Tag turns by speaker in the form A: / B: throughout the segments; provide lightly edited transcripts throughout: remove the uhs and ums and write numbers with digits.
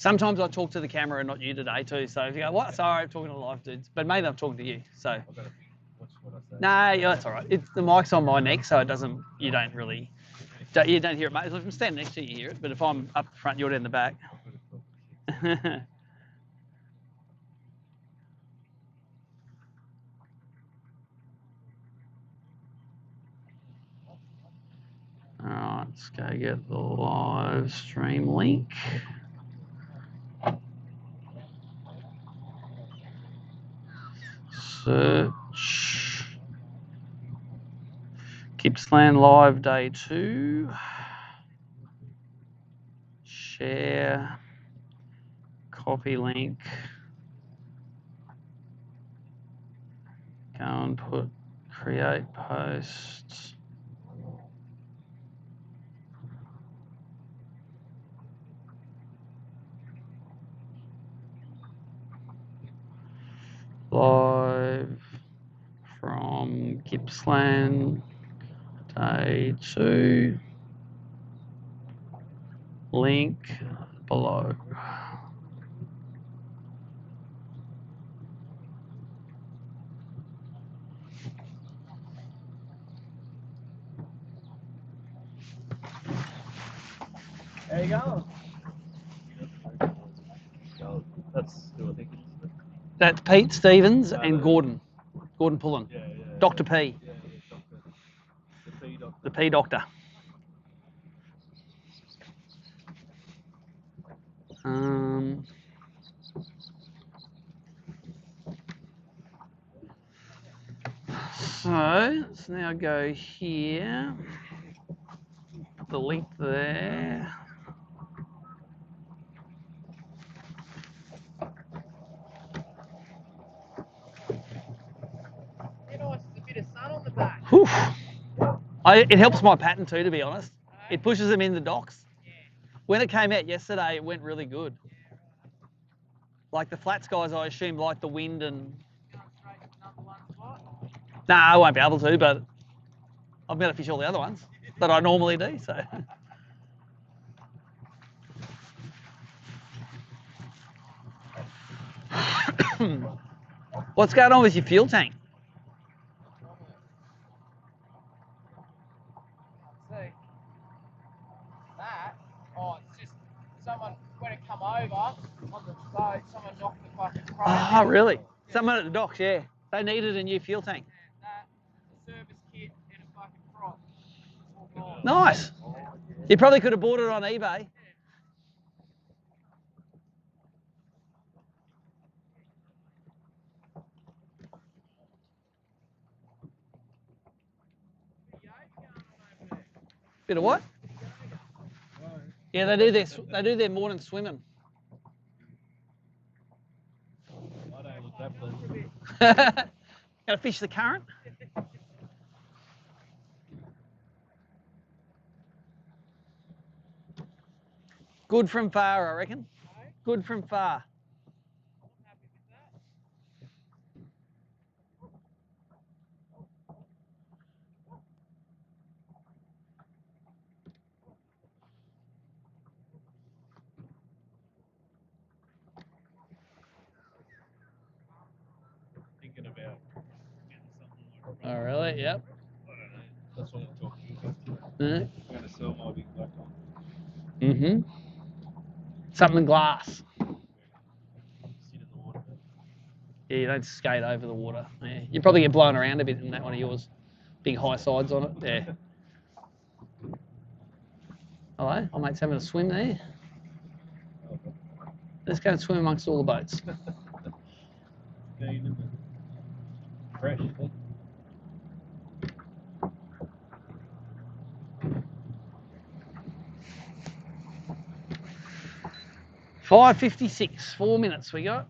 A: Sometimes I talk to the camera and not you today too. So if you go, what? Sorry, I'm talking to live dudes, but mainly I'm talking to you. So. No, yeah, that's all right. The mic's on my neck, so it doesn't. You don't hear it much. If I'm standing next to you, you hear it. But if I'm up front, you're down the back. All right, let's go get the live stream link. Search Gippsland Live Day 2. Share. Copy link. Go and put create post. Live from Gippsland Day 2. Link below.
B: There you go. That's who I think it is.
A: That's Pete Stevens and Gordon Pullen.
B: Yeah.
A: Dr. P.
B: Yeah, doctor. The P doctor.
A: The P doctor. So let's now go here. Put the link there.
C: Nice, there's a bit of sun on the back.
A: Whew. It helps my pattern too, to be honest. It pushes them in the docks.
C: Yeah.
A: When it came out yesterday, it went really good. Like the flat skies, I assume, like the wind and.
C: Going straight to number one spot.
A: No, I won't be able to, but I'm going to fish all the other ones that I normally do. So. What's going on with your fuel tank?
C: See that? Oh, it's just someone when it come over on the boat, someone knocked the fucking crane.
A: Oh, really? Someone at the docks, yeah. They needed a new fuel tank.
C: And that, the service kit, and a fucking prop. All gone.
A: Nice. You probably could have bought it on eBay. Bit of what? Yeah, they do their morning swimming.
B: I don't look that pleasant.
A: Gonna fish the current? Good from far, I reckon. Good from far.
C: I'm happy with that.
B: Thinking about getting something like
A: Oh, really? Yep.
B: I don't know. That's what I'm talking about.
A: Mm.
B: I'm going to sell my big black one.
A: Mm-hmm. Something glass.
B: Sit in the water.
A: Yeah, you don't skate over the water. Yeah. You probably get blown around a bit in that one of yours. Big high sides on it. Yeah. Hello, my mate's having a swim there. Let's go and swim amongst all the boats.
B: Fresh.
A: 5:56, 4 minutes we got.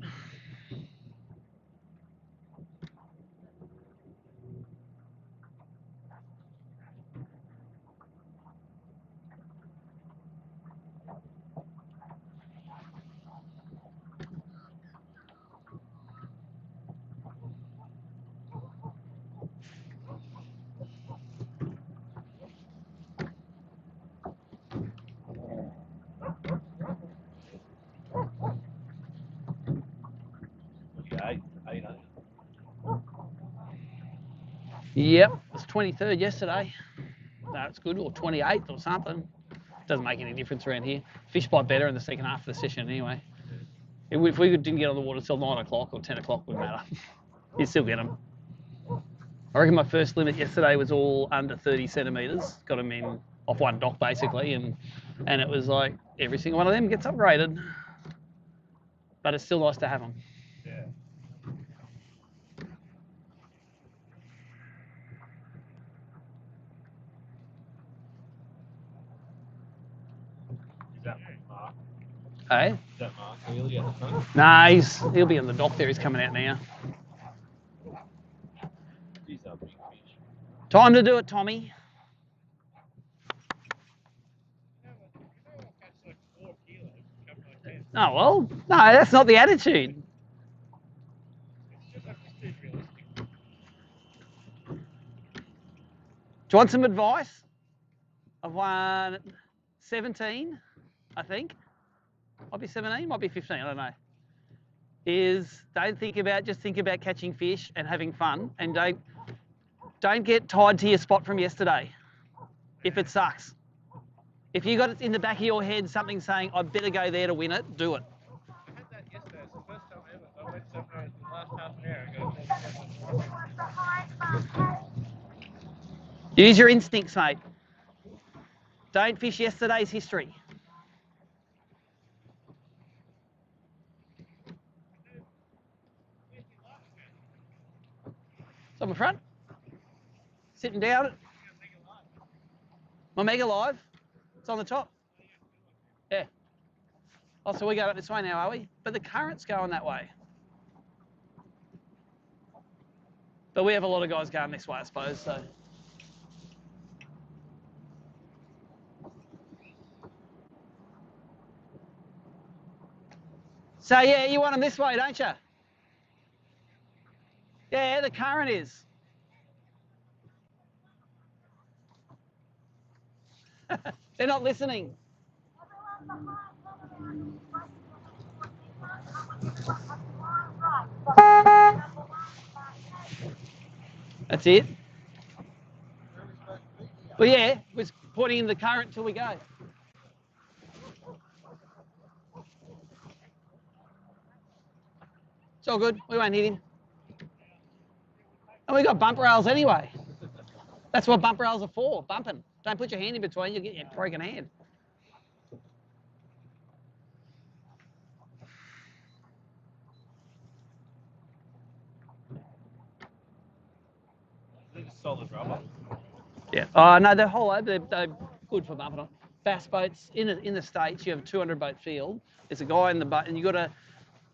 A: Yep, it was 23rd yesterday. No, it's good, or 28th or something. Doesn't make any difference around here. Fish bite better in the second half of the session anyway. If we didn't get on the water till 9 o'clock or 10 o'clock, wouldn't matter. You'd still get them. I reckon my first limit yesterday was all under 30 centimetres. Got them in off one dock basically, and it was like every single one of them gets upgraded. But it's still nice to have them.
B: Yeah. Is that Mark?
A: Hey?
B: Is that Mark really at the front?
A: Nah, he'll be on the dock there. He's coming out now.
B: These are big fish.
A: Time to do it, Tommy. Oh, well, no, that's not the attitude. Do you want some advice? I've won 17, I think. Might be 17, might be 15, I don't know. Just think about catching fish and having fun, and don't get tied to your spot from yesterday if it sucks. If you got it in the back of your head something saying, I better go there to win it, do it.
B: I had that yesterday. It's the first time ever. I went somewhere the last half an hour ago.
A: Use your instincts, mate. Don't fish yesterday's history. It's on the front. Sitting down. My Mega Live. It's on the top. Yeah. Oh, so we go up this way now, are we? But the current's going that way. But we have a lot of guys going this way, I suppose, so. So, yeah, you want them this way, don't you? Yeah, the current is. They're not listening. That's it. Well, yeah, we're pointing in the current till we go. It's all good. We won't hit him. And we got bump rails anyway. That's what bump rails are for, bumping. Don't put your hand in between, you'll get your broken hand.
B: They're just solid rubber.
A: Yeah. Oh no, they're good for bumping on. Bass boats in the States, you have a 200 boat field. There's a guy in the boat, and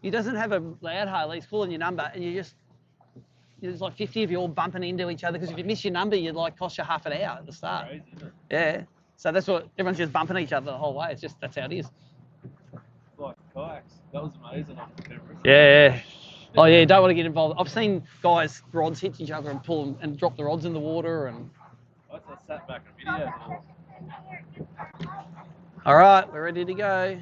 A: he doesn't have a loud hail. He's calling your number, and there's like 50 of you all bumping into each other, because if you miss your number, you'd like cost you half an hour at the start.
B: Crazy, isn't it?
A: Yeah. So that's what everyone's just bumping each other the whole way. It's just that's how it is.
B: Like kayaks. That was amazing on the camera.
A: Yeah. Oh yeah, you don't want to get involved. I've seen guys rods hit each other and pull them and drop the rods in the water and.
B: I sat back and videoed it all.
A: All right, we're ready to go.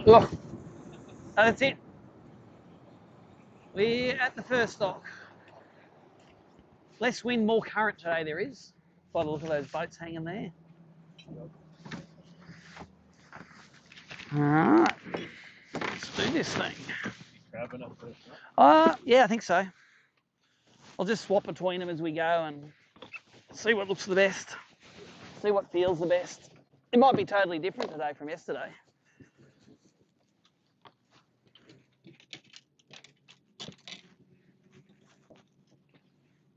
A: Oh, that's it. We're at the first dock. Less wind, more current today there is, by the look of those boats hanging there. Alright, let's do this thing.
B: Crabbing up first.
A: Yeah, I think so. I'll just swap between them as we go and see what looks the best. See what feels the best. It might be totally different today from yesterday.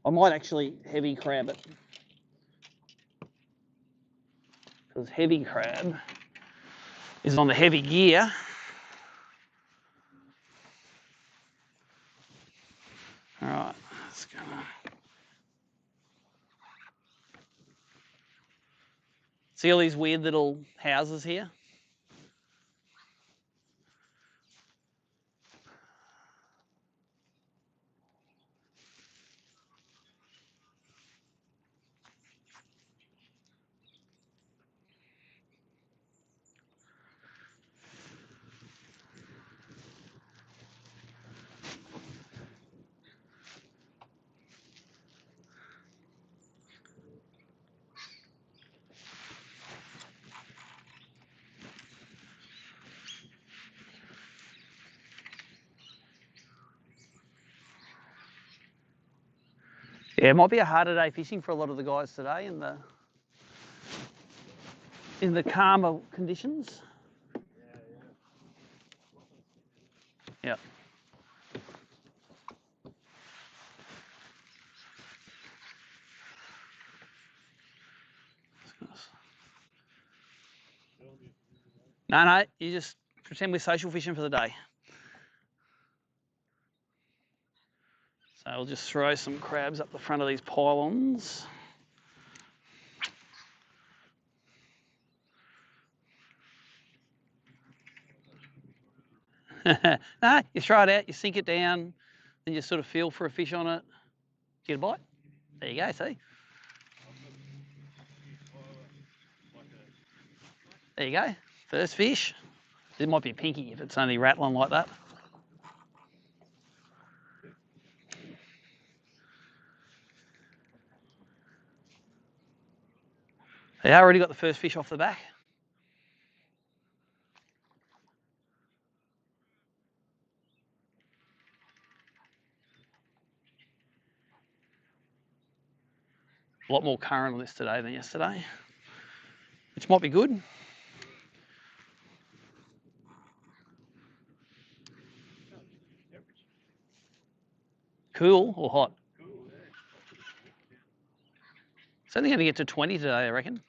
A: I might actually heavy crab it. Because heavy crab is on the heavy gear. Alright, let's go. See all these weird little houses here? Yeah, it might be a harder day fishing for a lot of the guys today in the calmer conditions. Yeah. No, you just pretend we're social fishing for the day. So I'll just throw some crabs up the front of these pylons. No, you throw it out, you sink it down, then you sort of feel for a fish on it. Get a bite? There you go, see? There you go, first fish. It might be pinky if it's only rattling like that. They already got the first fish off the back. A lot more current on this today than yesterday, which might be good. Cool or hot? It's only going to get to 20 today, I reckon.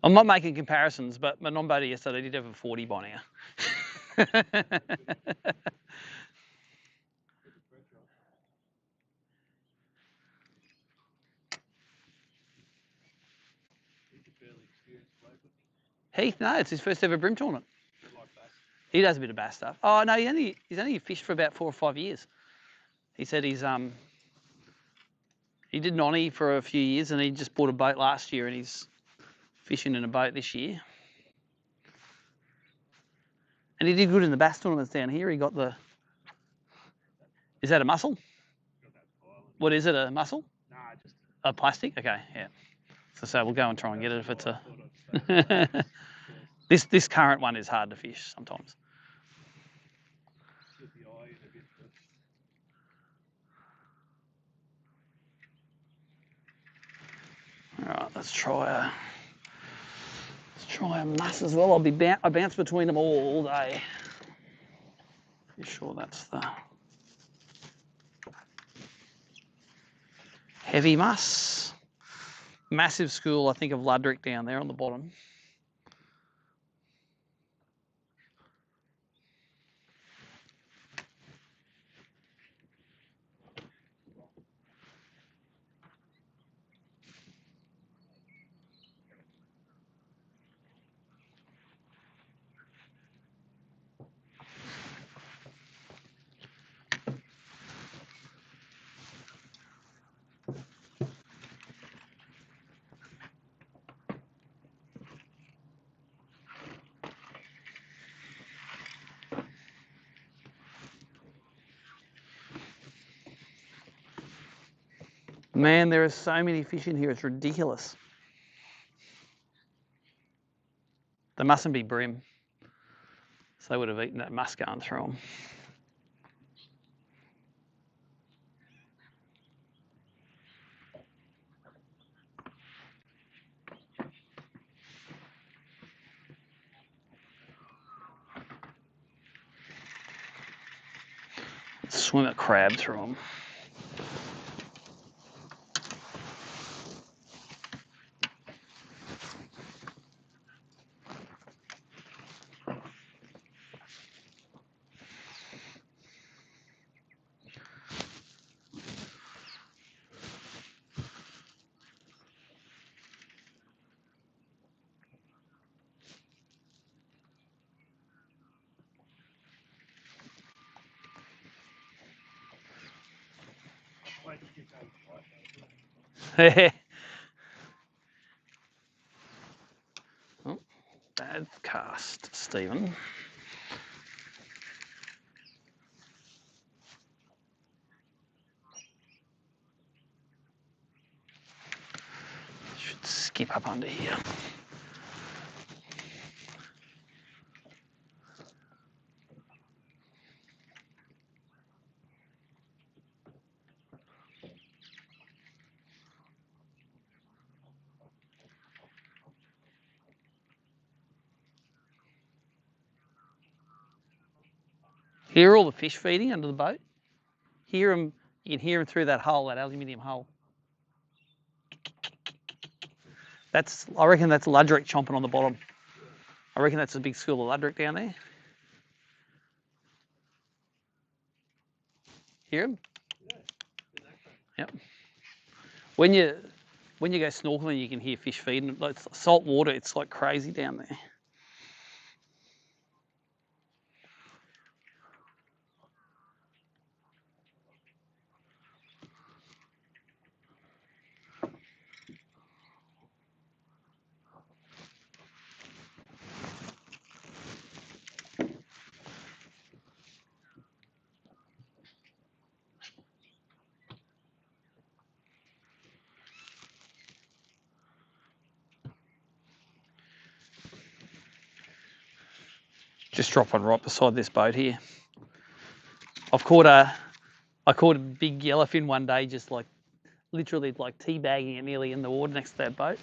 A: I'm not making comparisons, but my non-boater yesterday did have a 40 by now. Heath, no, it's his first ever bream tournament. He does a bit of bass stuff. Oh no, he's only fished for about 4 or 5 years. He said he did nonny for a few years and he just bought a boat last year and he's fishing in a boat this year. And he did good in the bass tournaments down here. He got the... Is that a mussel? What is it, a mussel?
B: Nah, just
A: a plastic? Okay, yeah. So we'll go and try and get it if it's a... This current one is hard to fish sometimes. All right, let's try a muss as well. I bounce between them all day. You sure that's the heavy muss? Massive school, I think, of Ludric down there on the bottom. Man, there are so many fish in here, it's ridiculous. They mustn't be bream. So they would have eaten that muscarn through them. Swim a crab through them. Oh, bad cast, Stephen. Should skip up under here. Hear all the fish feeding under the boat? Hear them, you can hear them through that hole, that aluminium hole. I reckon that's luderick chomping on the bottom. I reckon that's a big school of luderick down there. Hear them? Yep. When you go snorkeling, you can hear fish feeding. It's salt water, it's like crazy down there. Just drop one right beside this boat here. I caught a big yellowfin one day, just like literally like teabagging it nearly in the water next to that boat.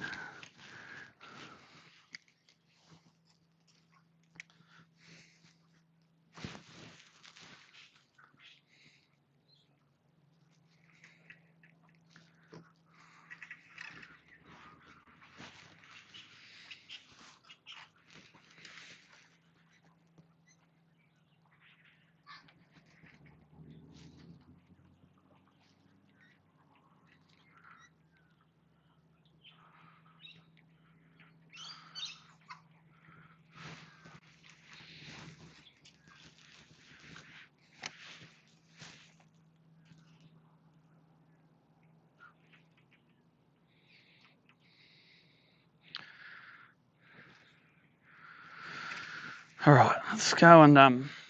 A: All right, let's go and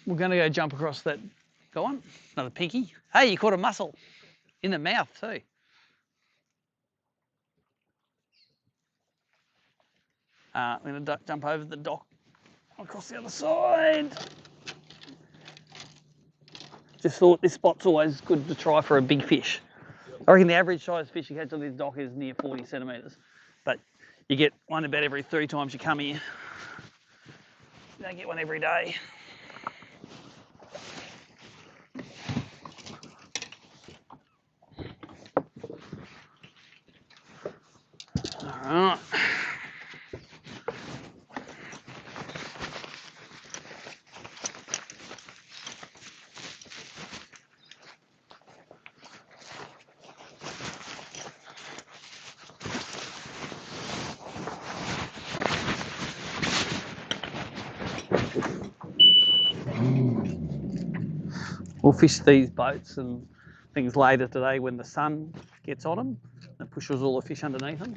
A: we're going to go jump across that. Go on, another pinky. Hey, you caught a mussel in the mouth too. I'm going to jump over the dock across the other side. Just thought this spot's always good to try for a big fish. I reckon the average size fish you catch on this dock is near 40 centimetres, but you get one about every 3 times you come here. You don't get one every day. All right. We'll fish these boats and things later today when the sun gets on them and pushes all the fish underneath them.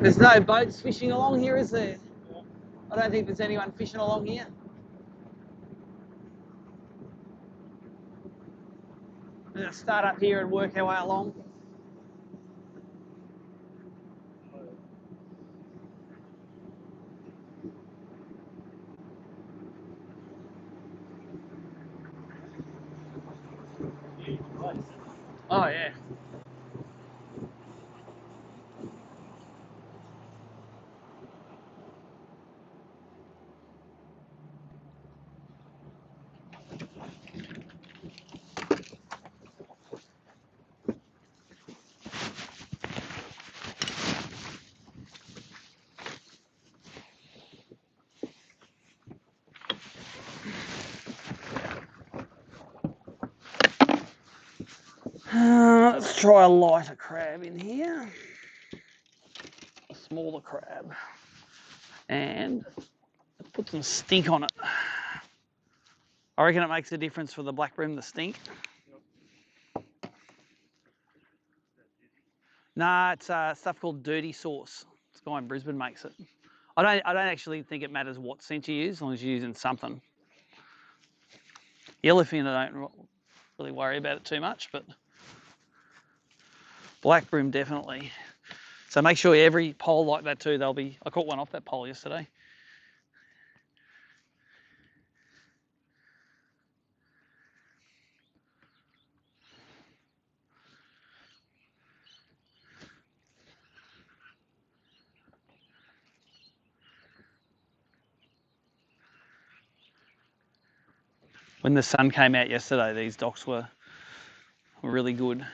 A: There's no boats fishing along here, is there? I don't think there's anyone fishing along here. We're going to start up here and work our way along. Oh yeah. Let's try a lighter crab in here. A smaller crab. And put some stink on it. I reckon it makes a difference for the black bream, the stink. Nah, it's stuff called dirty sauce. This guy in Brisbane makes it. I don't actually think it matters what scent you use, as long as you're using something. Yellowfin, I don't really worry about it too much, but black bream definitely. So make sure every pole like that too, they'll be, I caught one off that pole yesterday. When the sun came out yesterday, these docks were really good.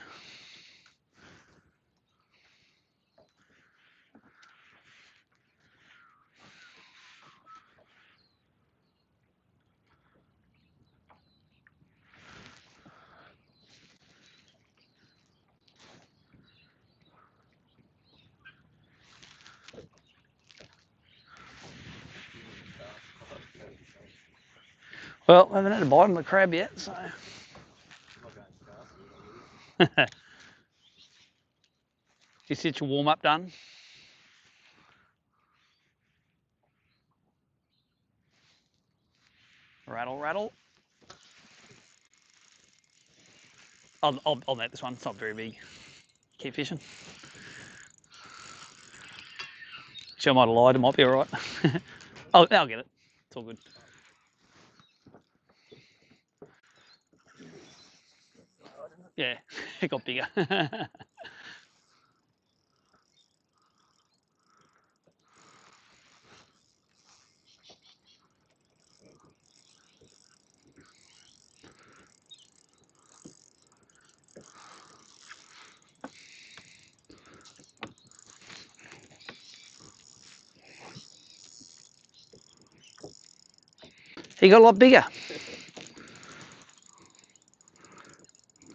A: Well, I haven't had a bite on the crab yet, so. Just get your warm up done. Rattle, rattle. I'll net this one. It's not very big. Keep fishing. Actually, I might have lied. It might be all right. Oh, I'll get it. It's all good. Yeah, it got bigger. He got a lot bigger.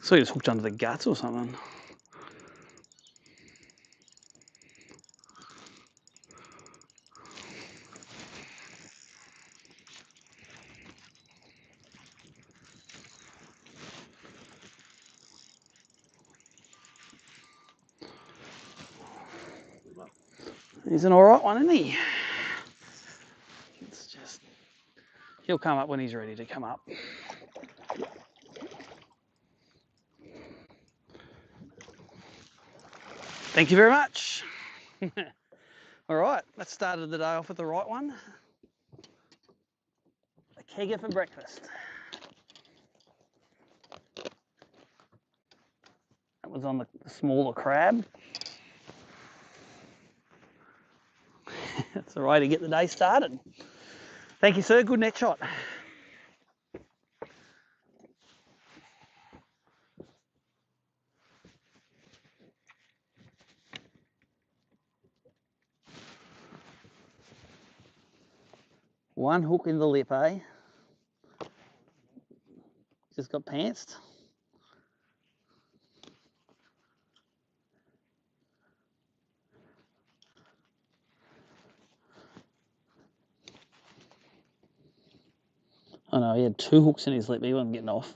A: So he was hooked under the guts or something. He's an all right one, isn't he? It's just, he'll come up when he's ready to come up. Thank you very much. All right, that started the day off with the right one. A kegger for breakfast. That was on the smaller crab. That's the way to get the day started. Thank you, sir. Good net shot. One hook in the lip, eh? Just got pantsed. I know, he had two hooks in his lip. He wasn't getting off.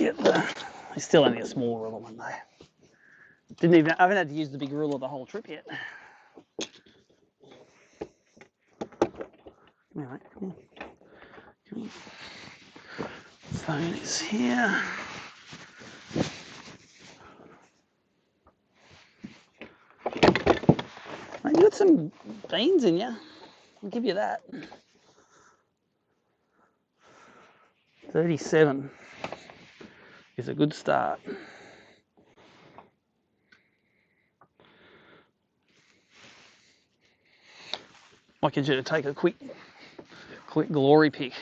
A: get the. It's still only a small ruler one though. I haven't had to use the big ruler the whole trip yet. Come here, mate. Come on. Come on. Phone is here. Mate, you got some beans in you. I'll give you that. 37 is a good start. Might get you to take a quick glory pick.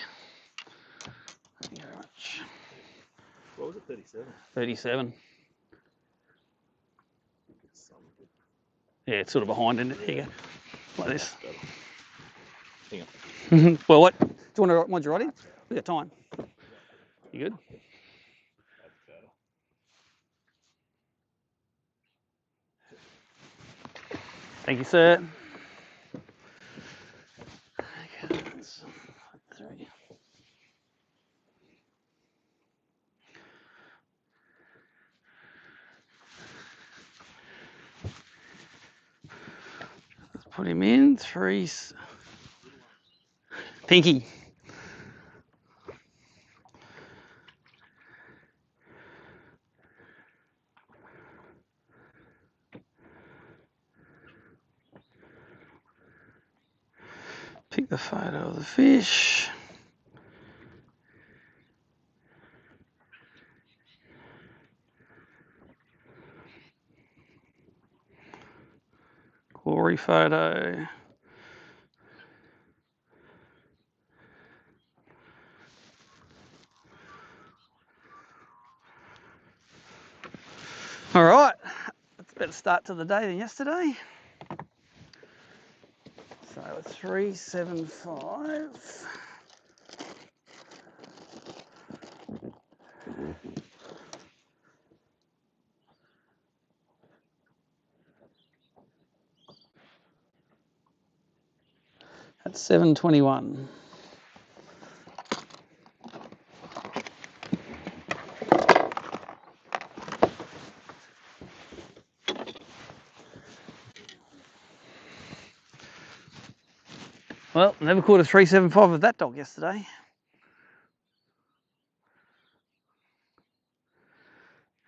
A: Thank you very much.
D: What was it, 37?
A: 37. Yeah, it's sort of behind, isn't it? Here you go. Like this.
D: Hang on.
A: Well, what? Do you want to write in? We got time. You good?
D: That's better.
A: Thank you, sir. Okay, that's 3. Let's put him in. 3. Pinky. Pick the photo of the fish. Glory photo. All right, that's a better start to the day than yesterday. So 375. That's 721. Well, never caught a 375 of that dog yesterday.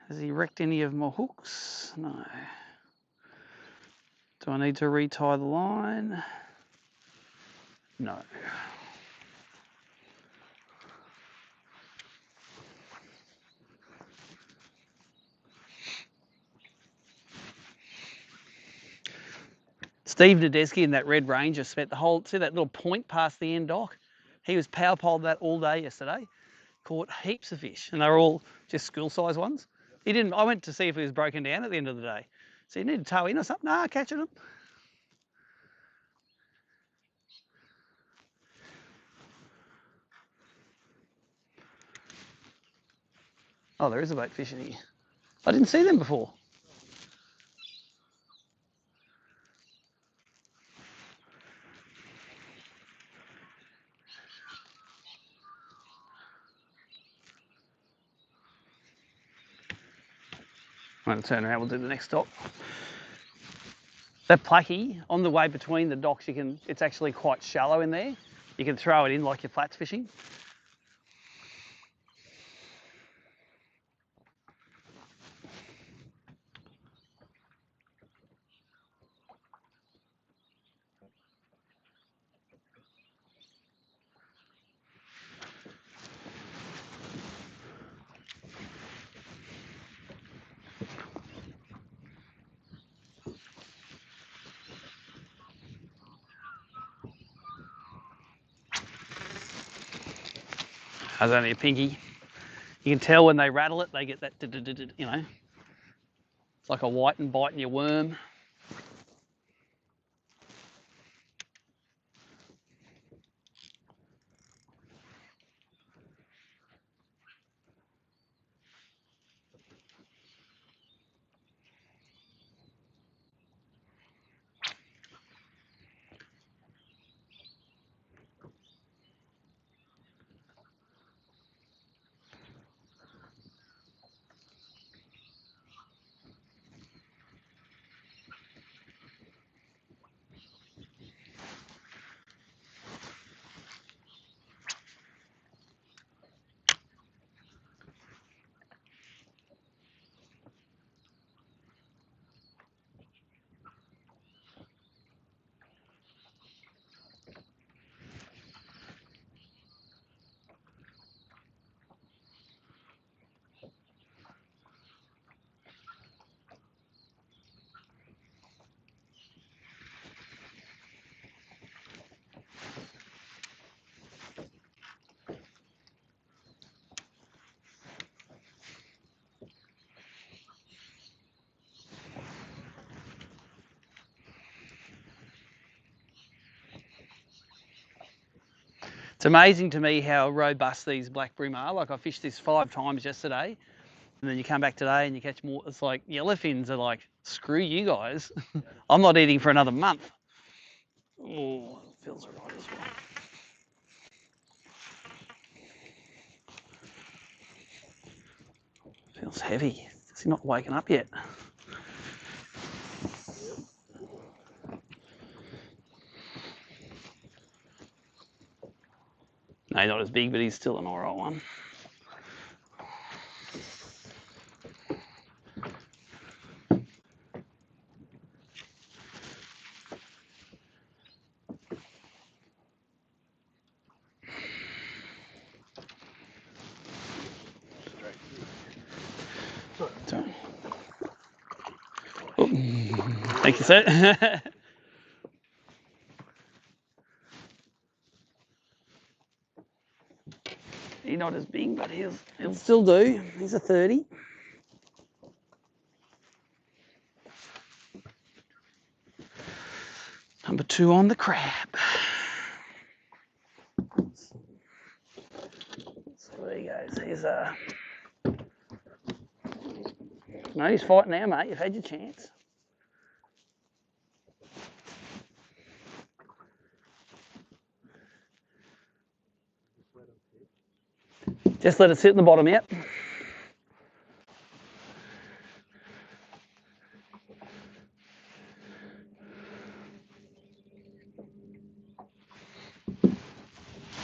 A: Has he wrecked any of my hooks? No. Do I need to retie the line? No. Steve Nadeski in that Red Ranger spent the whole, see that little point past the end dock? He was power poled that all day yesterday. Caught heaps of fish, and they were all just school size ones. He didn't. I went to see if he was broken down at the end of the day. So you need to tow in or something? Nah, catching them. Oh, there is a boat fishing here. I didn't see them before. I'm going to turn around, we'll do the next stop. That placky, on the way between the docks, it's actually quite shallow in there. You can throw it in like you're flats fishing. That's only a pinky. You can tell when they rattle it, they get that, you know, it's like a white and biting your worm. It's amazing to me how robust these black bream are. Like I fished this 5 times yesterday, and then you come back today and you catch more. It's like yellowfins are like, screw you guys. I'm not eating for another month. Oh, it feels alright as well. Feels heavy. Is he not waking up yet? No, not as big, but he's still an alright one. Oh, thank you, sir. He's not as big, but he'll still do. He's a 30. Number 2 on the crab. So there he goes. He's no, he's fighting now, mate. You've had your chance. Just let it sit in the bottom, yep.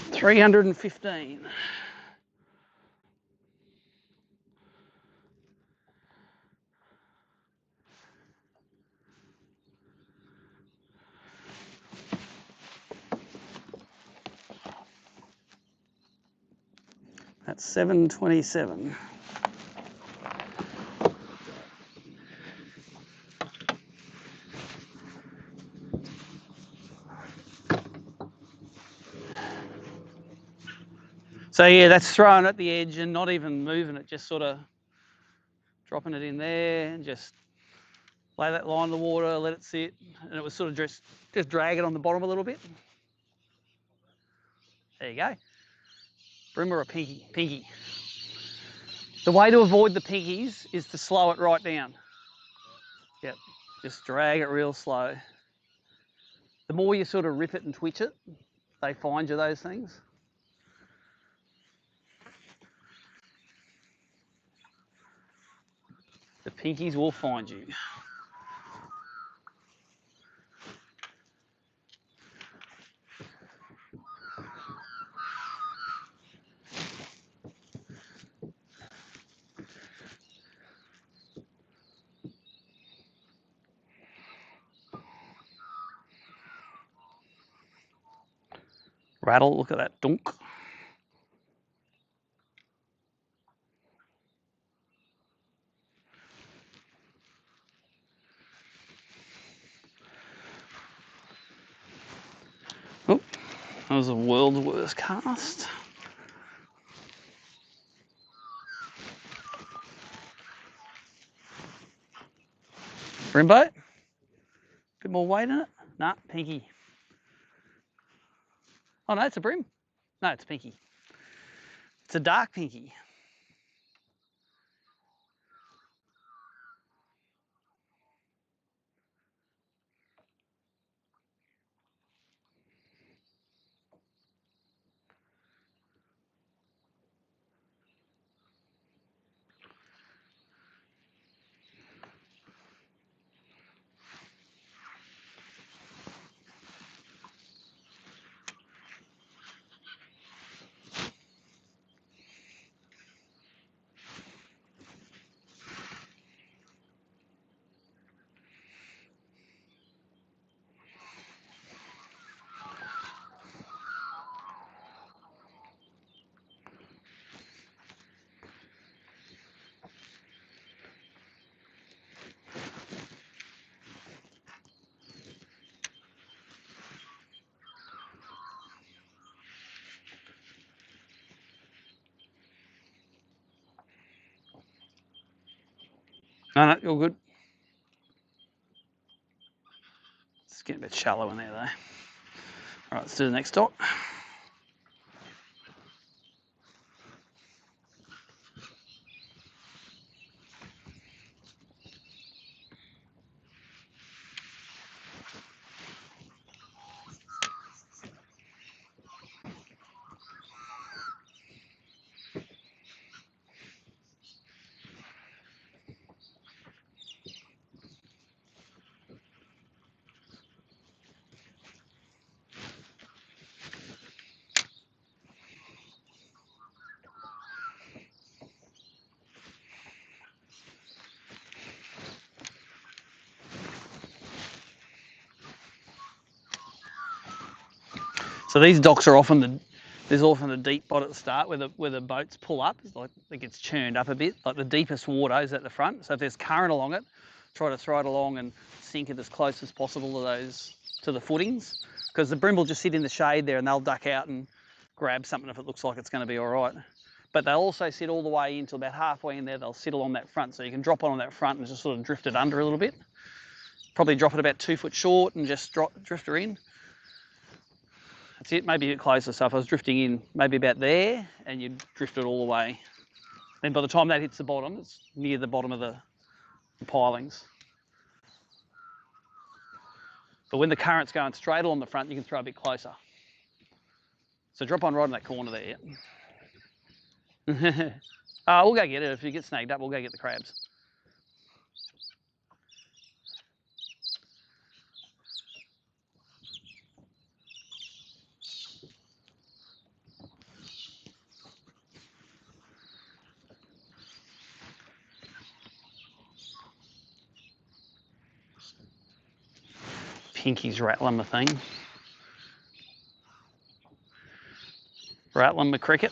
A: $315. That's $727. So yeah, that's thrown at the edge and not even moving it, just sort of dropping it in there and just lay that line in the water, let it sit, and it was sort of just drag it on the bottom a little bit. There you go. Bream or a pinky? Pinky. The way to avoid the pinkies is to slow it right down. Yep, just drag it real slow. The more you sort of rip it and twitch it, they find you those things. The pinkies will find you. Rattle, look at that dunk. Oh, that was the world's worst cast. Bream boat? Bit more weight in it? Nah, pinky. Oh no, it's a bream. No, it's pinky. It's a dark pinky. No, you're good. It's getting a bit shallow in there though. All right, let's do the next dot. So these docks are often there's often a deep bot at the start where the boats pull up. It's like it gets churned up a bit. Like the deepest water is at the front. So if there's current along it, try to throw it along and sink it as close as possible to the footings, because the bream will just sit in the shade there and they'll duck out and grab something if it looks like it's going to be all right. But they'll also sit all the way into about halfway in there. They'll sit along that front, so you can drop on that front and just sort of drift it under a little bit. Probably drop it about 2 foot short and just drift her in. That's it, maybe a bit closer. So if I was drifting in maybe about there and you'd drift it all the way. Then by the time that hits the bottom, it's near the bottom of the pilings. But when the current's going straight along the front, you can throw a bit closer. So drop on right in that corner there. Yeah. We'll go get it. If you get snagged up, we'll go get the crabs. Pinky's rattling the thing. Rattling the cricket.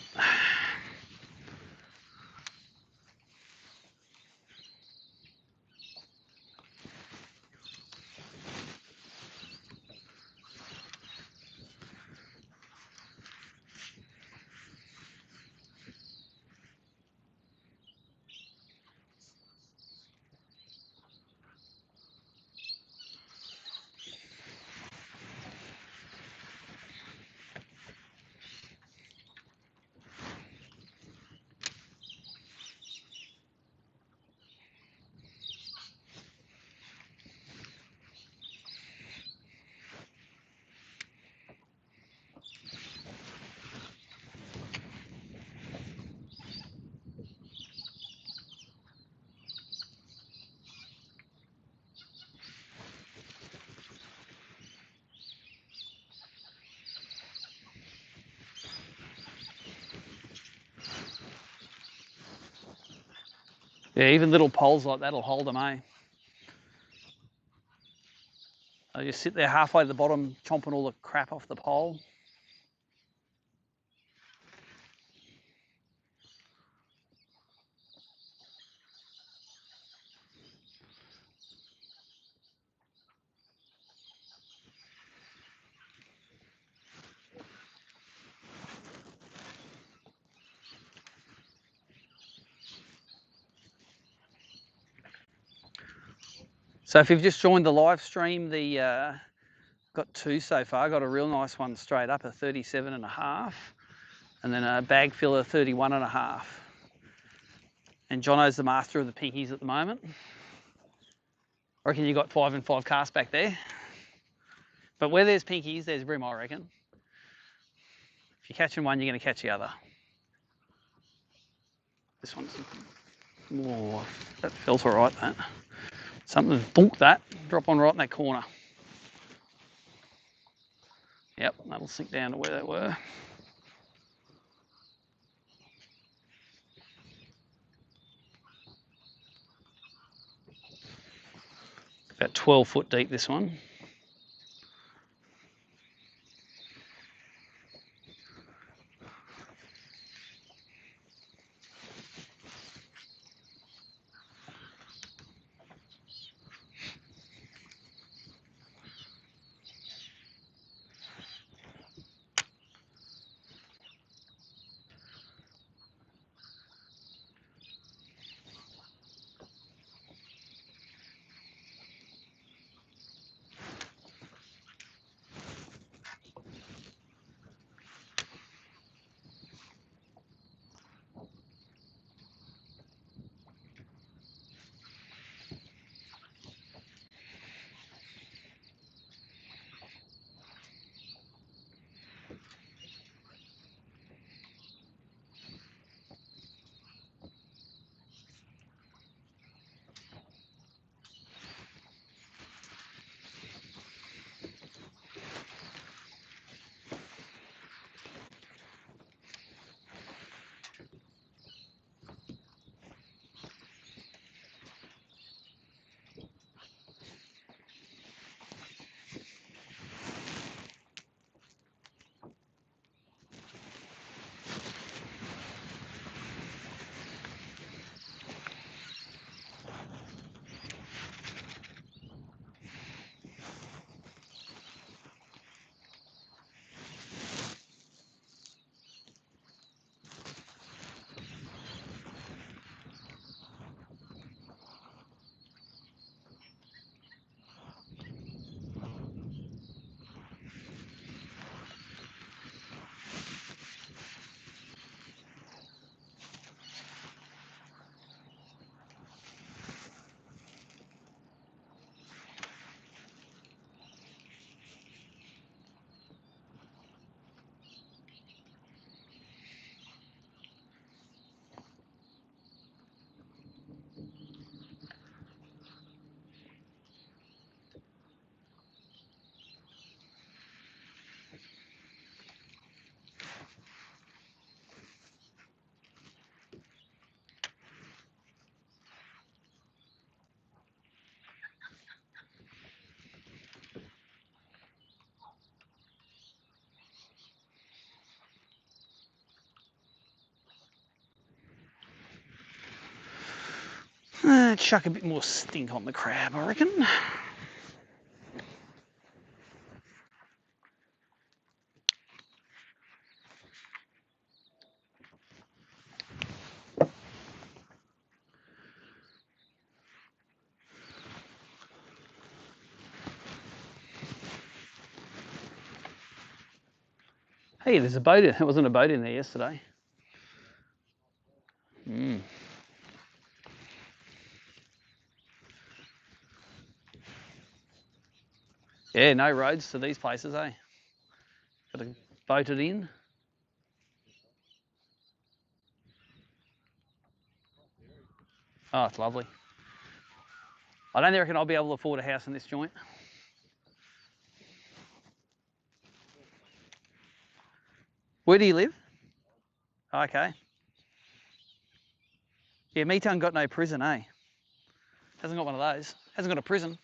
A: Yeah, even little poles like that'll hold them, eh? They just sit there halfway to the bottom, chomping all the crap off the pole. So if you've just joined the live stream, got 2 so far. Got a real nice one straight up, a 37.5, and then a bag filler 31.5. And Jono's the master of the pinkies at the moment. I reckon you got 5 and 5 casts back there. But where there's pinkies, there's bream, I reckon. If you're catching one, you're going to catch the other. This one's, oh, that felt all right, that. Something bonked that, drop on right in that corner. Yep, that'll sink down to where they were. About 12 foot deep, this one. Chuck a bit more stink on the crab, I reckon. Hey, there's a boat in. There wasn't a boat in there yesterday. Yeah, no roads to these places, eh? Got to boat it in. Oh, it's lovely. I don't reckon I'll be able to afford a house in this joint. Where do you live? Okay. Yeah, Meetown got no prison, eh? Hasn't got one of those. Hasn't got a prison.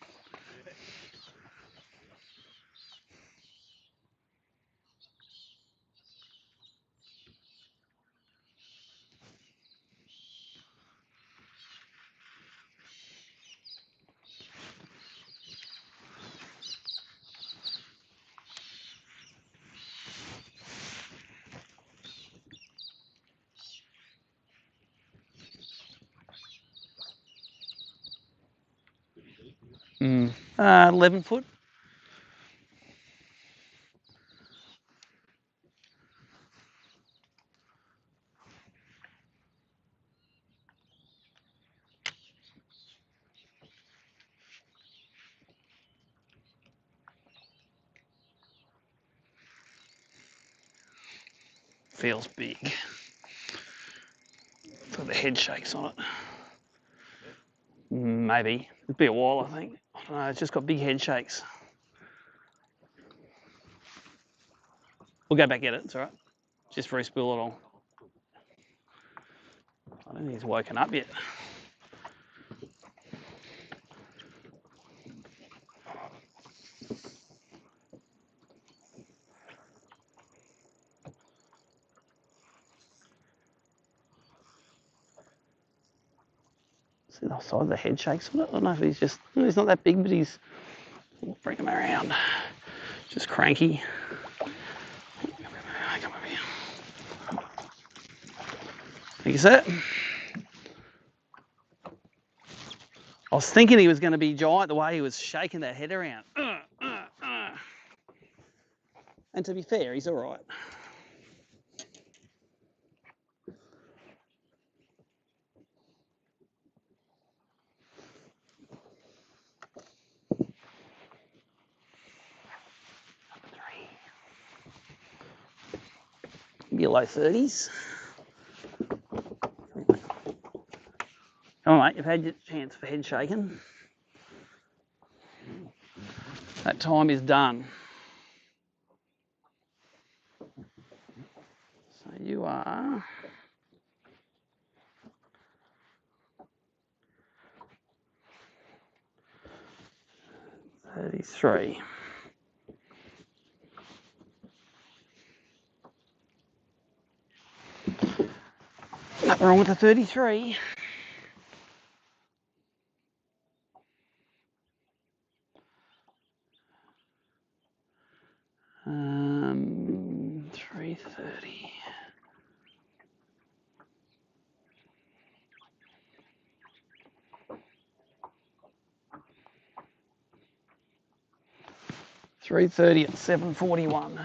A: Mm. 11 foot. Feels big. It's got the head shakes on it. Maybe. It'll be a while, I think. I don't know, it's just got big head shakes. We'll go back at it, it's all right. Just re-spool it all. I don't think he's woken up yet. See the side of the head shakes on it? I don't know if he's not that big, but we'll bring him around. Just cranky. Come over here. Thank you, sir. I was thinking he was going to be giant the way he was shaking that head around. And to be fair, he's all right. Maybe low 30s. All right, you've had your chance for head shaking. That time is done. So you are 33. Nothing wrong with the 33. Um, 330. $330 at 741.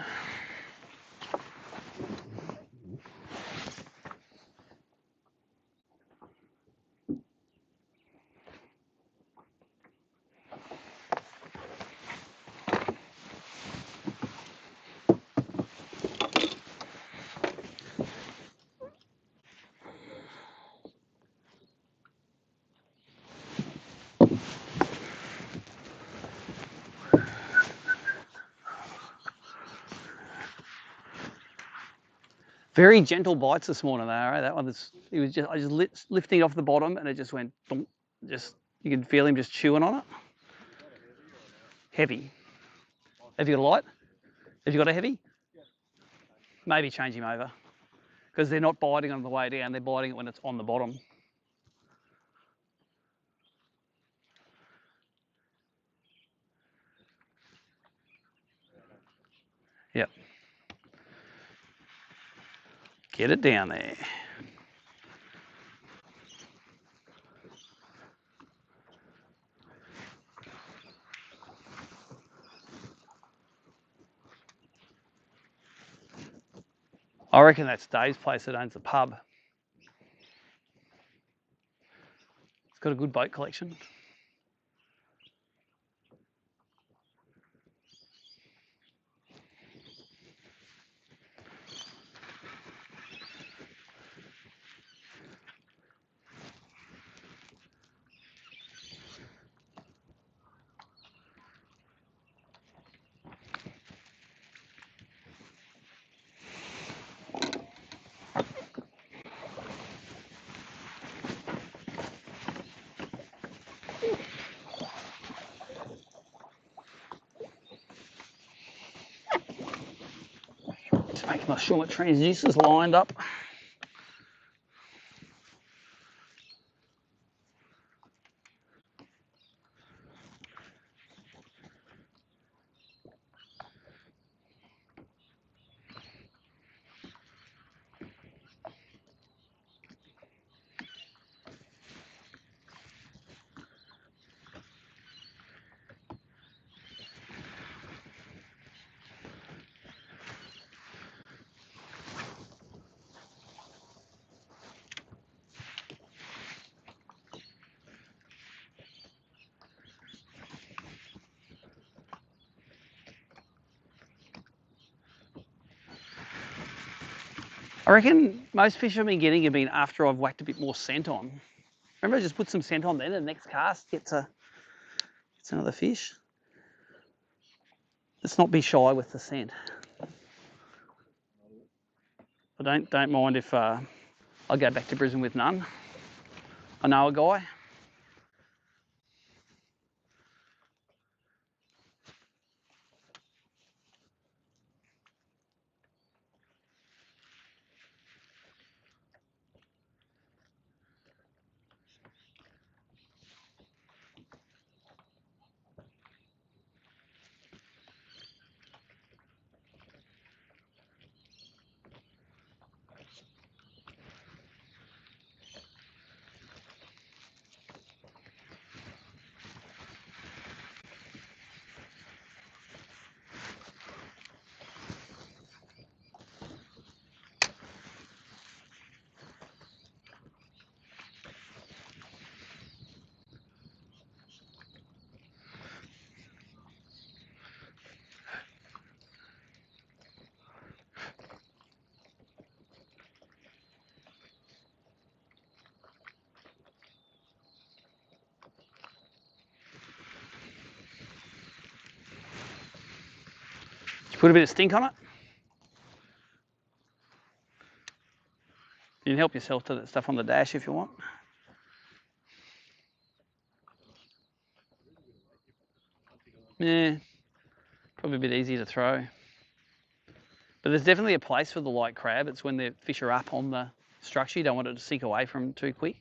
A: Very gentle bites this morning, though. Right? That one, I just lifting it off the bottom, and it just went. Just you can feel him just chewing on it. Heavy. Have you got a light? Have you got a heavy? Maybe change him over, because they're not biting on the way down. They're biting it when it's on the bottom. Get it down there. I reckon that's Dave's place that owns the pub. It's got a good boat collection. Just making sure my transducer's lined up. I reckon most fish I've been getting have been after I've whacked a bit more scent on. Remember, I just put some scent on there, the next cast gets another fish. Let's not be shy with the scent. I don't mind if I'll go back to Brisbane with none. I know a guy. Did you put a bit of stink on it? You can help yourself to that stuff on the dash if you want. Yeah, probably a bit easier to throw. But there's definitely a place for the light crab. It's when the fish are up on the structure. You don't want it to sink away from too quick.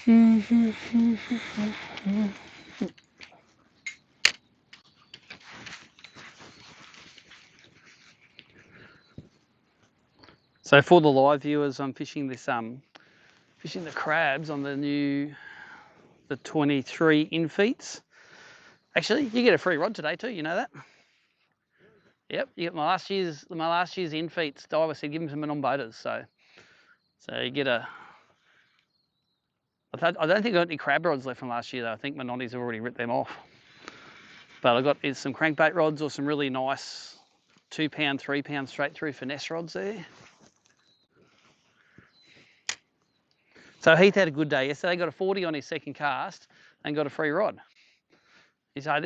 A: So for the live viewers, I'm fishing this fishing the crabs on the 23 in feeds. Actually, you get a free rod today too. You know that? Yep, you get my last year's in feeds. Daiwa said give him some non-boaters, so you get a. I don't think I got any crab rods left from last year though. I think my nonnies have already ripped them off. But I got some crankbait rods or some really nice 2 pound, 3 pound straight through finesse rods there. So Heath had a good day yesterday. He got a 40 on his second cast and got a free rod. He said,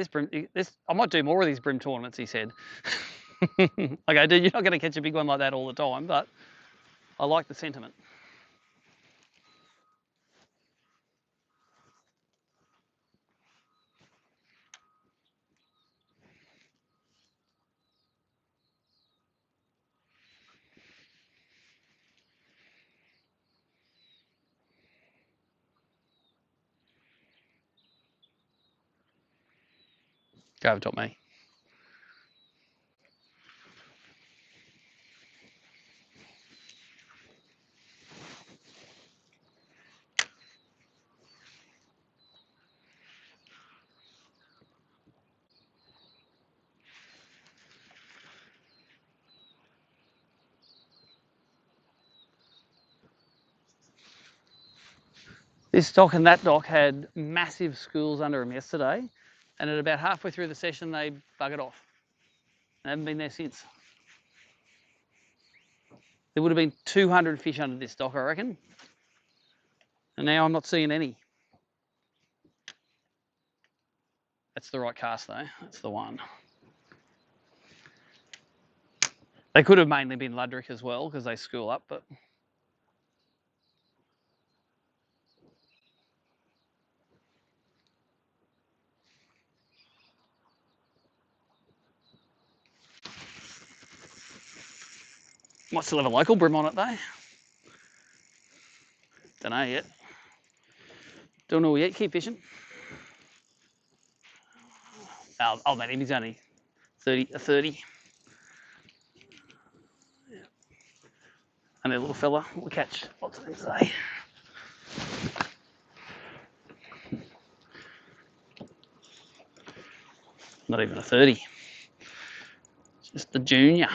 A: I might do more of these brim tournaments, he said. Okay, dude, you're not going to catch a big one like that all the time, but I like the sentiment. Go over top me. This dock and that dock had massive schools under them yesterday, and at about halfway through the session, they buggered off. They haven't been there since. There would have been 200 fish under this dock, I reckon. And now I'm not seeing any. That's the right cast though, that's the one. They could have mainly been Ludrick as well, because they school up, but might still have a local brim on it though. Don't know yet. Don't know yet, keep fishing. I'll bet him, he's only 30. Yeah. Only a little fella, we'll catch lots of them today. Not even a 30. Just a junior.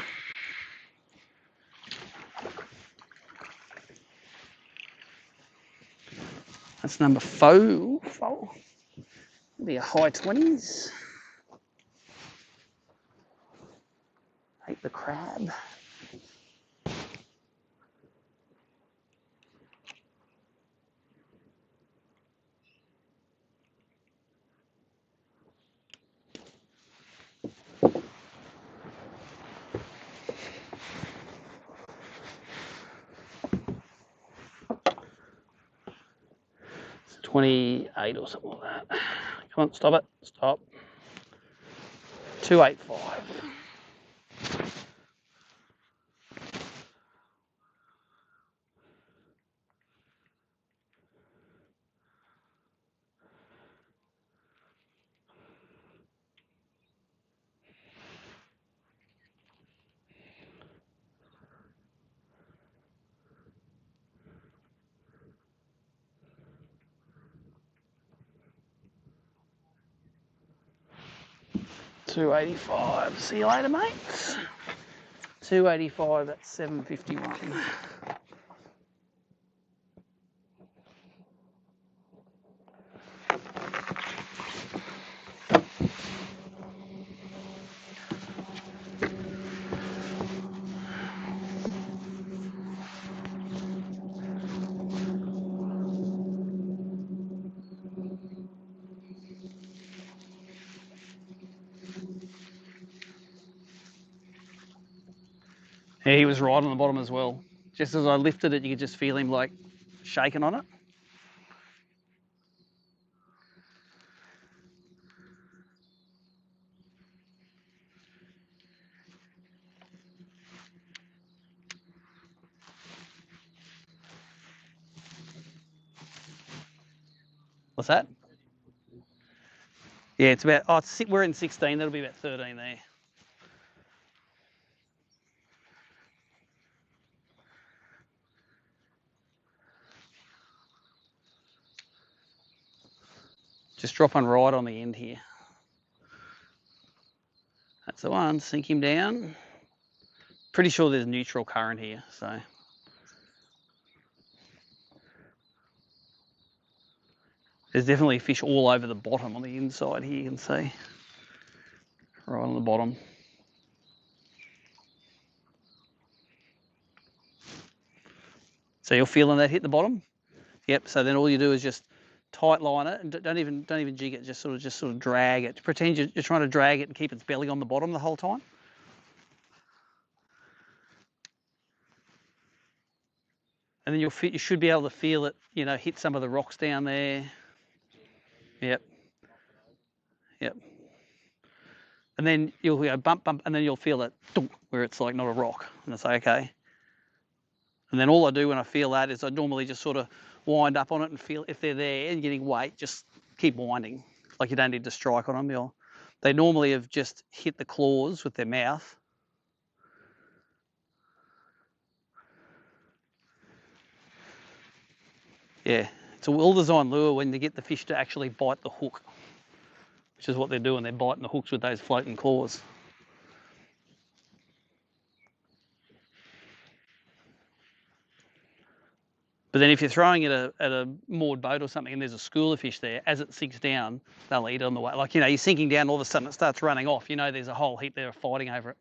A: That's number 4. Be a high 20s. Take the crab. It's 28 or something like that. Come on, stop it. Stop. 285. $285. See you later, mates. 285 at 751. Yeah, he was right on the bottom as well. Just as I lifted it, you could just feel him like shaking on it. What's that? Yeah, it's about, oh, we're in 16, that'll be about 13 there. Just drop one right on the end here. That's the one, sink him down. Pretty sure there's neutral current here, so. There's definitely fish all over the bottom on the inside here, you can see. Right on the bottom. So you're feeling that hit the bottom? Yep, so then all you do is just tight line it and don't even jig it, just sort of drag it. Pretend you're trying to drag it and keep its belly on the bottom the whole time. And then you should be able to feel it, you know, hit some of the rocks down there. Yep. Yep. And then you'll go bump, bump, and then you'll feel it where it's like not a rock. And it's like, okay. And then all I do when I feel that is I normally just sort of wind up on it and feel if they're there and getting weight, just keep winding. Like you don't need to strike on them. They normally have just hit the claws with their mouth. Yeah, it's a well-designed lure when you get the fish to actually bite the hook, which is what they're doing. They're biting the hooks with those floating claws. But then if you're throwing it at a moored boat or something and there's a school of fish there, as it sinks down, they'll eat on the way. Like, you know, you're sinking down, all of a sudden it starts running off. You know there's a whole heap there fighting over it.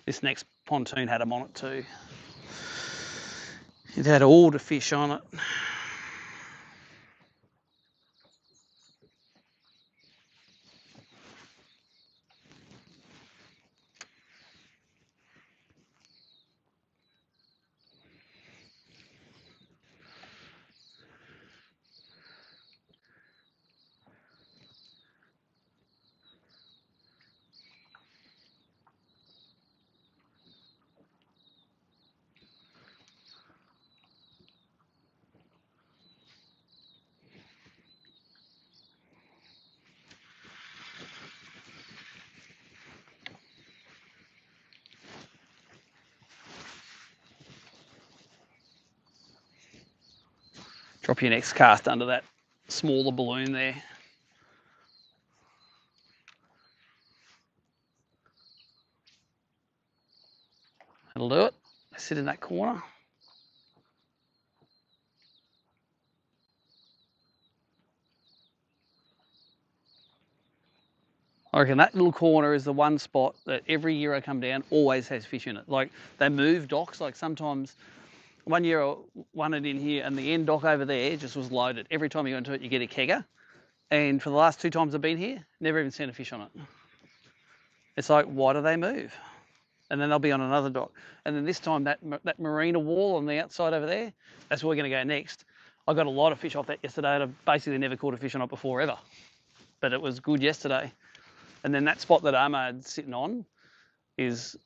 A: This next pontoon had them on it too. It had all the fish on it. Drop your next cast under that smaller balloon there. That'll do it. Sit in that corner. I reckon that little corner is the one spot that every year I come down always has fish in it. Like they move docks, like sometimes one year I won it in here and the end dock over there just was loaded. Every time you go into it, you get a kegger. And for the last 2 times I've been here, never even seen a fish on it. It's like, why do they move? And then they'll be on another dock. And then this time that marina wall on the outside over there, that's where we're going to go next. I got a lot of fish off that yesterday and I've basically never caught a fish on it before ever. But it was good yesterday. And then that spot that Ahmad's sitting on is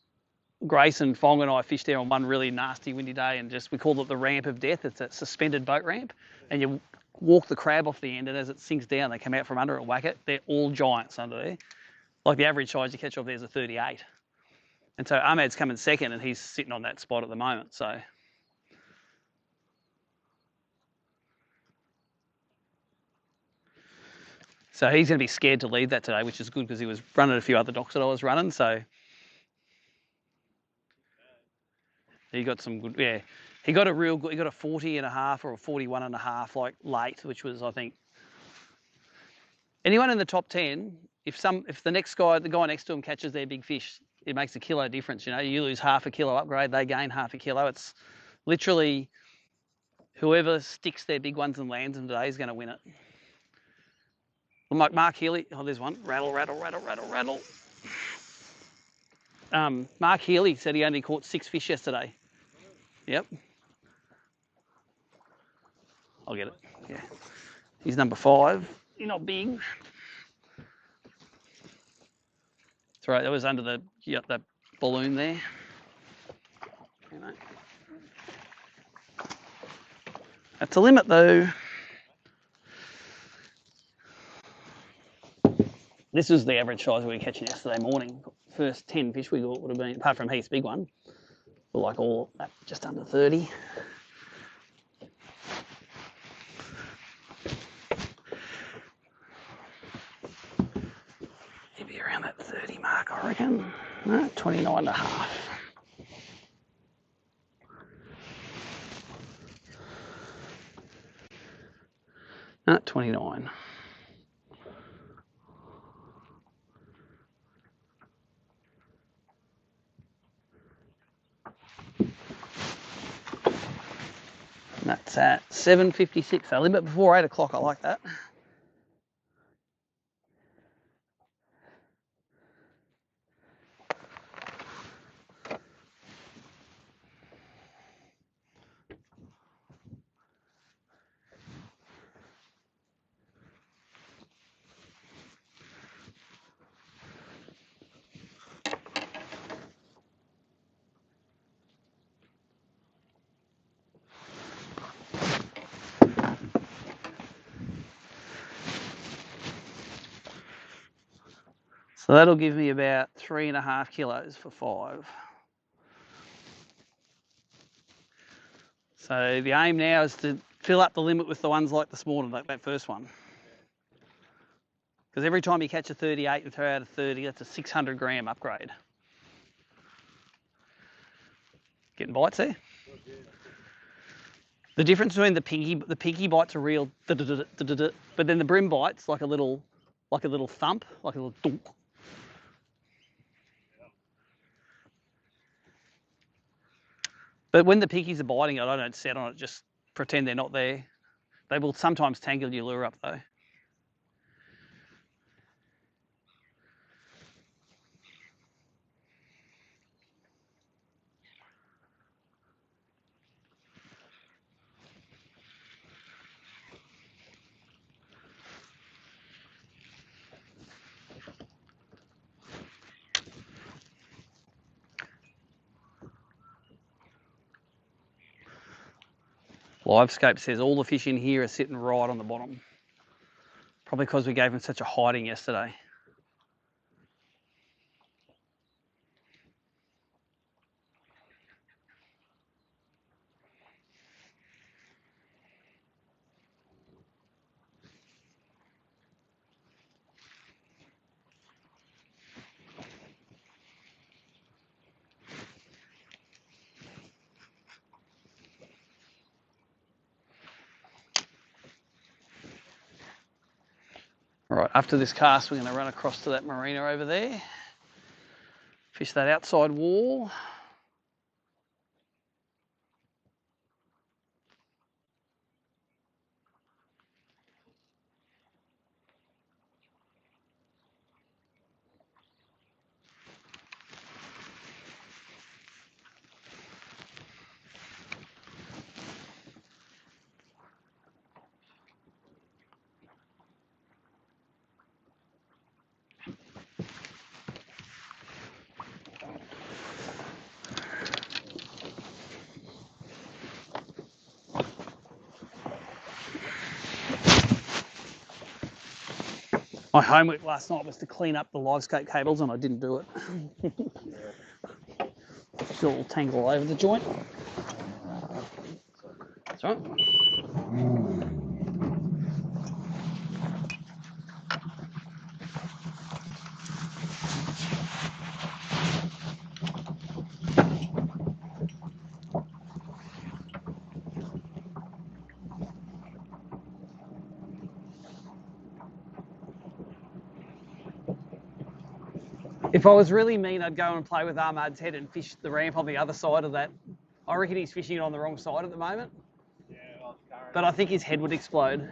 A: Grace and Fong and I fished there on one really nasty windy day and we called it the ramp of death. It's a suspended boat ramp and you walk the crab off the end and as it sinks down, they come out from under it and whack it. They're all giants under there. Like the average size you catch off there is a 38. And so Ahmad's coming second and he's sitting on that spot at the moment. So he's going to be scared to leave that today, which is good because he was running a few other docks that I was running. So he got some good, yeah. He got a real good, he got a 40.5 or a 41.5 like late, which was, I think, anyone in the top 10, if the next guy, the guy next to him catches their big fish, it makes a kilo difference. You know, you lose half a kilo upgrade, they gain half a kilo. It's literally whoever sticks their big ones and lands them today is going to win it. Well, like Mark Healy, oh, there's one. Rattle, rattle, rattle, rattle, rattle. Mark Healy said he only caught 6 fish yesterday. Yep. I'll get it. Yeah. He's number 5. He's not big. That's right. That was under that balloon there. You know. That's a limit though. This was the average size we were catching yesterday morning. First 10 fish we got would have been, apart from Heath's big one, were like all that just under 30. Maybe around that 30 mark, I reckon. No, 29 and a half. No, 29. And that's at 7:56. A little bit before 8 o'clock. I like that. So that'll give me about 3.5 kilos for 5. So the aim now is to fill up the limit with the ones like this morning, like that first one. Because every time you catch a 38 and throw out a 30, that's a 600 gram upgrade. Getting bites there? The difference between the pinky bites are real, but then the brim bites like a little thump, like a little dunk. But when the pinkies are biting it, I don't set on it, just pretend they're not there. They will sometimes tangle your lure up though. Livescape says all the fish in here are sitting right on the bottom. Probably because we gave them such a hiding yesterday. All right, after this cast, we're going to run across to that marina over there, fish that outside wall. My homework last night was to clean up the livescape cables and I didn't do it. Still all tangled all over the joint. That's right. If I was really mean, I'd go and play with Ahmad's head and fish the ramp on the other side of that. I reckon he's fishing it on the wrong side at the moment.
B: Yeah,
A: But I think his head would explode.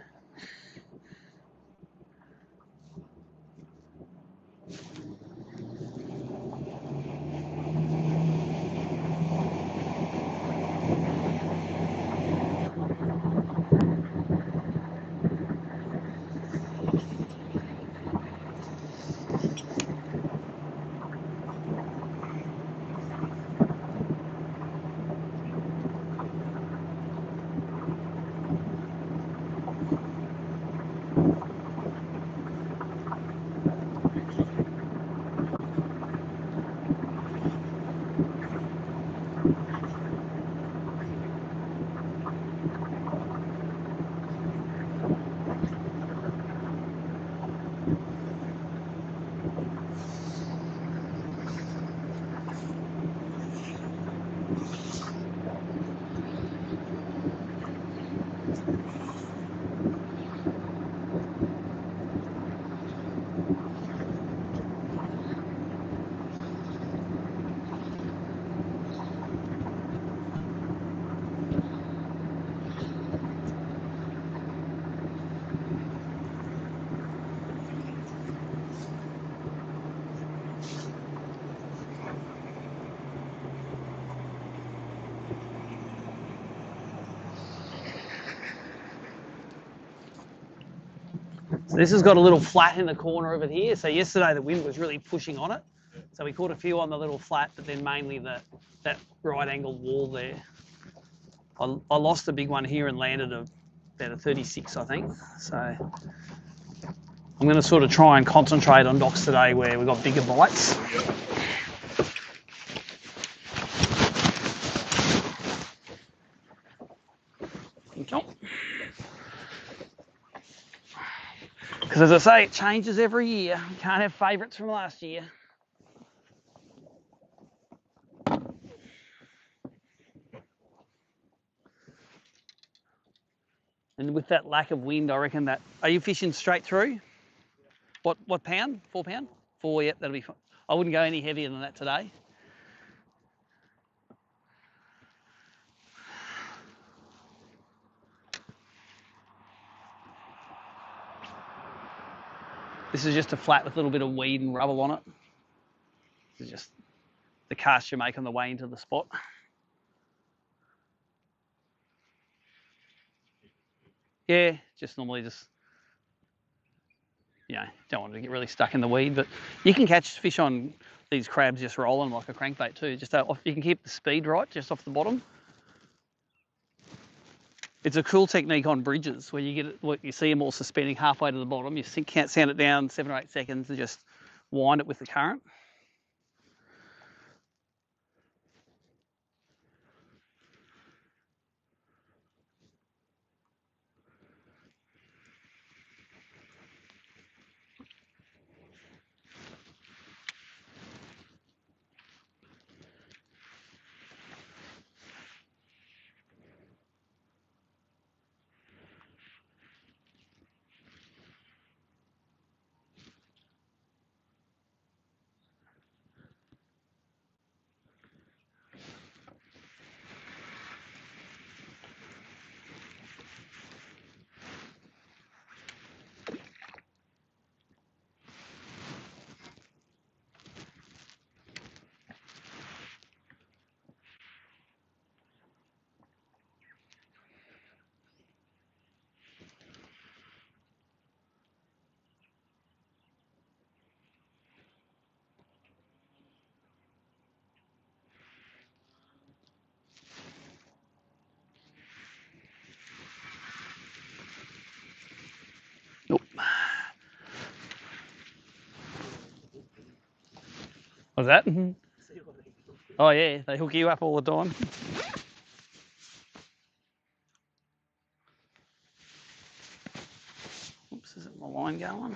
A: So this has got a little flat in the corner of it here. So yesterday the wind was really pushing on it. So we caught a few on the little flat, but then mainly that right angled wall there. I lost a big one here and landed about a 36, I think. So I'm going to sort of try and concentrate on docks today where we've got bigger bites. Because as I say, it changes every year. You can't have favourites from last year. And with that lack of wind, I reckon that... Are you fishing straight through? What pound? 4 pound? 4, yep, that'll be fine. I wouldn't go any heavier than that today. This is just a flat with a little bit of weed and rubble on it. This is just the cast you make on the way into the spot. Yeah, just normally just, you know, don't want to get really stuck in the weed, but you can catch fish on these crabs just rolling like a crankbait too. Just you can keep the speed right just off the bottom. It's a cool technique on bridges where you see them all suspending halfway to the bottom. You can't sound it down 7 or 8 seconds and just wind it with the current. Nope. What's that? Oh yeah, they hook you up all the time. Oops, isn't my line going?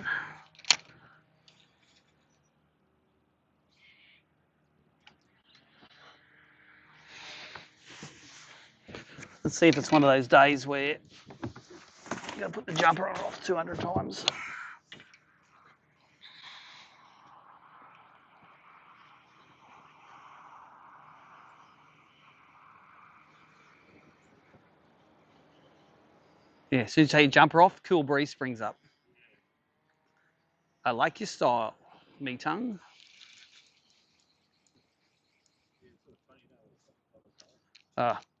A: Let's see if it's one of those days where you got to put the jumper off 200 times. Yeah, as soon as you take your jumper off, cool breeze springs up. I like your style, me tongue.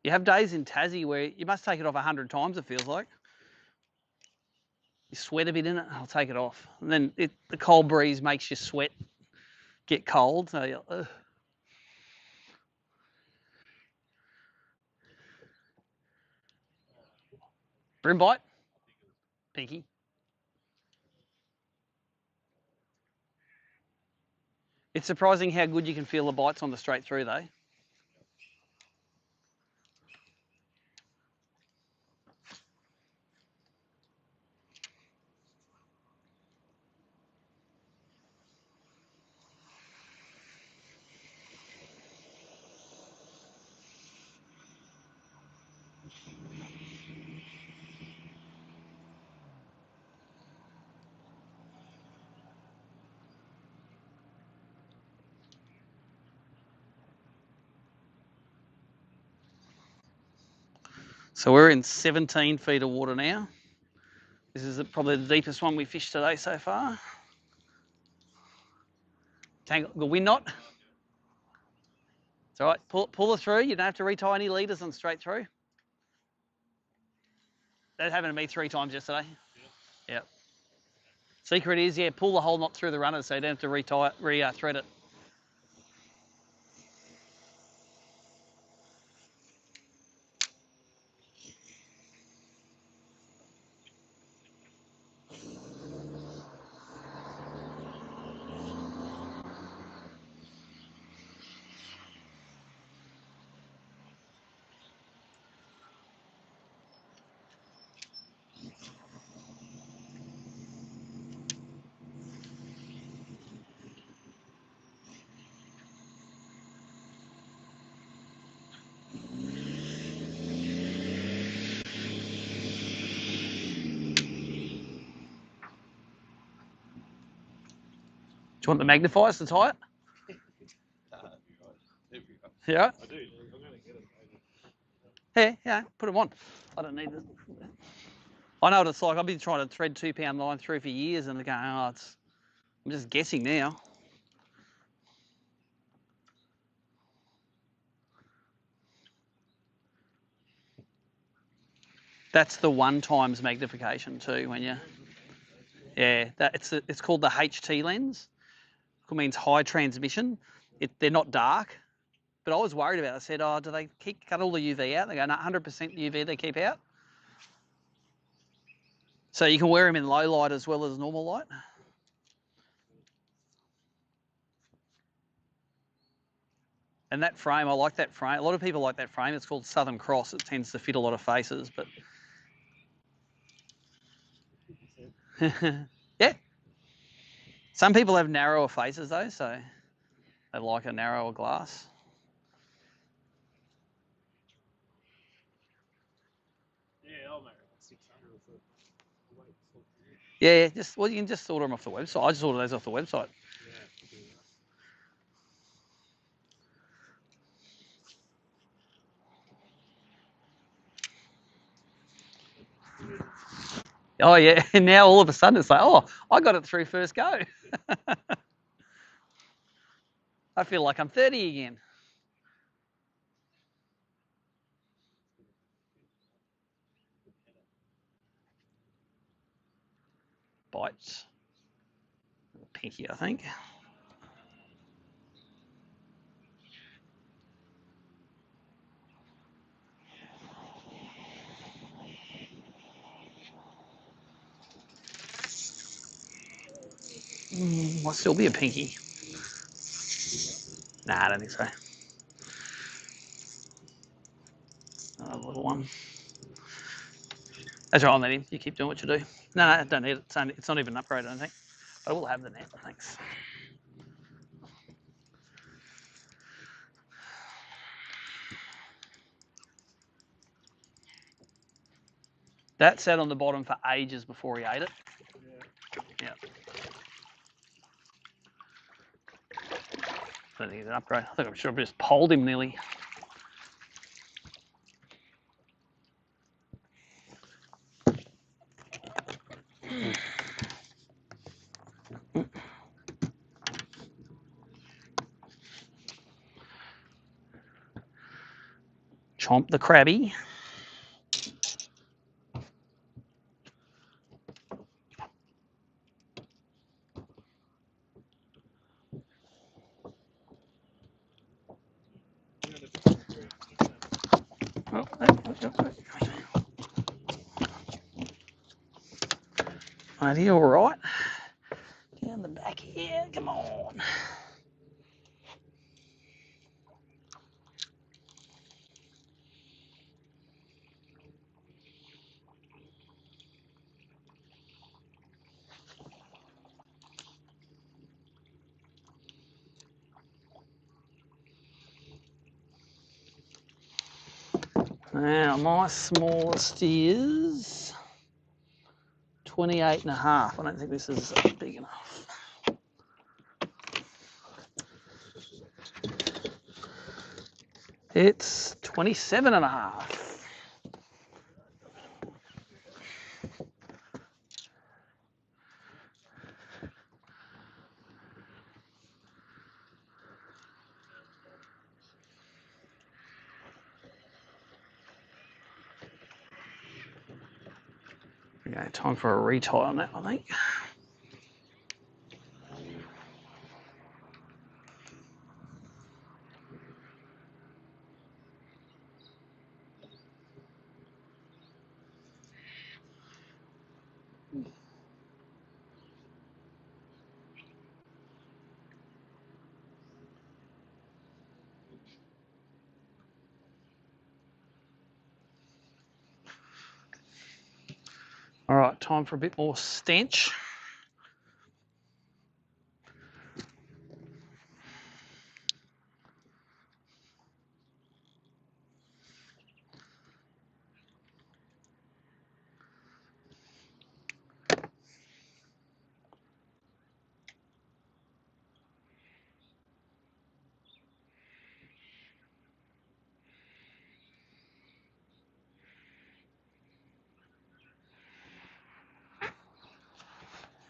A: You have days in Tassie where you must take it off 100 times, it feels like. You sweat a bit in it, I'll take it off. And then the cold breeze makes your sweat get cold. So you're, Bream bite? Pinky. It's surprising how good you can feel the bites on the straight through though. So we're in 17 feet of water now. This is probably the deepest one we fished today so far. Tangle the wind knot. It's all right. Pull it through. You don't have to retie any leaders on straight through. That happened to me 3 times yesterday. Yep. Secret is, yeah, pull the whole knot through the runners so you don't have to re-thread it. Do you want the magnifiers to tie it? Yeah?
D: I do. I'm going to get it.
A: Yeah, put them on. I don't need them. I know what it's like. I've been trying to thread 2-pound line through for years and they're going, I'm just guessing now. That's the 1 times magnification too when you... Yeah, it's called the HT lens. It means high transmission. They're not dark, but I was worried about it. I said, do they cut all the UV out? They go, no, 100% UV they keep out. So you can wear them in low light as well as normal light. And that frame, I like that frame. A lot of people like that frame. It's called Southern Cross. It tends to fit a lot of faces, but... Yeah. Some people have narrower faces though, so they like a narrower glass.
D: Yeah, I'll make it 600 or so.
A: Yeah, well, you can just order them off the website. I just order those off the website. Oh yeah, and now all of a sudden it's like, oh, I got it through first go. I feel like I'm 30 again. Bites. Pinky, I think. Might still be a pinky. Nah, I don't think so. Another little one. That's right, I'll let him. You keep doing what you do. No, I don't need it. It's not even an upgrade, I don't think. But I will have the net, thanks. That sat on the bottom for ages before he ate it. Yeah. I don't think it's an upgrade. I think I should have just poled him nearly. Chomp the crabby. Are you all right? Down the back here, come on. Now, my smallest is 28 and a half. I don't think this is big enough. It's 27 and a half. Okay, time for a retie on that, I think. All right, time for a bit more stench.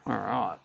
A: All right.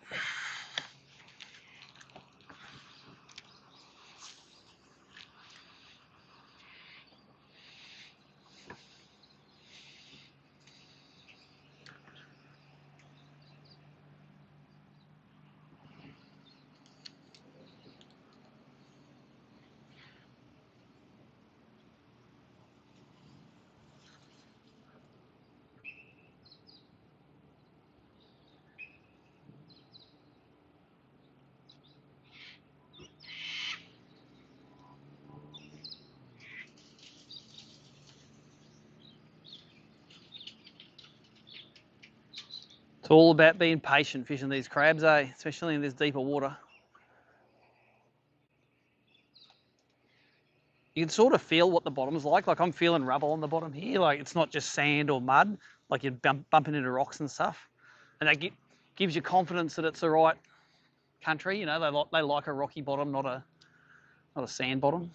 A: It's all about being patient fishing these crabs, eh? Especially in this deeper water. You can sort of feel what the bottom's like. Like I'm feeling rubble on the bottom here. Like it's not just sand or mud. Like you're bumping into rocks and stuff. And that gives you confidence that it's the right country. You know, they like a rocky bottom, not a sand bottom.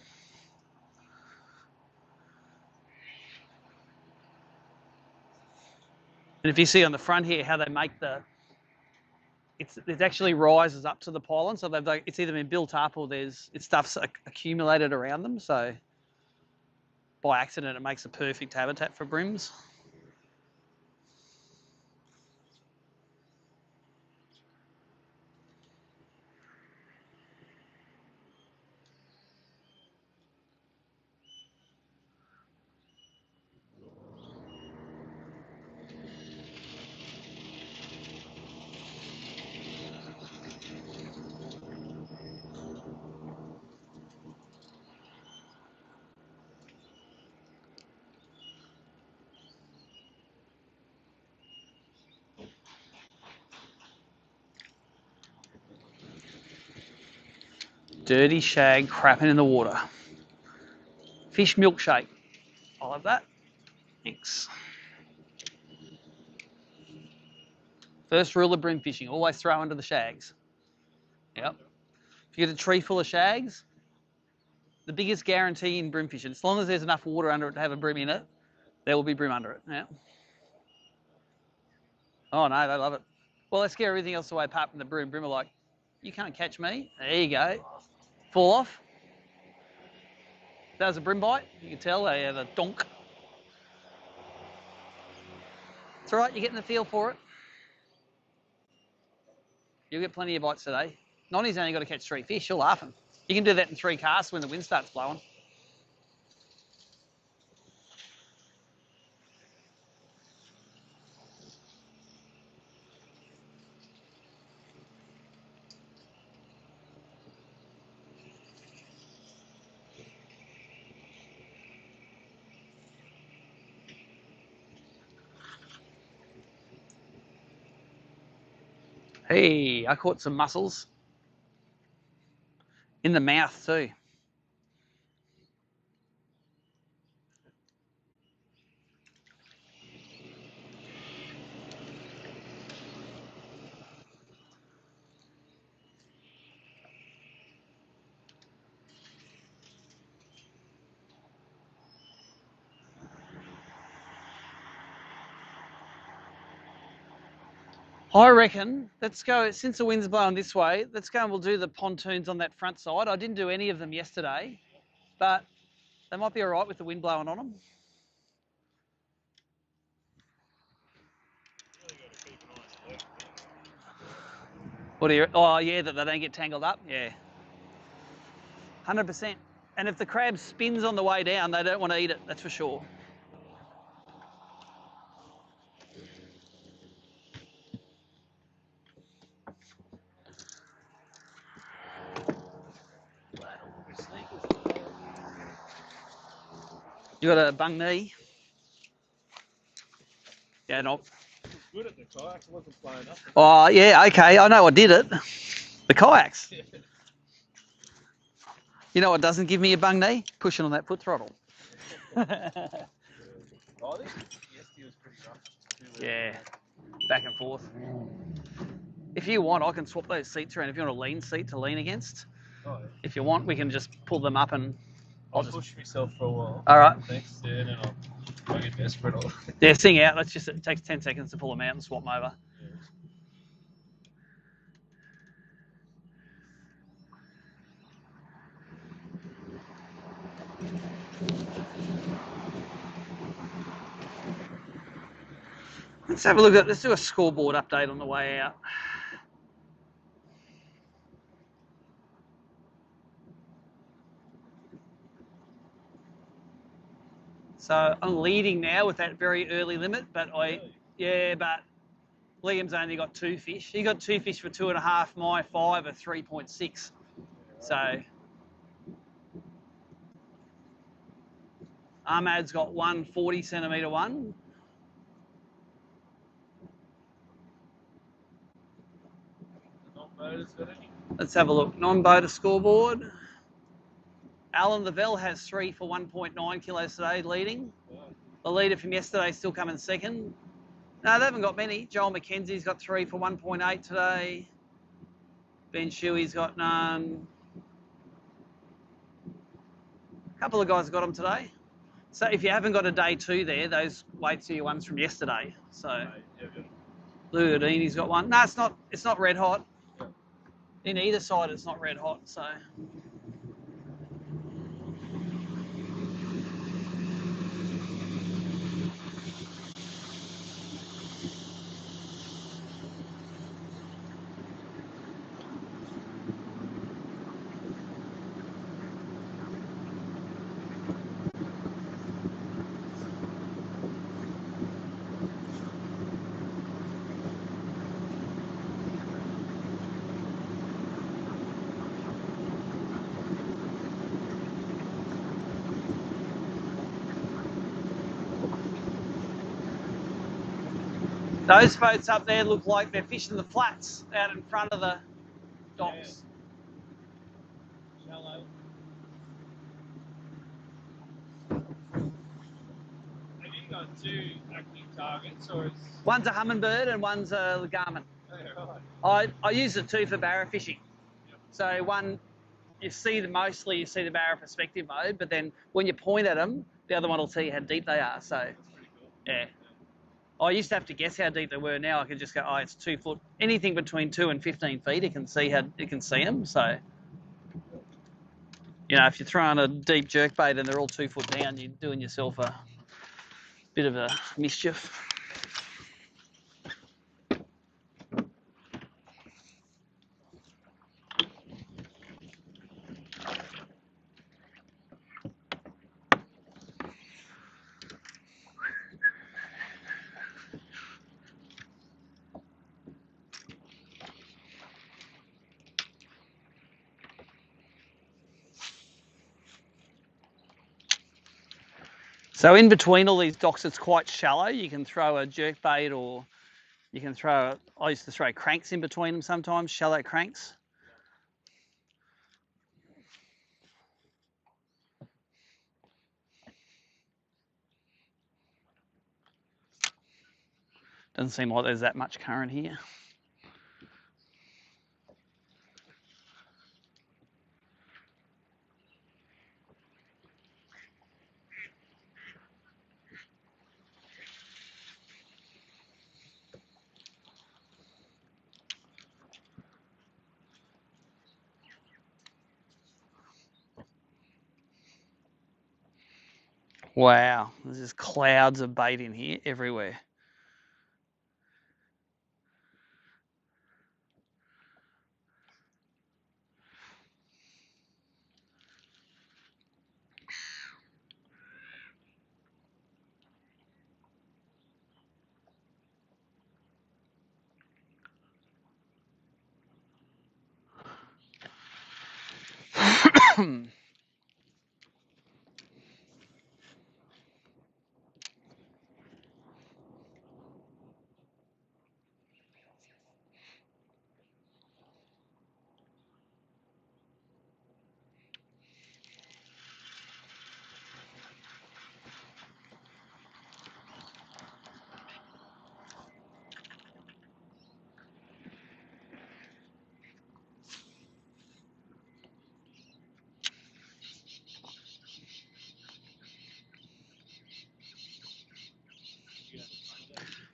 A: And if you see on the front here how they make it actually rises up to the pylon, so it's either been built up or stuff's accumulated around them. So by accident, it makes a perfect habitat for brims. Dirty shag crapping in the water. Fish milkshake. I love that. Thanks. First rule of bream fishing, always throw under the shags. Yep. If you get a tree full of shags, the biggest guarantee in bream fishing, as long as there's enough water under it to have a bream in it, there will be bream under it. Yeah. Oh no, they love it. Well, let's get everything else away apart from the bream. Bream are like, you can't catch me. There you go. Fall off. That was a bream bite. You can tell they have a donk. It's all right, you're getting the feel for it. You'll get plenty of bites today. Nonny's only got to catch 3 fish. You're laughing. You can do that in 3 casts when the wind starts blowing. Hey, I caught some mussels. In the mouth too. I reckon, let's go, since the wind's blowing this way, let's go and we'll do the pontoons on that front side. I didn't do any of them yesterday, but they might be all right with the wind blowing on them. What do you, oh yeah, that they don't get tangled up? Yeah. 100%. And if the crab spins on the way down, they don't want to eat it, that's for sure. You got a bung knee? Yeah, no.
D: Good at the kayaks. I wasn't playing up.
A: Oh, yeah, okay. I know I did it. The kayaks. You know what doesn't give me a bung knee? Pushing on that foot throttle.
D: Oh, I think yesterday was pretty rough.
A: Yeah, back and forth. If you want, I can swap those seats around. If you want a lean seat to lean against,
D: Oh, yeah.
A: if you want, we can just pull them up and
D: I'll push myself for a while.
A: All right.
D: Thanks, yeah, and then I'll get desperate.
A: Yeah, sing out. It takes 10 seconds to pull them out and swap them over.
D: Yeah.
A: Let's have a look at. Let's do a scoreboard update on the way out. So I'm leading now with that very early limit, but but Liam's only got 2 fish. He got 2 fish for 2.5. My 5 are 3.6. So Ahmad's got one 40 centimetre one.
D: Non-boaters got any?
A: Let's have a look. Non-boater scoreboard. Alan Lavelle has 3 for 1.9 kilos today, leading. The leader from yesterday still coming second. No, they haven't got many. Joel McKenzie's got 3 for 1.8 today. Ben Shuey's got none. A couple of guys got them today. So if you haven't got a day 2 there, those weights are your ones from yesterday. So Lou Houdini's got one. No, it's not red hot. In either side, it's not red hot. So. Those boats up there look like they're fishing the flats out in front of the docks.
D: Yeah. Shallow. Have you got 2 active targets, or is...
A: One's a hummingbird and one's a garmin.
D: Oh, right.
A: I use the 2 for barra fishing.
D: Yep.
A: So one, you see the barra perspective mode, but then when you point at them, the other one will tell you how deep they are. So
D: That's pretty cool.
A: yeah. I used to have to guess how deep they were. Now I can just go, oh, it's 2 foot. Anything between 2 and 15 feet, it can see them. So, you know, if you're throwing a deep jerk bait and they're all 2 foot down, you're doing yourself a bit of a mischief. So in between all these docks, it's quite shallow. You can throw a jerk bait, or you can throw, I used to throw cranks in between them sometimes, shallow cranks. Doesn't seem like there's that much current here. Wow, there's just clouds of bait in here everywhere.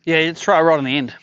A: Yeah, let's try right on the end.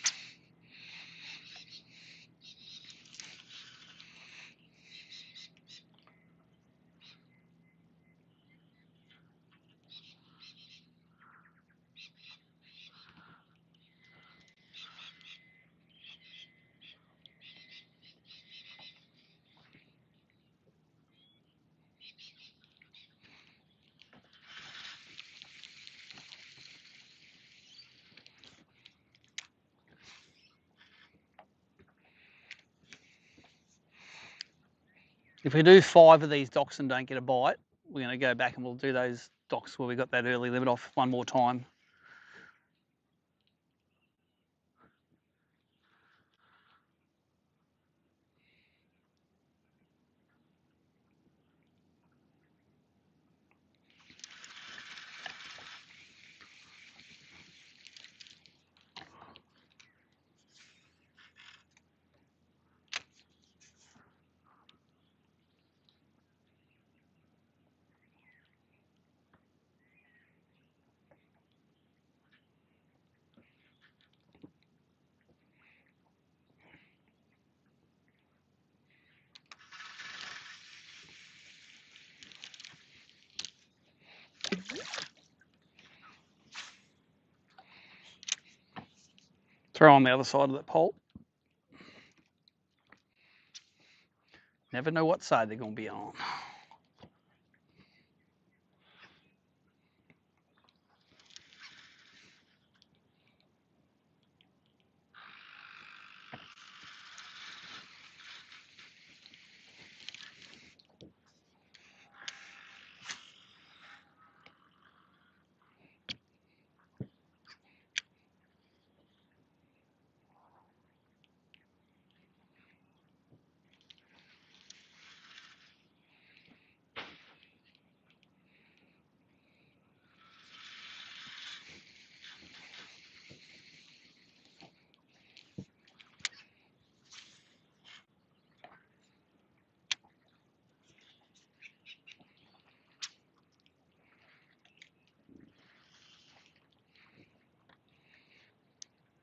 A: If we do 5 of these docks and don't get a bite, we're going to go back and we'll do those docks where we got that early limit off one more time. Throw on the other side of that pole. Never know what side they're going to be on.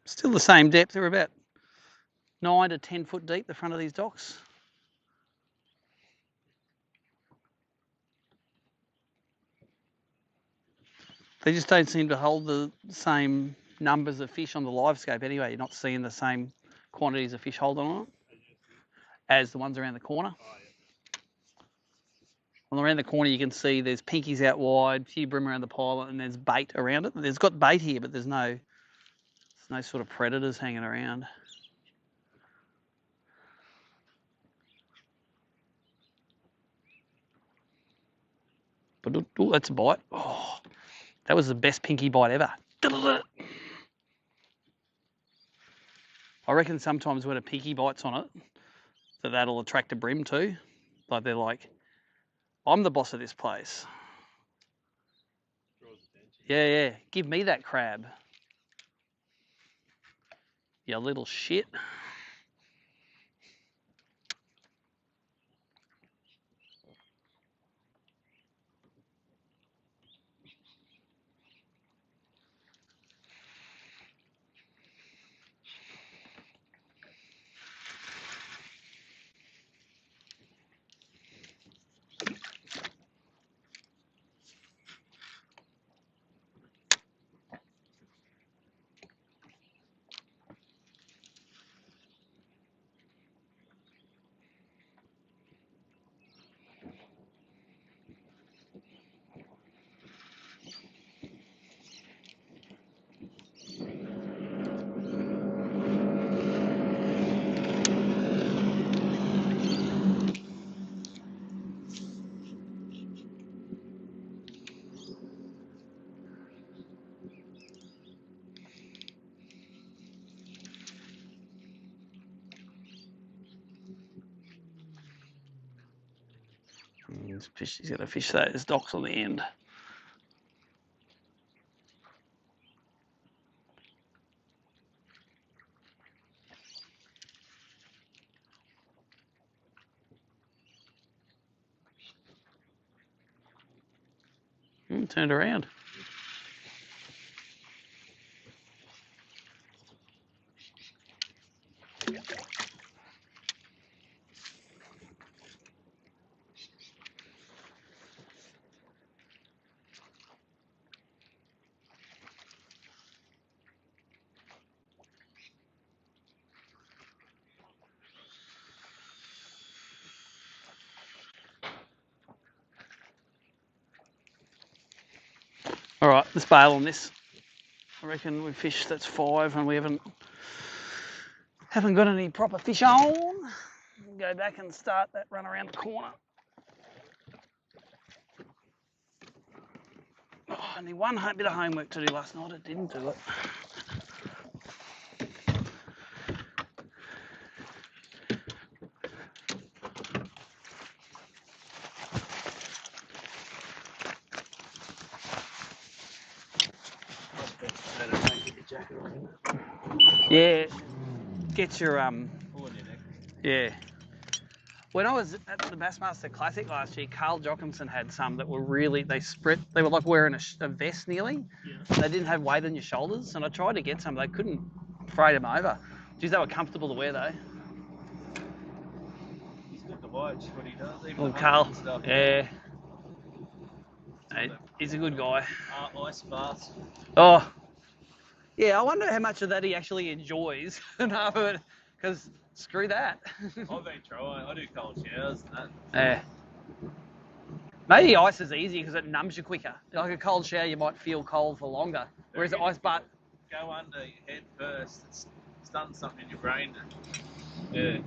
A: Still the same depth. They're about 9 to 10 foot deep, the front of these docks. They just don't seem to hold the same numbers of fish on the live scope anyway. You're not seeing the same quantities of fish holding on it as the ones around the corner. On around the corner you can see there's pinkies out wide, a few bream around the pilot, and there's bait around it. There's got bait here, but there's no sort of predators hanging around. But oh, that's a bite. Oh, that was the best pinky bite ever. I reckon sometimes when a pinky bites on it, that'll attract a bream too. Like they're like, I'm the boss of this place. Yeah, yeah. Give me that crab. You little shit. He's going to fish those docks on the end. Turned around. All right, let's bail on this. I reckon we fished, that's 5, and we haven't got any proper fish on. Go back and start that run around the corner. Oh, only one bit of homework to do last night. I didn't do it. Yeah, get your yeah. When I was at the Bassmaster Classic last year, Carl Jochimson had some that were really, they were like wearing a vest nearly. Yeah. They didn't have weight on your shoulders, and I tried to get some, they couldn't freight them over. Geez, they were comfortable to wear though.
D: He's good to watch what he does, even
A: Well,
D: the
A: Carl,
D: hunting stuff.
A: yeah. Hey, he's a good guy.
D: Ice baths.
A: Oh, yeah, I wonder how much of that he actually enjoys. No, because screw that.
D: I've been trying. I do cold showers and that.
A: Yeah. Maybe ice is easy because it numbs you quicker. Like a cold shower, you might feel cold for longer. Whereas the ice bath,
D: go under your head first. It's done something in your brain. Yeah.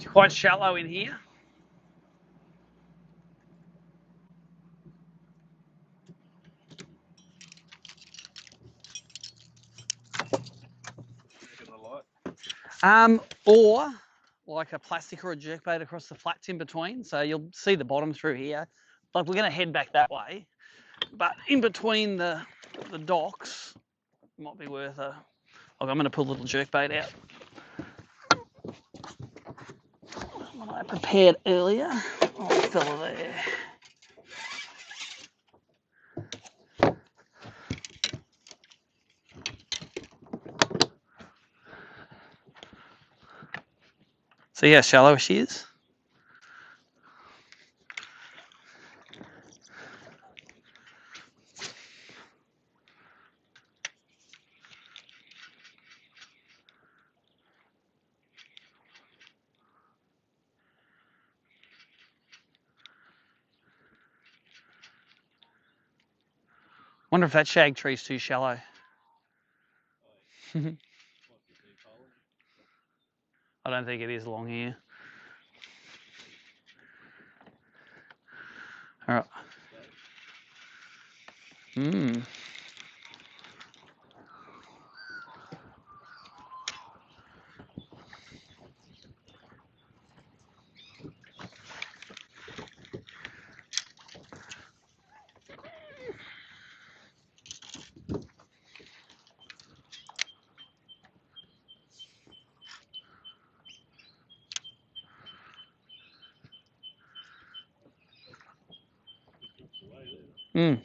A: it's quite shallow in here. Or like a plastic or a jerkbait across the flats in between, so you'll see the bottom through here. Like we're going to head back that way, but in between the docks, might be worth a. I'm going to pull a little jerkbait out. One I prepared earlier. Oh, fella there. See how shallow she is? Wonder if that shag tree's too shallow. I don't think it is along here. All right. Yeah,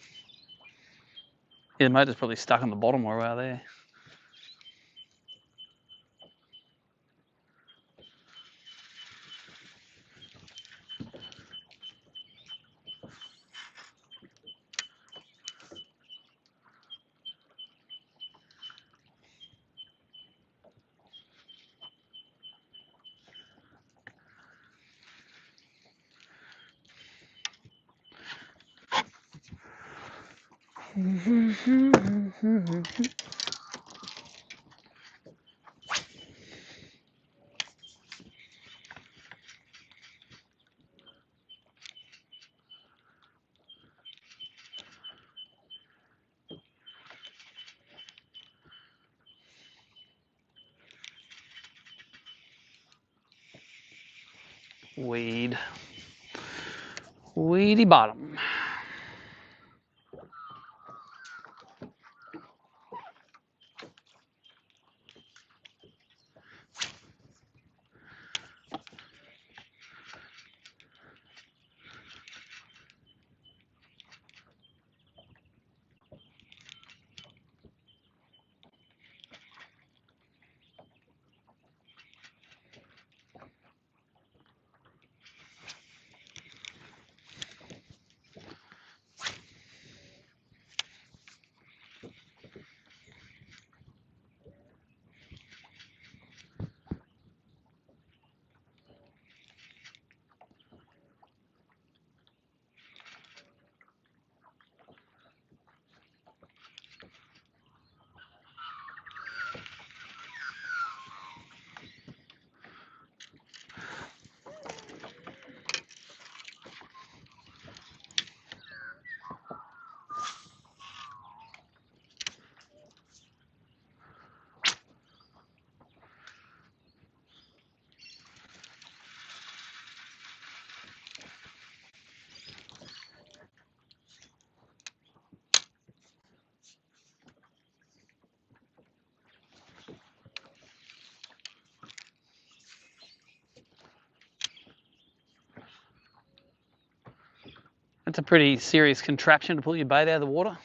A: the motor's probably stuck on the bottom while we're out there. Weed. Weedy bottom. That's a pretty serious contraption to pull your bait out of the water.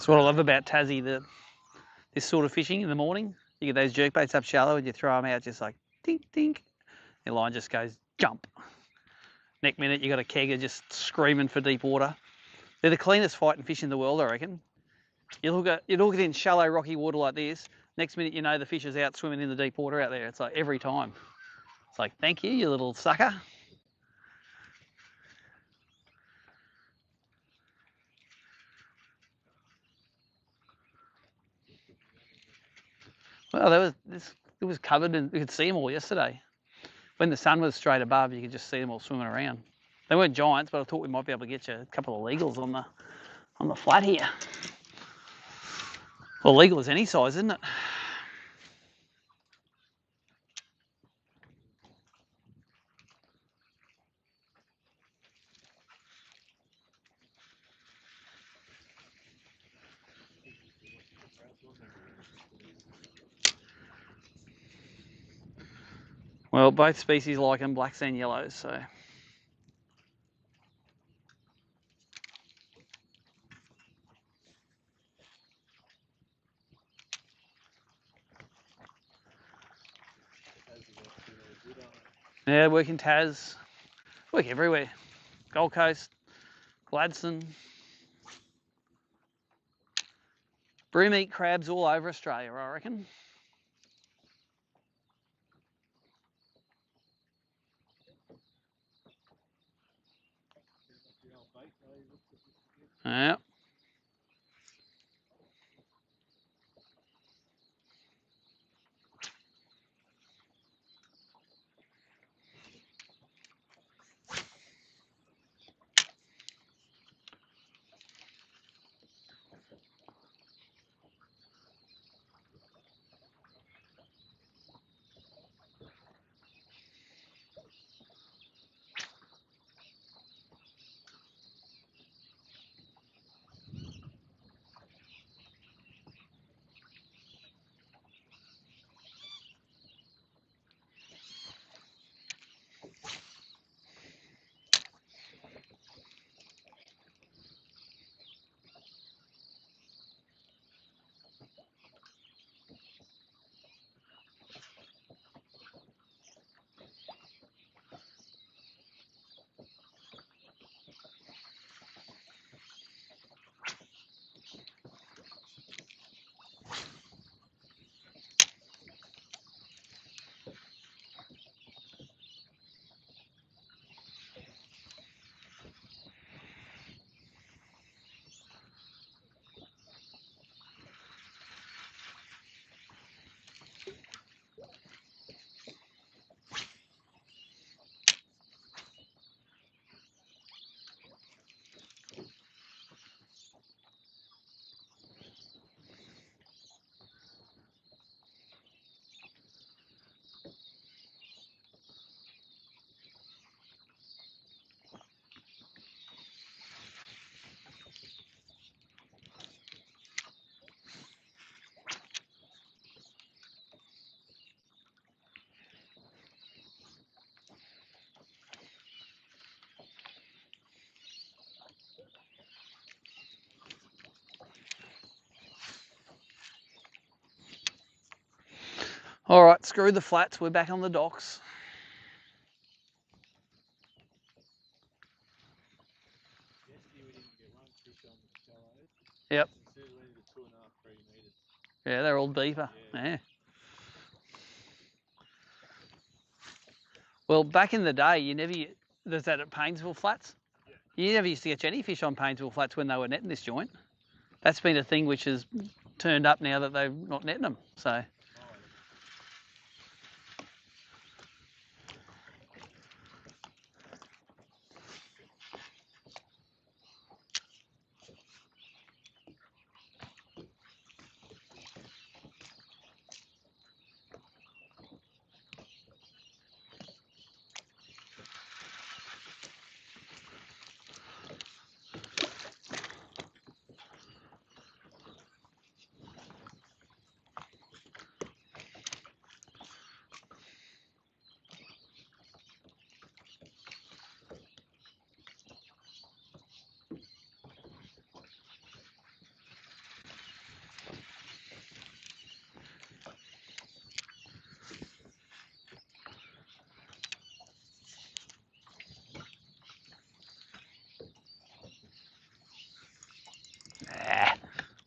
A: That's what I love about Tassie, this sort of fishing in the morning. You get those jerkbaits up shallow and you throw them out just like tink, tink. Your line just goes jump. Next minute, you got a kegger just screaming for deep water. They're the cleanest fighting fish in the world, I reckon. You look at in shallow, rocky water like this. Next minute, you know the fish is out swimming in the deep water out there. It's like every time. It's like, thank you, you little sucker. Well, it was covered, and you could see them all yesterday. When the sun was straight above, you could just see them all swimming around. They weren't giants, but I thought we might be able to get you a couple of legals on the flat here. Well, legal is any size, isn't it? Well, both species like them, blacks and yellows, so. Yeah, work in Tas, work everywhere. Gold Coast, Gladstone. Bream eat crabs all over Australia, I reckon. Yeah. All right, screw the flats. We're back on the docks. Yep. Yeah, they're all deeper. Yeah. Well, back in the day, there's that at Paynesville Flats. You never used to catch any fish on Paynesville Flats when they were netting this joint. That's been a thing which has turned up now that they're not netting them. So.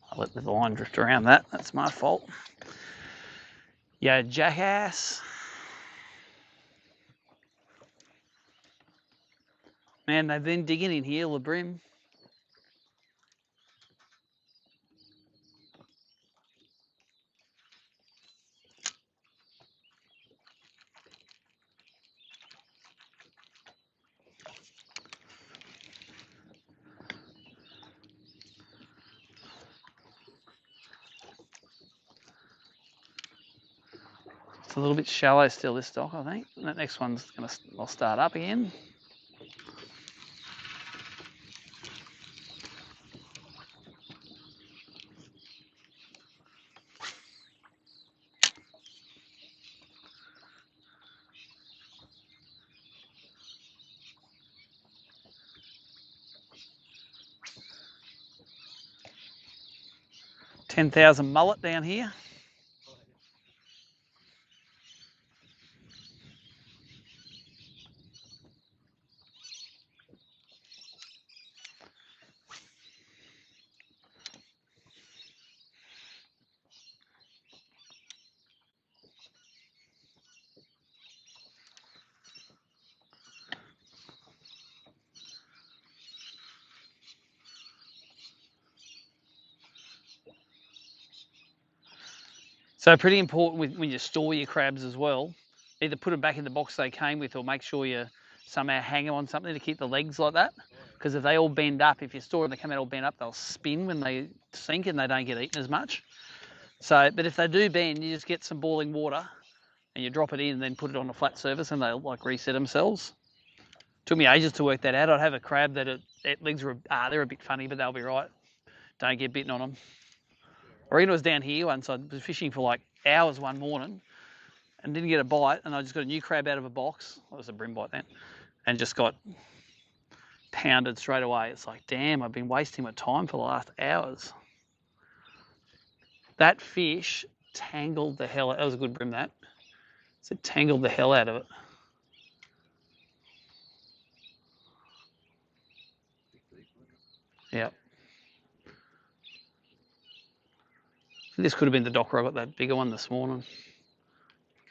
A: I let the line drift around that. That's my fault. Yeah, jackass. Man, they've been digging in here, the brim. a little bit shallow still, this dock, I think. And that next one's I'll start up again. $10,000 mullet down here. So pretty important when you store your crabs as well, either put them back in the box they came with or make sure you somehow hang them on something to keep the legs like that. Because if they all bend up, if you store them, they come out all bent up, they'll spin when they sink and they don't get eaten as much. So, but if they do bend, you just get some boiling water and you drop it in and then put it on a flat surface and they'll like reset themselves. Took me ages to work that out. I'd have a crab that legs were, they're a bit funny, but they'll be right. Don't get bitten on them. Or even it was down here once, I was fishing for like hours one morning and didn't get a bite, and I just got a new crab out of a box. It was a bream bite then, and just got pounded straight away. It's like, damn, I've been wasting my time for the last hours. That fish tangled the hell out. That was a good bream, that. So it tangled the hell out of it. Yeah. This could have been the docker. I got that bigger one this morning.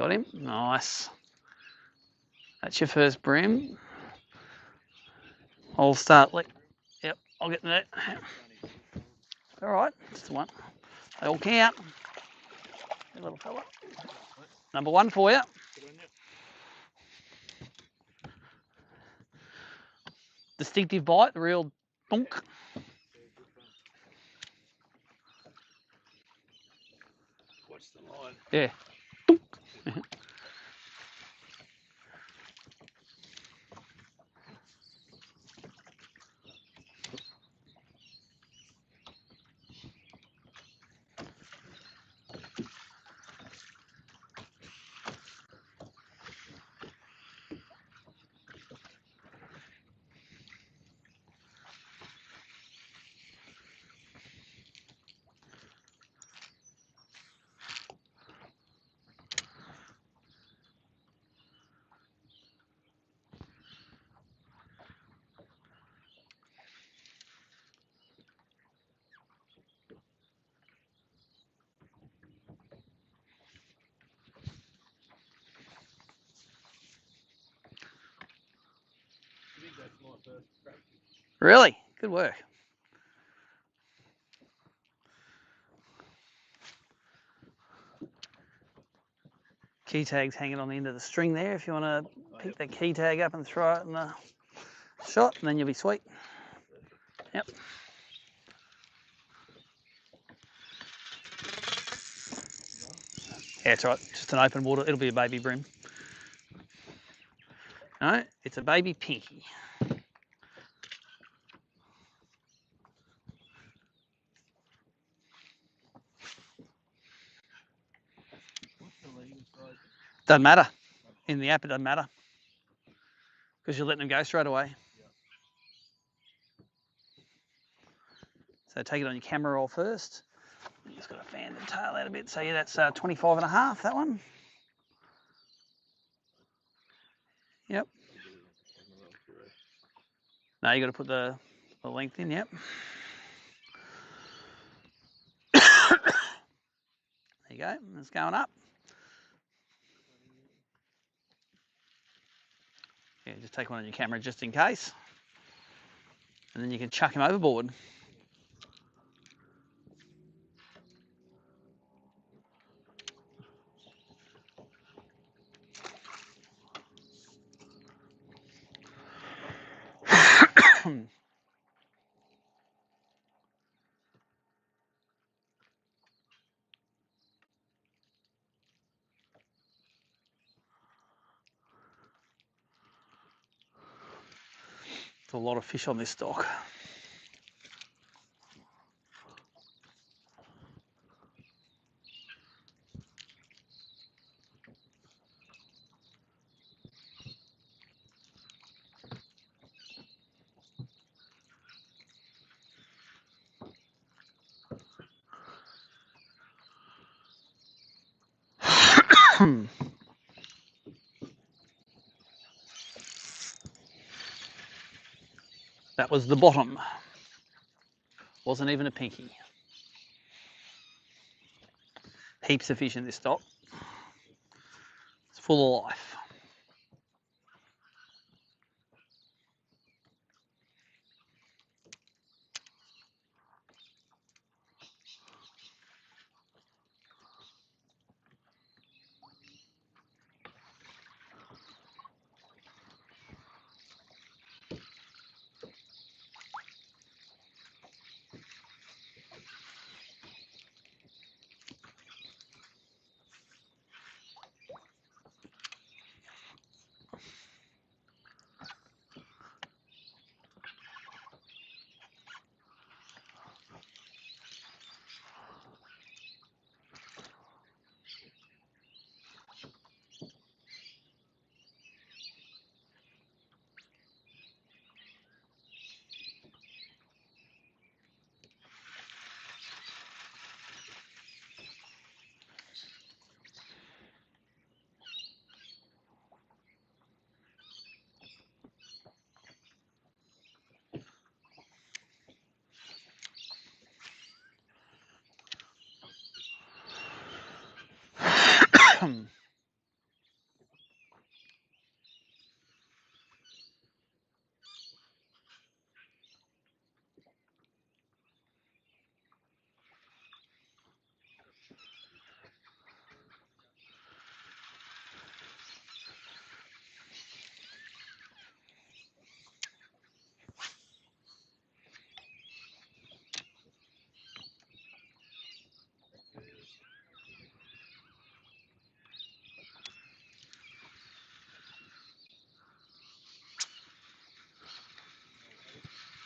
A: Got him. Nice. That's your first bream. I'll start. Yep, I'll get that. All right, that's the one. They all count. Hey, little fella. Number one for you. Distinctive bite, the real bonk.
D: Watch the line.
A: Yeah. Really? Good work. Key tag's hanging on the end of the string there if you want to pick the key tag up and throw it in the shot, and then you'll be sweet. Yep. Yeah, it's all right. Just an open water. It'll be a baby bream. No, it's a baby pinky. Doesn't matter. In the app, it doesn't matter. Because you're letting them go straight away. So take it on your camera roll first. You just got to fan the tail out a bit. So yeah, that's 25.5, that one. Yep. No, you got to put the length in, yep. There you go, it's going up. Yeah, just take one on your camera just in case. And then you can chuck him overboard. There's a lot of fish on this stock. That was the bottom. Wasn't even a pinky. Heaps of fish in this stock. It's full of life.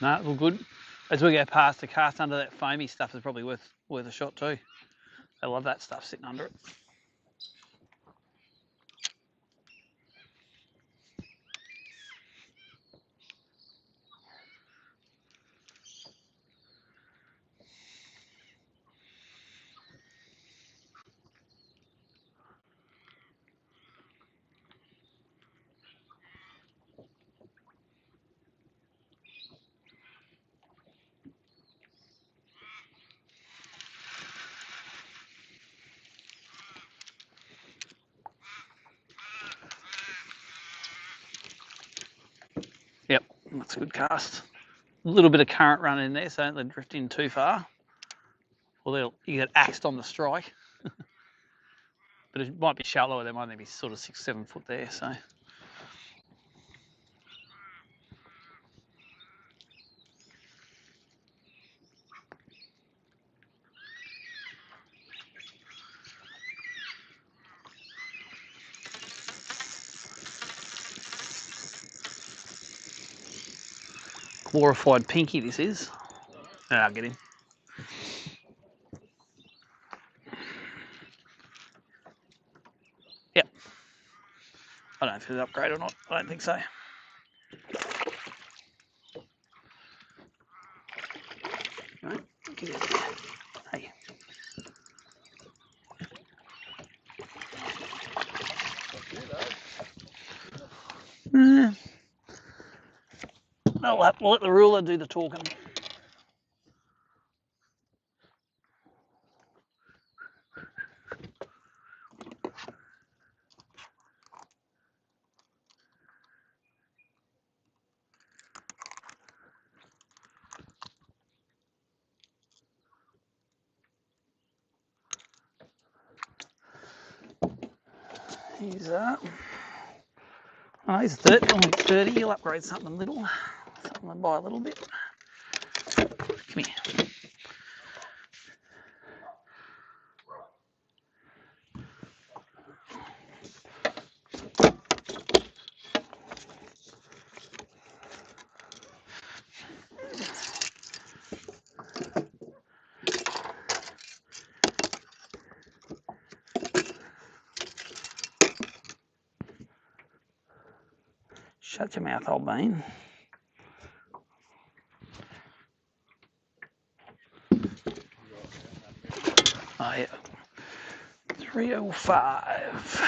A: No, all good. As we go past, the cast under that foamy stuff is probably worth a shot too. I love that stuff sitting under it. Yep, that's a good cast. A little bit of current running in there, so don't let it drift in too far. Or you get axed on the strike. But it might be shallower, there might only be sort of 6-7 foot there, so. Glorified pinky this is. I'll get him. Yep. I don't know if it's an upgrade or not. I don't think so. Right, get it. Hey. We'll let the ruler do the talking. He's oh, he's 30. Only 30. He'll upgrade something little. Something by a little bit. Come here. Shut your mouth, old bean. Oh, yeah. 305.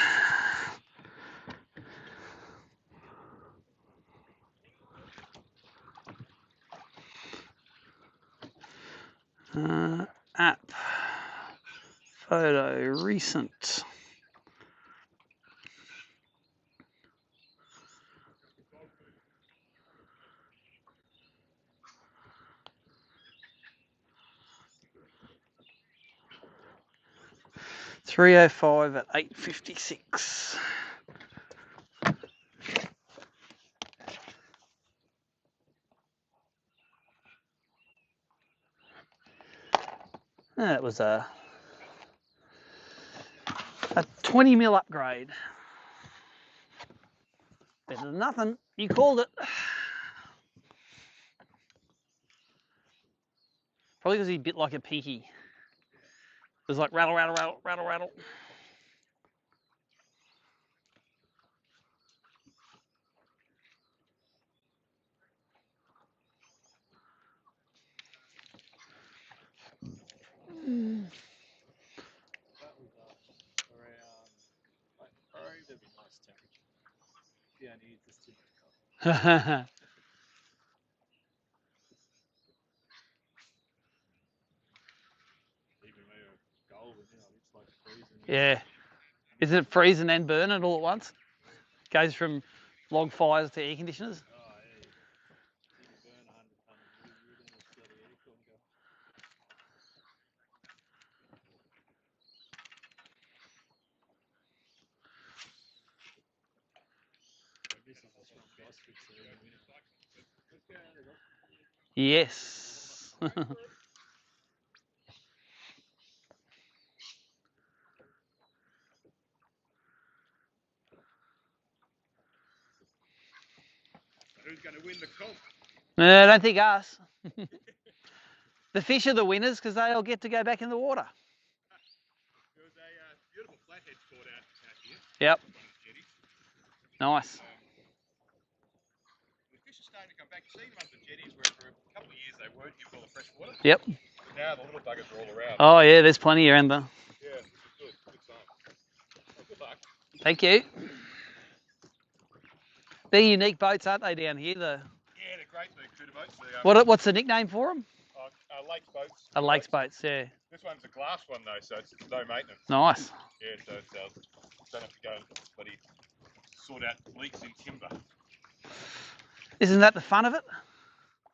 A: App. Photo. Recent. .305 at 8:56. That was a 20 mil upgrade. Better than nothing. You called it. Probably because he bit like a peaky. It was like rattle, rattle, rattle, rattle, rattle.
B: That was around, like, probably that'd be nice temperature. Yeah, only eats this too much coffee. Even when you're golden, you know, it's like freezing.
A: Yeah. Is it freezing and burning all at once? Goes from log fires to air conditioners?
B: Oh, yeah. You can burn 100 tons of wood, you're going to sell the aircon go. This is a strong phosphate seed in the winter. Let's go out of
A: Yes.
B: Who's going to win the comp?
A: No, I don't think us. The fish are the winners because they all get to go back in the water.
B: There was a beautiful flathead caught out here.
A: Yep.
B: One of the jetties.
A: Nice.
B: The fish are starting to come back. You see them under the jetties where for a couple of years they weren't here full of fresh water.
A: Yep.
B: But now the little buggers are all around.
A: Oh, yeah, there's plenty around there.
B: Yeah, this is good. Good sign. Oh, good luck.
A: Thank you. They're unique boats, aren't they, down here?
B: Yeah, they're great, the cooter boats.
A: What's the nickname for them?
B: Lakes boats.
A: Lakes boats, yeah.
B: This one's a glass one though, so it's no maintenance.
A: Nice.
B: Yeah, so it's, don't have to go and bloody sort out leaks in timber.
A: Isn't that the fun of it?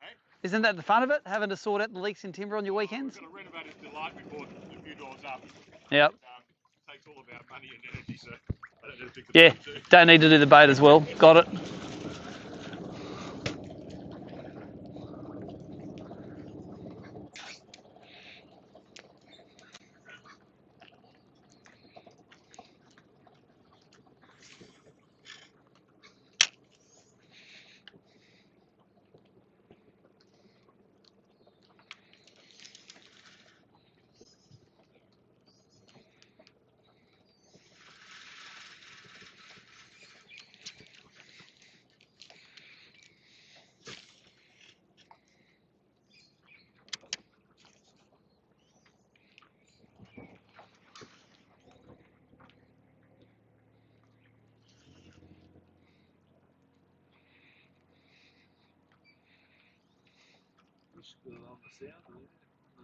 B: Hey?
A: Isn't that the fun of it, having to sort out the leaks in timber on your weekends?
B: We've got to renovate it to light before a few doors up.
A: Yep.
B: It takes all of our money and energy, so I don't need to fix
A: Yeah, don't need to do the boat as well. Got it.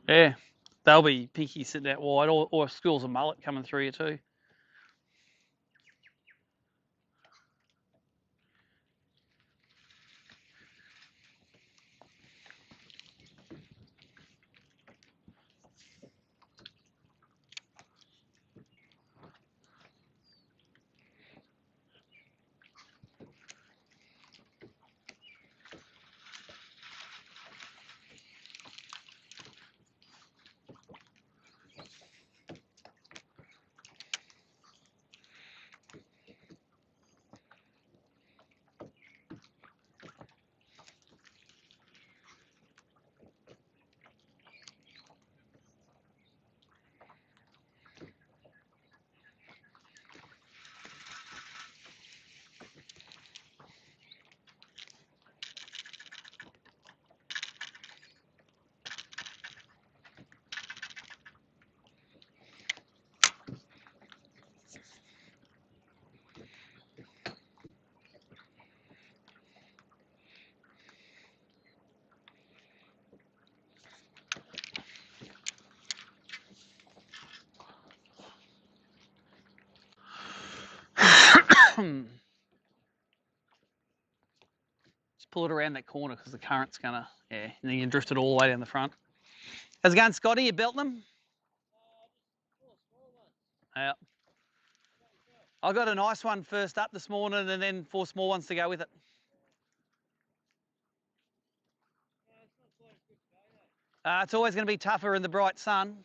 A: Yeah, they'll be pinky sitting out wide, or schools of mullet coming through here too. pull it around that corner because the current's gonna, yeah, and then you can drift it all the way down the front. How's it going, Scotty? You belting them? Yeah. I got a nice one first up this morning and then 4 small ones to go with it. It's always going to be tougher in the bright sun.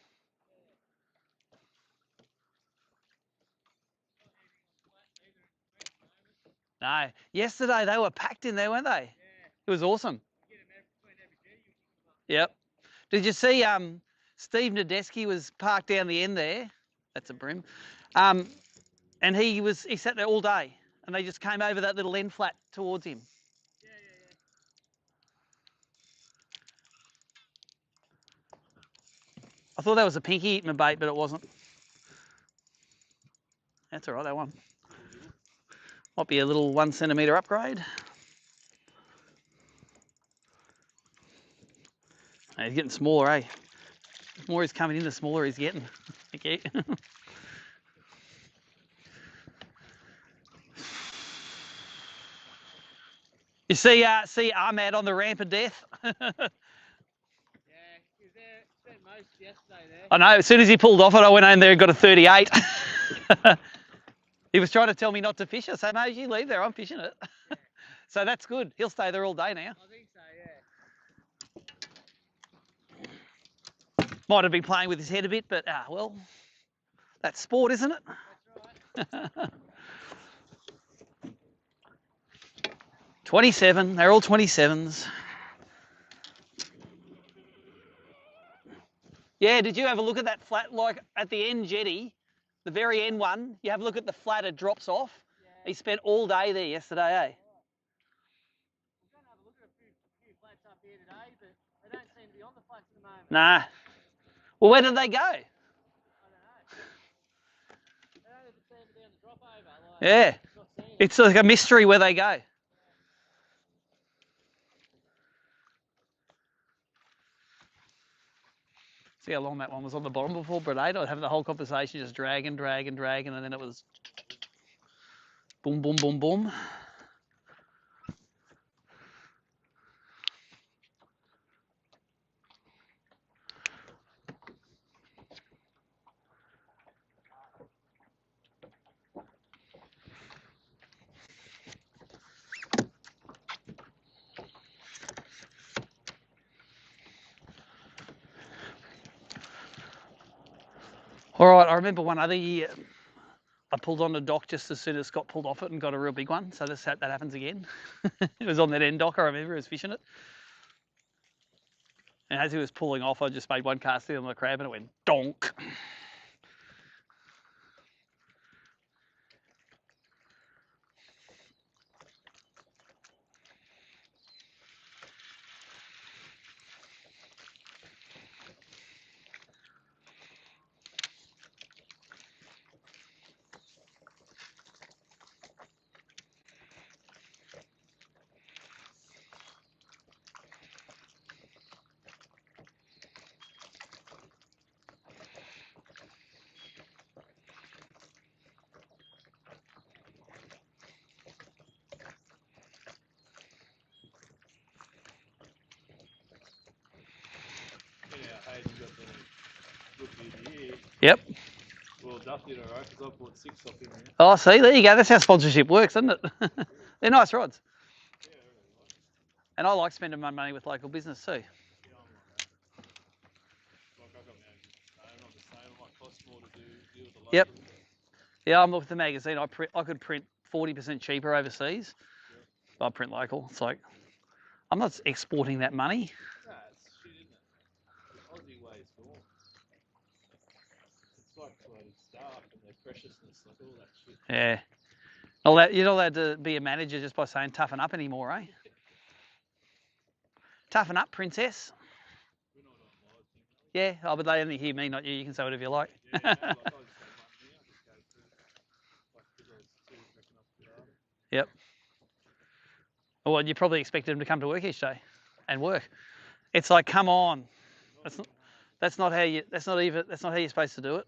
A: No, yesterday they were packed in there, weren't they? It was awesome. Yep. Did you see Steve Nadeski was parked down the end there? That's a bream. And he sat there all day and they just came over that little end flat towards him. I thought that was a pinky eating a bait, but it wasn't. That's all right, that one. Might be a little 1 centimetre upgrade. He's getting smaller, eh? The more he's coming in, the smaller he's getting. Okay. You see Ahmad on the ramp of death?
C: Yeah, he was there most yesterday there.
A: I know, as soon as he pulled off it, I went in there and got a 38. He was trying to tell me not to fish it. I said, mate, you leave there, I'm fishing it. Yeah. So that's good. He'll stay there all day now.
C: I think so, yeah.
A: Might have been playing with his head a bit, but well, that's sport, isn't it?
C: That's right.
A: 27, they're all 27s. Yeah, did you have a look at that flat, like at the end jetty, the very end one, you have a look at the flat, it drops off. Yeah. He spent all day there yesterday, eh?
C: We're going to have a look at a few flats up here today, but they don't seem to be on the flats at the moment.
A: Nah. Well, where did they go?
C: I don't know. They don't even seem to be on the drop over. Like,
A: yeah. It's like a mystery where they go. See how long that one was on the bottom before, Brad? I'd have the whole conversation just dragging, and then it was boom, boom, boom, boom. All right, I remember one other year, I pulled on the dock just as soon as Scott pulled off it and got a real big one. So let's hope that happens again. It was on that end dock, I remember, he was fishing it. And as he was pulling off, I just made one cast in on the crab and it went donk. Yep.
B: Well, Duff did alright because I bought 6 off him. Yeah.
A: Oh, see, there you go. That's how sponsorship works, isn't it? They're nice rods.
B: Yeah, I really like it.
A: And I like spending my money with local business too.
B: Yeah, I'm like that. Like I got my own the same. It might cost more to deal with the local.
A: Yep. Yeah, I'm with the magazine. I could print 40% cheaper overseas. Yeah. I print local. It's like, I'm not exporting that money.
B: Nah, it's shit, isn't it? The Aussie way is gone. It's like floated staff and their preciousness, like all that shit.
A: Yeah. You're not allowed to be a manager just by saying toughen up anymore, eh? Toughen up, princess.
B: We're not on live thing,
A: yeah, but they only hear me, not you. You can say whatever you like.
B: Yeah, no, like I just say one here, I just go through, like, because I was too cracking up the data.
A: Yep. Well, you probably expected them to come to work each day and work. It's like, come on. That's not how you're supposed to do it.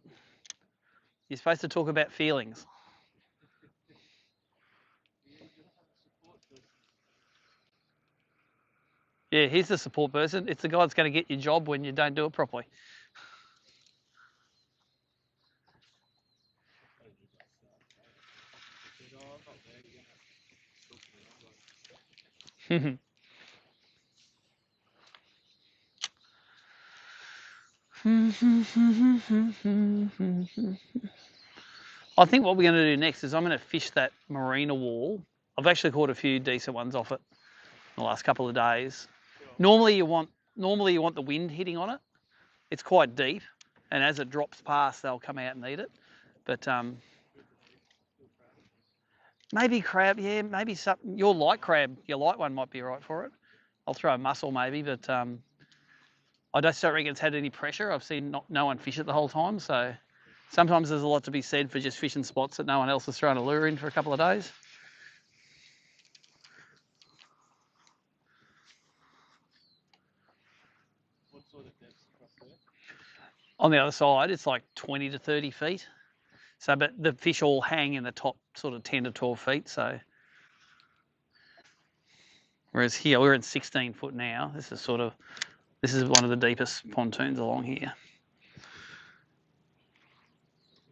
A: You're supposed to talk about feelings. Yeah, he's the support person. It's the guy that's going to get your job when you don't do it properly. I think what we're going to do next is I'm going to fish that marina wall. I've actually caught a few decent ones off it in the last couple of days. Normally you want the wind hitting on it. It's quite deep, and as it drops past, they'll come out and eat it. But maybe crab, yeah, maybe something. Your light crab, your light one might be right for it. I'll throw a mussel maybe, but I just don't reckon it's had any pressure. I've seen no one fish it the whole time, so sometimes there's a lot to be said for just fishing spots that no one else has thrown a lure in for a couple of days.
B: What sort of depths across there?
A: On the other side, it's like 20 to 30 feet. So, but the fish all hang in the top sort of 10 to 12 feet. So, whereas here we're at 16 foot now. This is one of the deepest pontoons along here.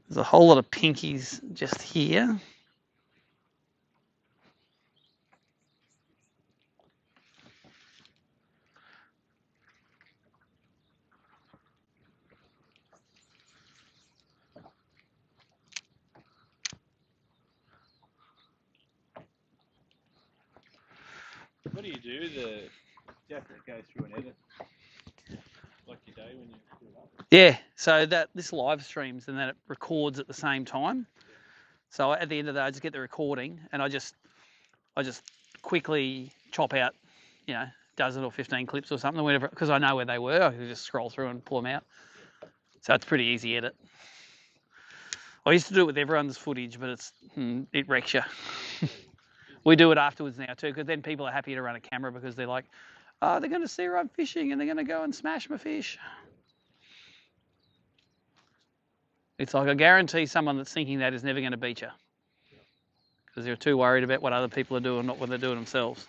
A: There's a whole lot of pinkies just here.
B: What do? Do you have to go through and edit like your day when you put it up?
A: Yeah, so this live streams and then it records at the same time. So at the end of the day, I just get the recording and I just quickly chop out, dozen or 15 clips or something, whatever, because I know where they were. I can just scroll through and pull them out. So it's pretty easy edit. I used to do it with everyone's footage, but it wrecks you. We do it afterwards now too, because then people are happy to run a camera because they're like, oh, they're going to see where I'm fishing and they're going to go and smash my fish. It's like I guarantee someone that's thinking that is never going to beat you because they're too worried about what other people are doing, not what they're doing themselves.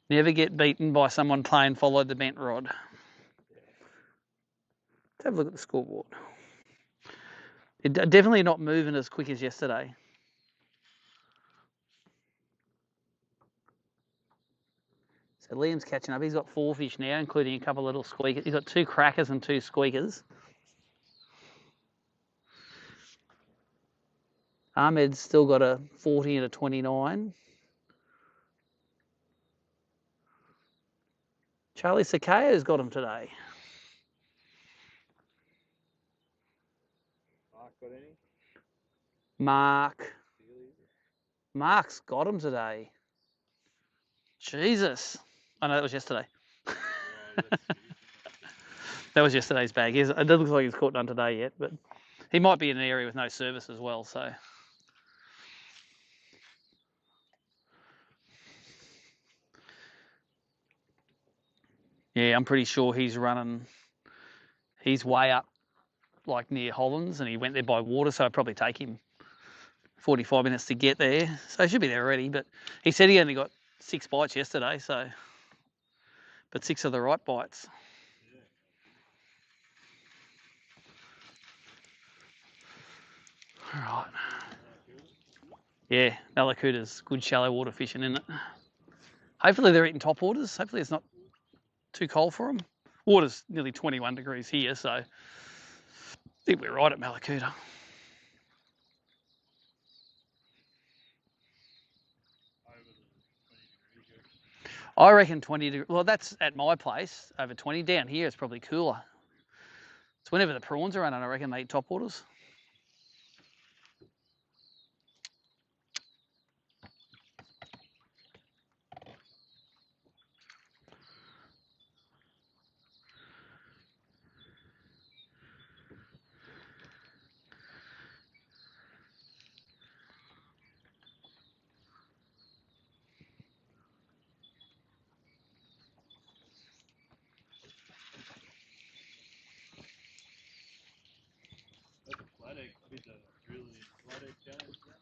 A: Never get beaten by someone playing follow the bent rod. Let's have a look at the scoreboard. It's definitely not moving as quick as yesterday. So Liam's catching up. He's got 4 fish now, including a couple of little squeakers. He's got 2 crackers and 2 squeakers. Ahmed's still got a 40 and a 29. Charlie Sakaya's got him today.
B: Mark got any?
A: Mark's got him today. Jesus. I know that was yesterday. That was yesterday's bag. It doesn't look like he's caught none today yet, but he might be in an area with no service as well, so. Yeah, I'm pretty sure he's way up like near Hollands and he went there by water, so it'd probably take him 45 minutes to get there. So he should be there already, but he said he only got 6 bites yesterday, so, but 6 of the right bites. All right. Yeah, Malakuda's good shallow water fishing, isn't it? Hopefully they're eating top waters. Hopefully it's not too cold for them. Water's nearly 21 degrees here, so I think we're right at Malakuda. I reckon 20 degrees. Well, that's at my place, over 20. Down here, it's probably cooler. It's whenever the prawns are running, I reckon they eat top waters.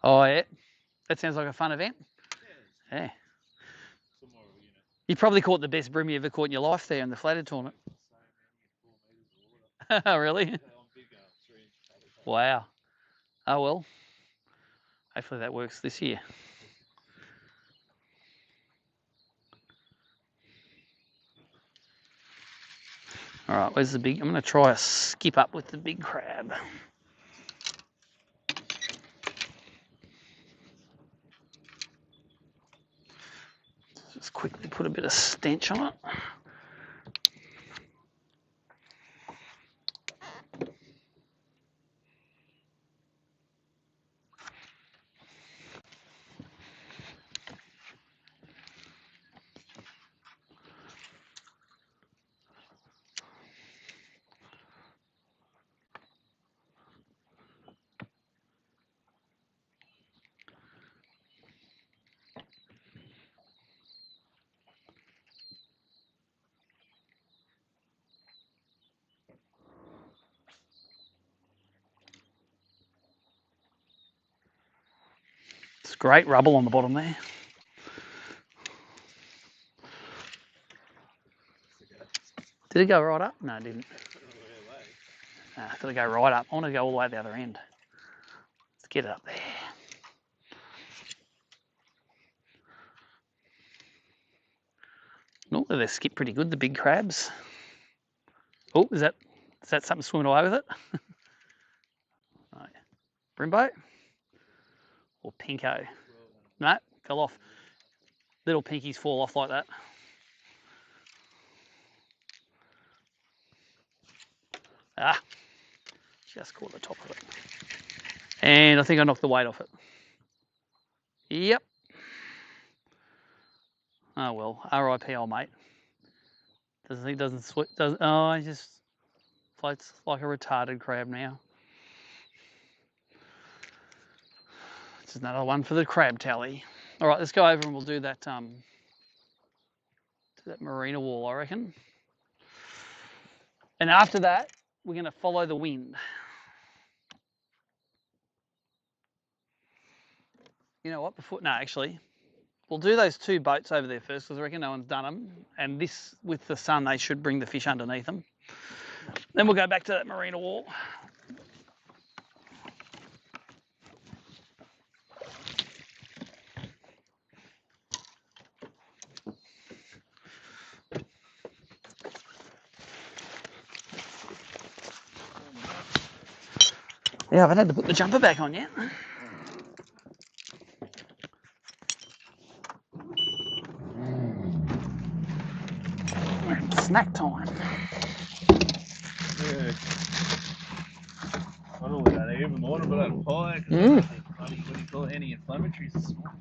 A: Oh yeah, that sounds like a fun event. Yeah. You probably caught the best bream you ever caught in your life there in the flathead tournament. Really? Wow. Oh well. Hopefully that works this year. All right, where's the big? I'm going to try a skip up with the big crab. Just quickly put a bit of stench on it. It's great rubble on the bottom there. Did it go right up? No, it didn't. Nah, got to go right up. I want to go all the way to the other end. Let's get it up there. Oh, they skip pretty good, the big crabs. Oh, is that something swimming away with it? Right. Brimbo? Or pinko? No, fell off. Little pinkies fall off like that. Ah, just caught the top of it. And I think I knocked the weight off it. Yep. Oh well, R.I.P. old mate. He just floats like a retarded crab now. This is another one for the crab tally. All right, let's go over and we'll do that marina wall, I reckon. And after that, we're going to follow the wind. You know what? Actually, we'll do those two boats over there first because I reckon no one's done them. And this, with the sun, they should bring the fish underneath them. Then we'll go back to that marina wall. Yeah, I haven't had to put the jumper back on yet. Snack time.
D: Yeah. I don't know that even more about a pie
A: Mm.
D: what do you call it? Anti-inflammatories this morning.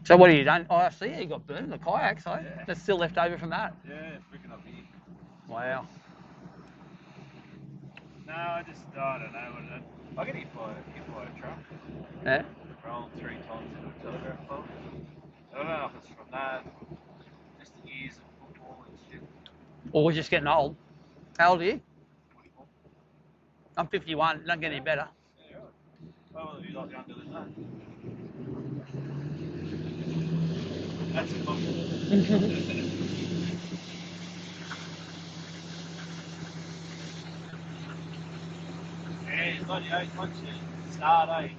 A: So what have you done? Oh, I see you got burned in the kayak, so yeah. That's still left over from that.
D: Yeah, freaking up here.
A: Wow.
D: No, I don't know. I get hit by a truck.
A: Yeah.
D: Rolled 3 times into a telegraph pole. I don't know if it's from that, just the years of football and shit.
A: Or we're just getting old. How old are you?
D: 24.
A: I'm 51. Don't get any better.
D: Yeah, right. Well, you're a lot younger than that. That's a compliment. Yeah, it's not once you start,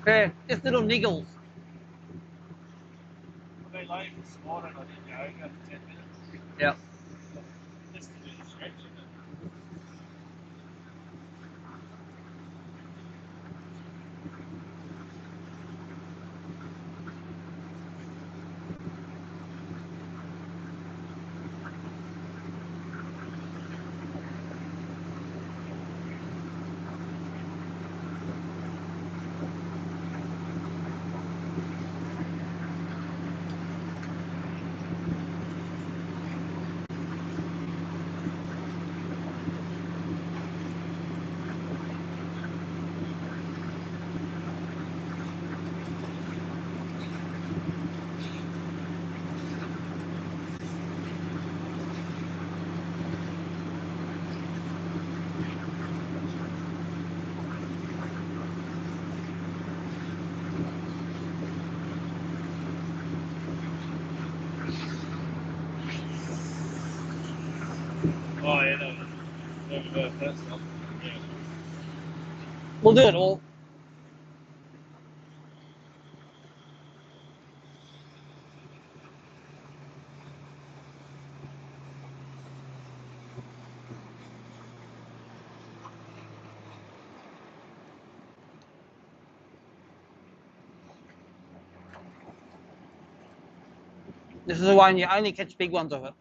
A: Yeah, just little niggles.
D: I've been late this morning, I did yoga for 10 minutes.
A: Yep.
D: Just to do the stretching. Yeah, that stuff. Yeah.
A: We'll do it all. This is the one you only catch big ones of it.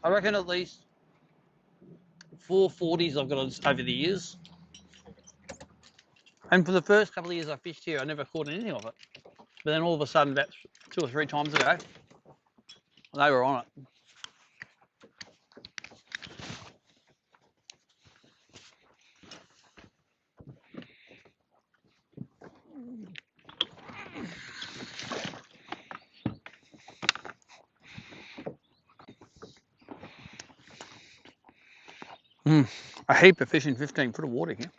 A: I reckon at least 440s I've got over the years. And for the first couple of years I fished here, I never caught anything of it. But then all of a sudden, about 2 or 3 times ago, they were on it. A heap of fish in 15 foot of water here.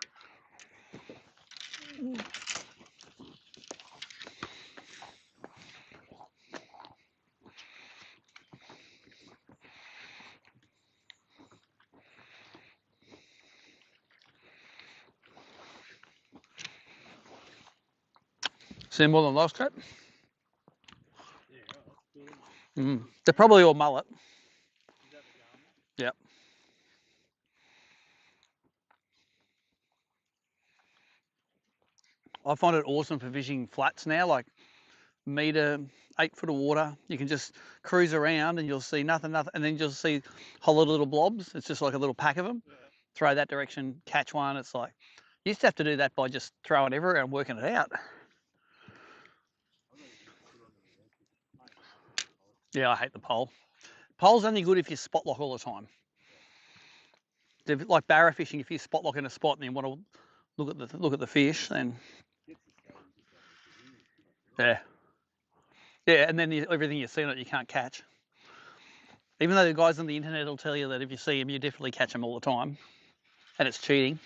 A: See more than last trip? They're probably all mullet. Yep. I find it awesome for fishing flats now, like metre, 8 foot of water. You can just cruise around and you'll see nothing, and then you'll see whole little blobs. It's just like a little pack of them. Yeah. Throw that direction, catch one. It's like, you used to have to do that by just throwing everywhere and working it out. Yeah, I hate the pole. Pole's only good if you spot lock all the time. Like barra fishing, if you spot lock in a spot and you want to look at the fish, then yeah, and then everything you see on it you can't catch. Even though the guys on the internet will tell you that if you see them, you definitely catch them all the time, and it's cheating.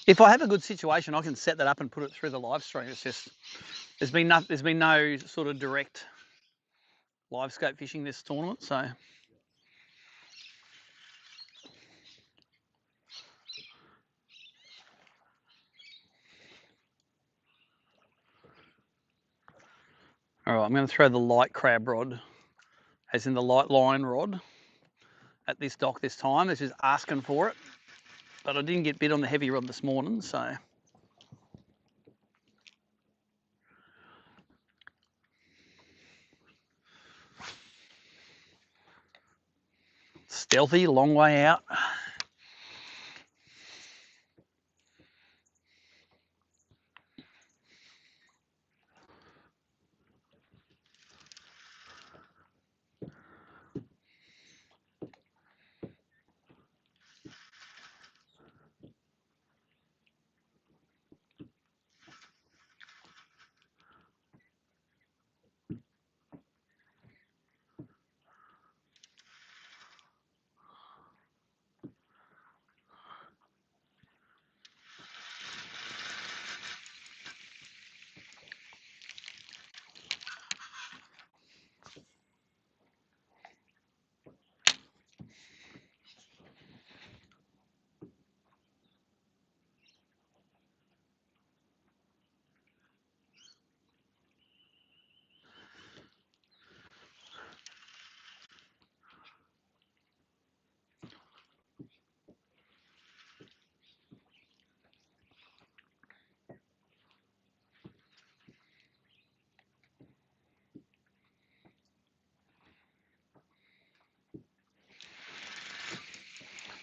A: If I have a good situation, I can set that up and put it through the live stream. It's just there's been no sort of direct live scope fishing this tournament, so. All right, I'm going to throw the light crab rod, as in the light line rod, at this dock this time. This is asking for it, but I didn't get bit on the heavy rod this morning, so. Stealthy, long way out.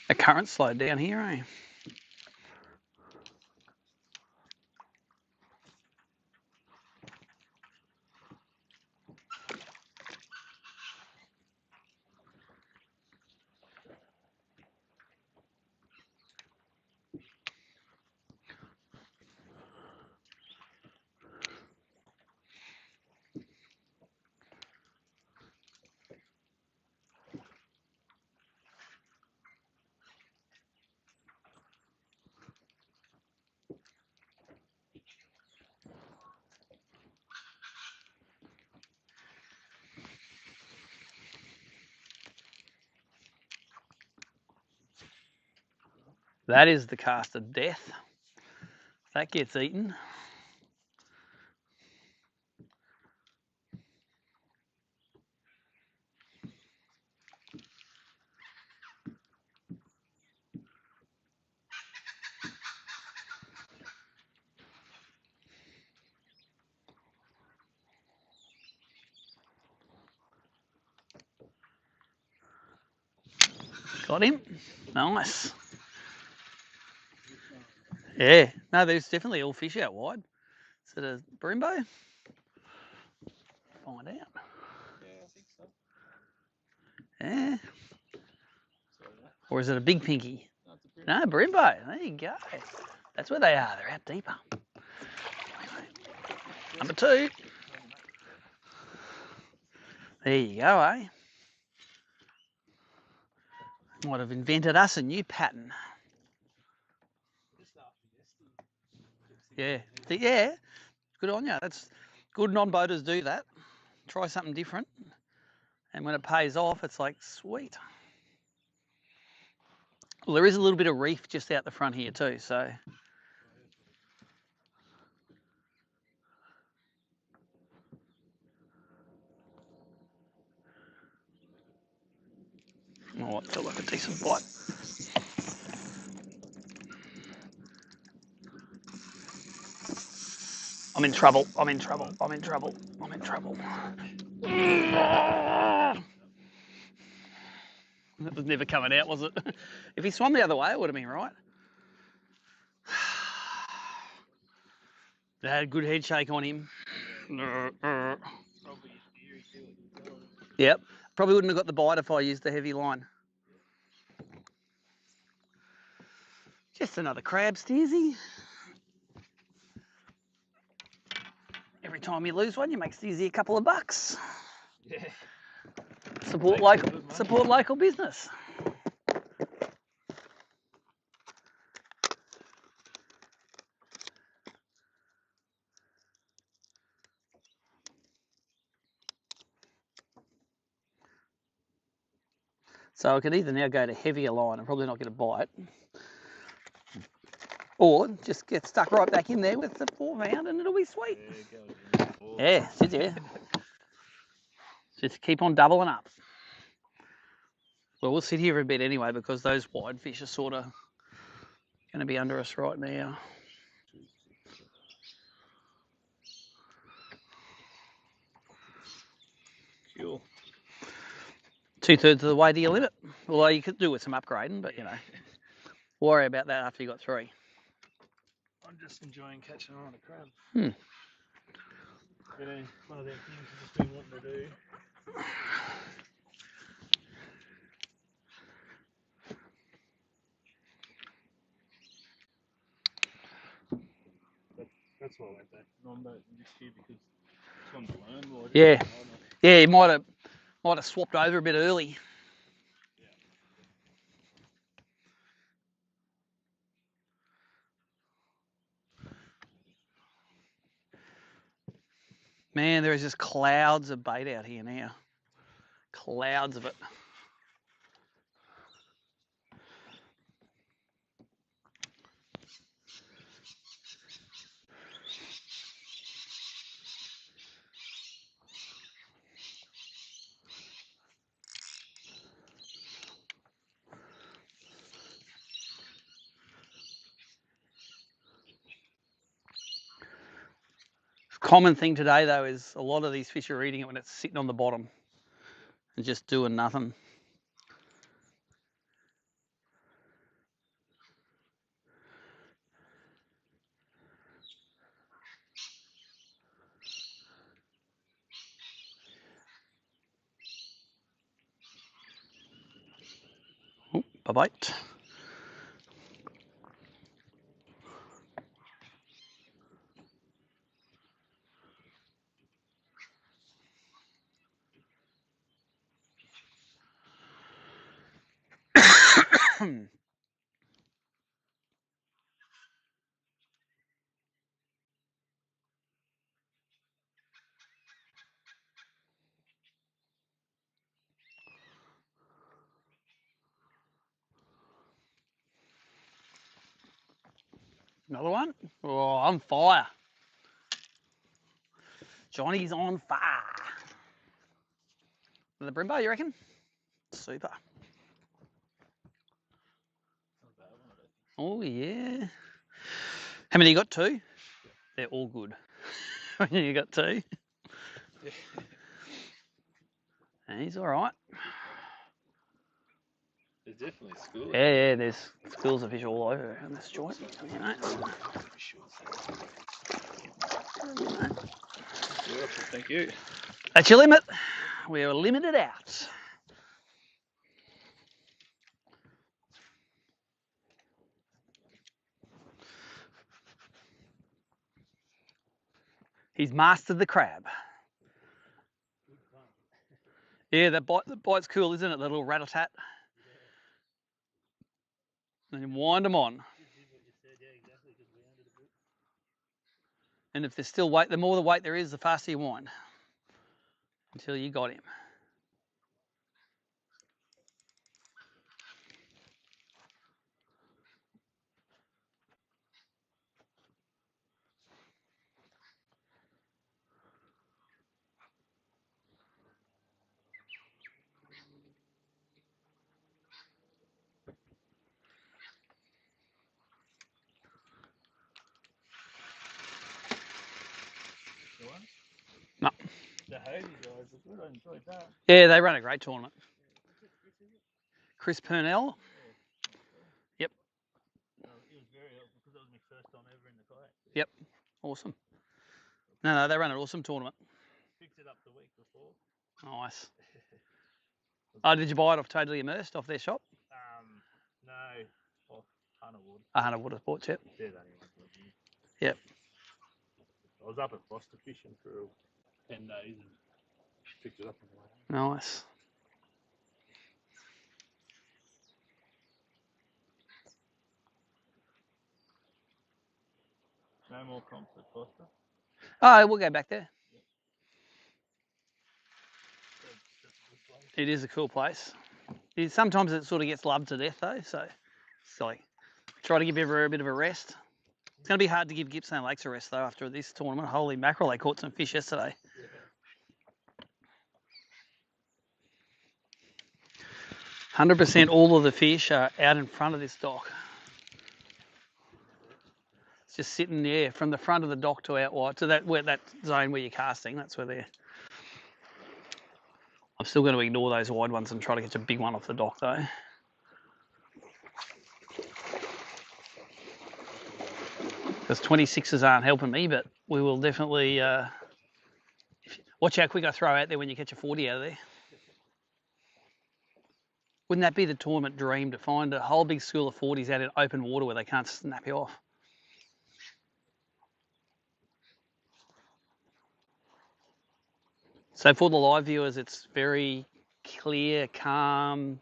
A: The current slowed down here, eh? That is the cast of death. That gets eaten. Got him. Nice. Yeah. No, there's definitely all fish out wide. Is it a Brembo? Find out.
D: Yeah, I think so.
A: Yeah.
D: Sorry, mate.
A: Or is it a big pinky?
D: No, it's a
A: No, Brembo. There you go. That's where they are. They're out deeper. Number 2. There you go, eh? Might have invented us a new pattern. Yeah. Yeah. Good on you. That's good. Non-boaters do that. Try something different. And when it pays off, it's like, sweet. Well, there is a little bit of reef just out the front here too, so. Oh, it felt like a decent bite. I'm in trouble. I'm in trouble. I'm in trouble. I'm in trouble. That was never coming out, was it? If he swam the other way, it would have been right. They had a good head shake on him.
D: Probably theory too.
A: Yep. Probably wouldn't have got the bite if I used the heavy line. Just another crab, Steersy. Every time you lose one, you make Steersy a couple of bucks.
D: Yeah.
A: Support local business. So I could either now go to heavier line and probably not get a bite, or just get stuck right back in there with the 4-pound and it'll be sweet. Yeah, yeah. Just keep on doubling up. Well, we'll sit here a bit anyway because those wide fish are sort of going to be under us right now.
D: Cool.
A: 2/3 of the way to your limit. Although you could do with some upgrading, but you know, worry about that after you got 3.
B: I'm just enjoying catching on a crab.
A: Hmm.
B: One of them things I've just been wanting to do. That's why I went back non-boat this year because it's on the learn more.
A: Yeah, yeah. You might have swapped over a bit early. Man, there is just clouds of bait out here now. Clouds of it. Common thing today though is a lot of these fish are eating it when it's sitting on the bottom and just doing nothing. Oh, bite. Another one. Oh, on fire. Johnny's on fire. The Brimbo, you reckon? Super. Oh, yeah. How many you got? 2? They're all good. You got 2? And he's all right.
D: There's definitely schools.
A: Yeah, there's schools of fish all over in this joint. You know.
D: Thank you.
A: That's your limit. We're limited out. He's mastered the crab. Yeah, the bite's cool, isn't it? The little rat-a-tat. And you wind them on. And if there's still weight, the more the weight there is, the faster you wind. Until you got him. No.
D: The Hazy guys are good. I enjoyed that.
A: Yeah, they run a great tournament. Chris Purnell. Yep.
D: It was very helpful because that was my first time ever in the kayak.
A: Yep. Awesome. No, they run an awesome tournament.
D: Picked it up the week before.
A: Nice. Oh, did you buy it off Totally Immersed off their shop?
D: No, off Hunterwood.
A: Hunter Water Sports, yep.
D: They're the only ones like me.
A: Yep.
D: I was up at Foster fishing for 10 days and picked it up on the way.
A: Nice.
D: No more comps at Foster.
A: Oh, we'll go back there. It is a cool place. Sometimes it sort of gets loved to death though, so it's like try to give everyone a bit of a rest. It's going to be hard to give Gippsland Lakes a rest though after this tournament. Holy mackerel, they caught some fish yesterday. 100% all of the fish are out in front of this dock. It's just sitting there from the front of the dock to out wide, to that zone where you're casting. That's where they're. I'm still going to ignore those wide ones and try to catch a big one off the dock though. Because 26s aren't helping me, but we will definitely watch how quick I throw out there when you catch a 40 out of there. Wouldn't that be the tournament dream, to find a whole big school of 40s out in open water where they can't snap you off? So for the live viewers, it's very clear, calm,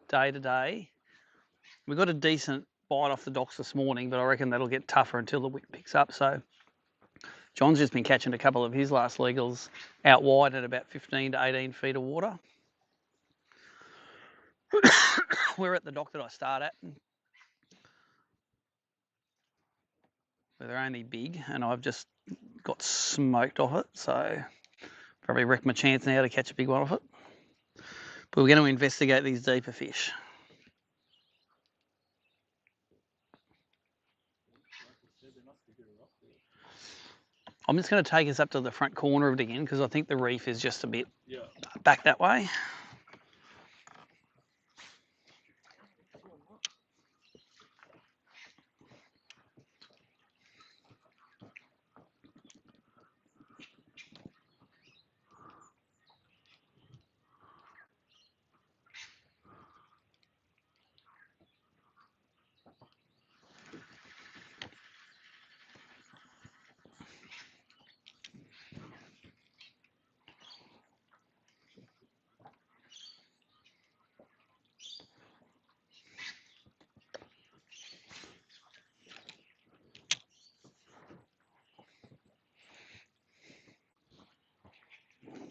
A: day to day. We got a decent bite off the docks this morning, but I reckon that'll get tougher until the wind picks up. So John's just been catching a couple of his last legals out wide at about 15 to 18 feet of water. We're at the dock that I start at, where they're only big, and I've just got smoked off it, so probably wrecked my chance now to catch a big one off it. But we're going to investigate these deeper fish. I'm just going to take us up to the front corner of it again because I think the reef is just a bit back that way.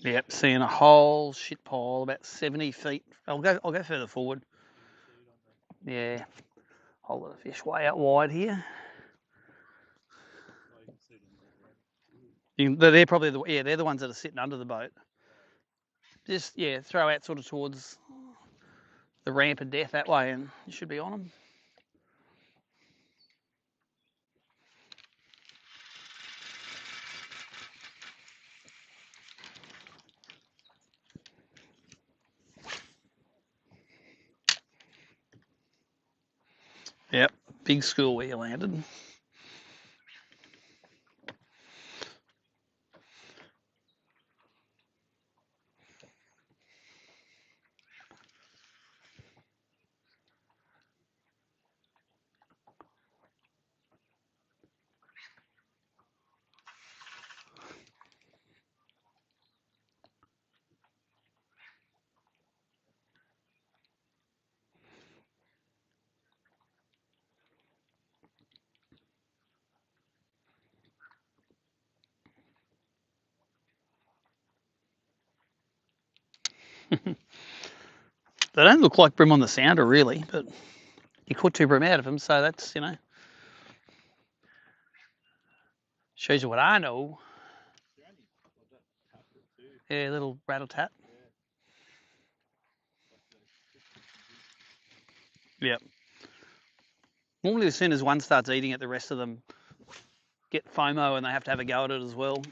A: Yep, seeing a whole shit pile about 70 feet. I'll go further forward. Yeah, whole lot of fish way out wide here. They're probably they're the ones that are sitting under the boat. Just throw out sort of towards the ramp of death that way, and you should be on them. Yep, big school where you landed. They don't look like bream on the sounder really, but you caught 2 bream out of them, so that's, shows you what I know. Yeah, little rattle tap. Yep. Normally as soon as one starts eating it, the rest of them get FOMO and they have to have a go at it as well.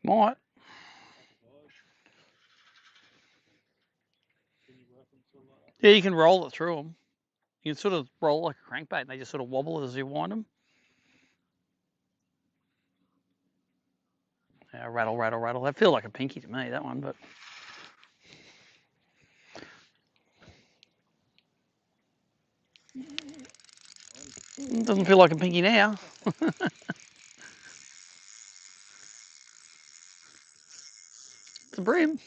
A: Might. Yeah, you can roll it through them. You can sort of roll like a crankbait and they just sort of wobble as you wind them. Yeah, rattle, rattle, rattle. That feels like a pinky to me, that one, but... It doesn't feel like a pinky now. It's a bream.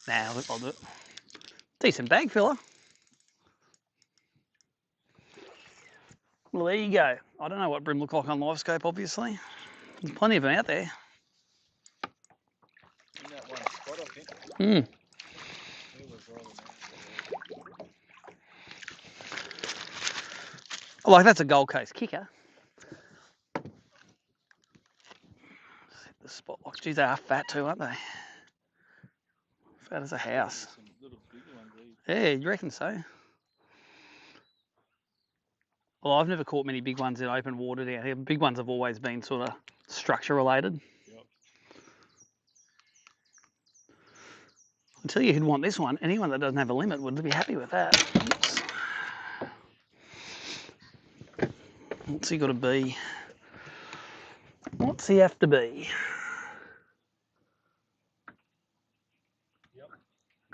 A: Nah, I'll do it. Decent bag filler. Well, there you go. I don't know what bream look like on live scope, obviously. There's plenty of them out there.
D: In that one spot, I think.
A: Hmm. Like, that's a Gold Coast kicker. The spot locks. Geez, they are fat too, aren't they? Fat as a house. Yeah, you reckon so? Well, I've never caught many big ones in open water down here. Big ones have always been sort of structure related.
D: Yep.
A: I tell you who'd want this one. Anyone that doesn't have a limit would be happy with that. Oops. What's he got to be? What's he have to be?
D: Yep.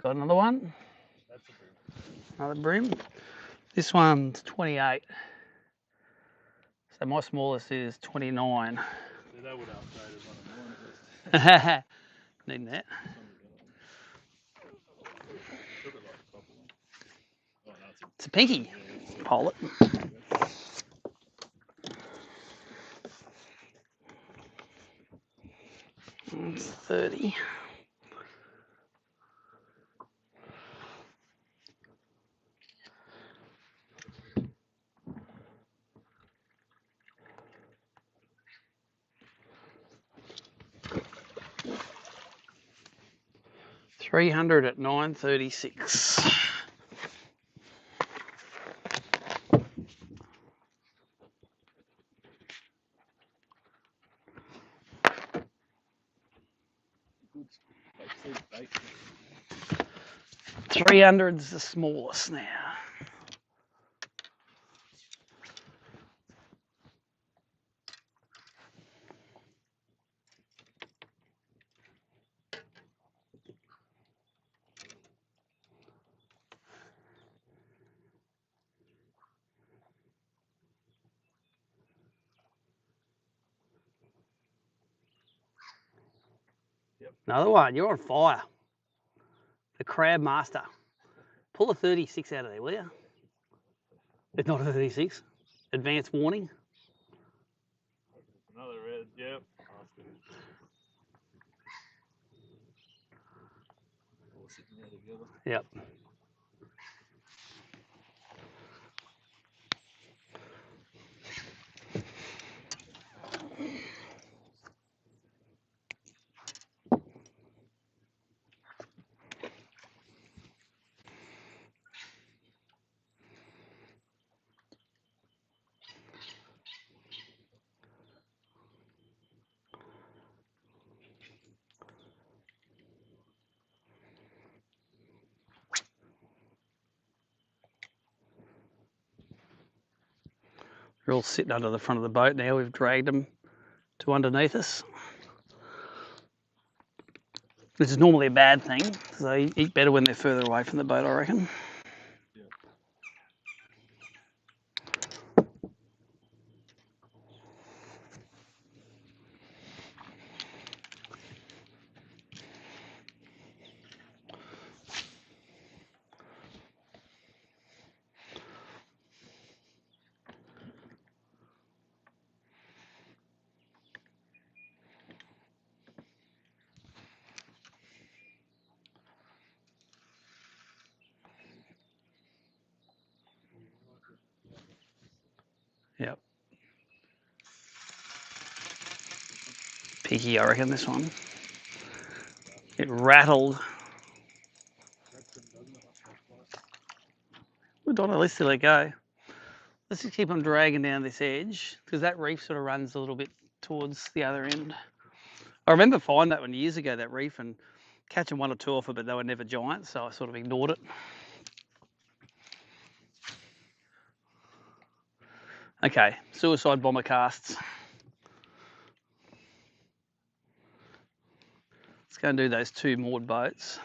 A: Got another one?
D: That's a bream.
A: Another bream. This one's 28. So my smallest is 29.
D: So that would upgrade as one of mine at least.
A: Needing that. It's a pinky. Pole it. 30. $300 at 9.36. $300's the smallest now. Another one. You're on fire. The Crab Master. Pull a 36 out of there, will you? It's not a 36. Advance warning.
D: Another red, yep. All sitting there together.
A: Yep. They're all sitting under the front of the boat now. We've dragged them to underneath us. Which is normally a bad thing. So they eat better when they're further away from the boat, I reckon. Yep. Picky, I reckon, this one. It rattled. We're Donna, let's let it go. Let's just keep on dragging down this edge because that reef sort of runs a little bit towards the other end. I remember finding that one years ago, that reef, and catching one or two off it, but they were never giant, so I sort of ignored it. Okay, suicide bomber casts. Let's go and do those two moored boats.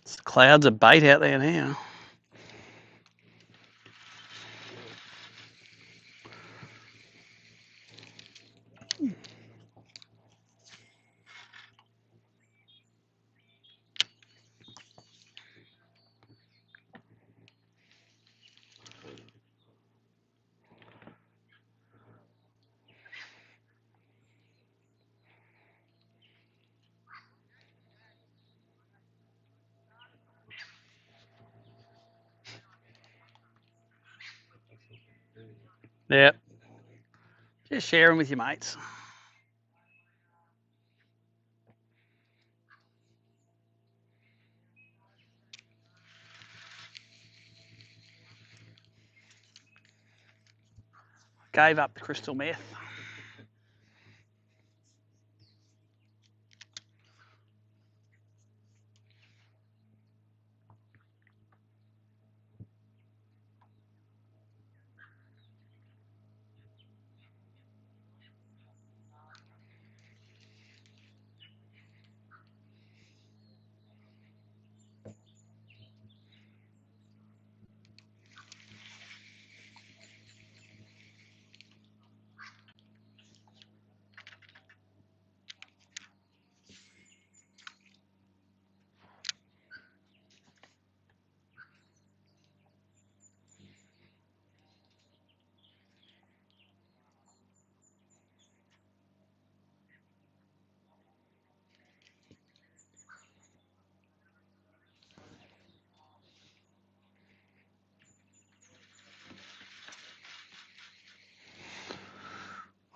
A: It's clouds of bait out there now. Yep. Just share them with your mates. Gave up the crystal meth.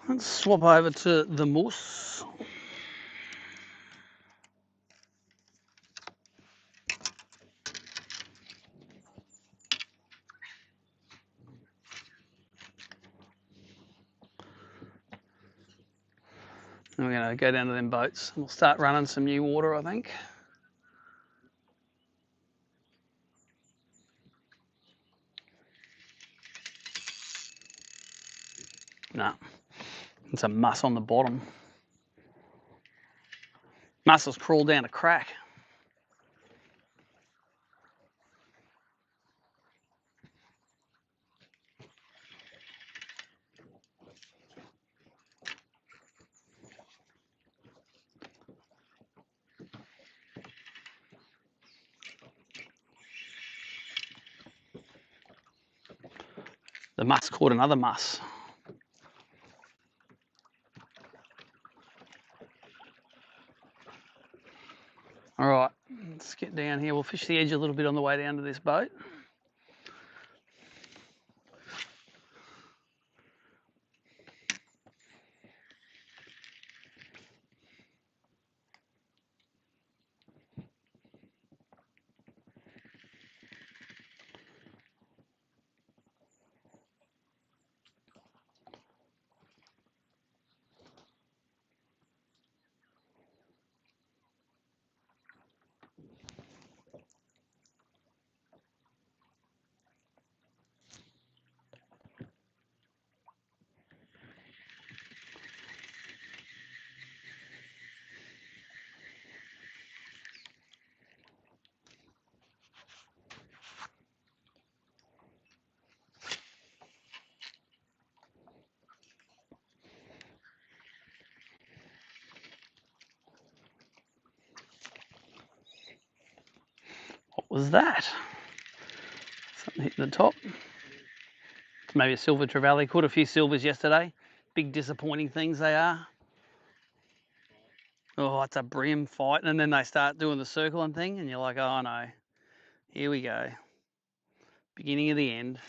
A: Let's swap over to the moose. And we're going to go down to them boats. We'll start running some new water, I think. No, it's a muss on the bottom. Mussels crawl down a crack. The muss caught another muss. All right, let's get down here. We'll fish the edge a little bit on the way down to this boat. What was that? Something hitting the top. Maybe a silver trevally. Caught a few silvers yesterday. Big disappointing things they are. Oh, it's a bream fight. And then they start doing the circling thing and you're like, oh no, here we go. Beginning of the end.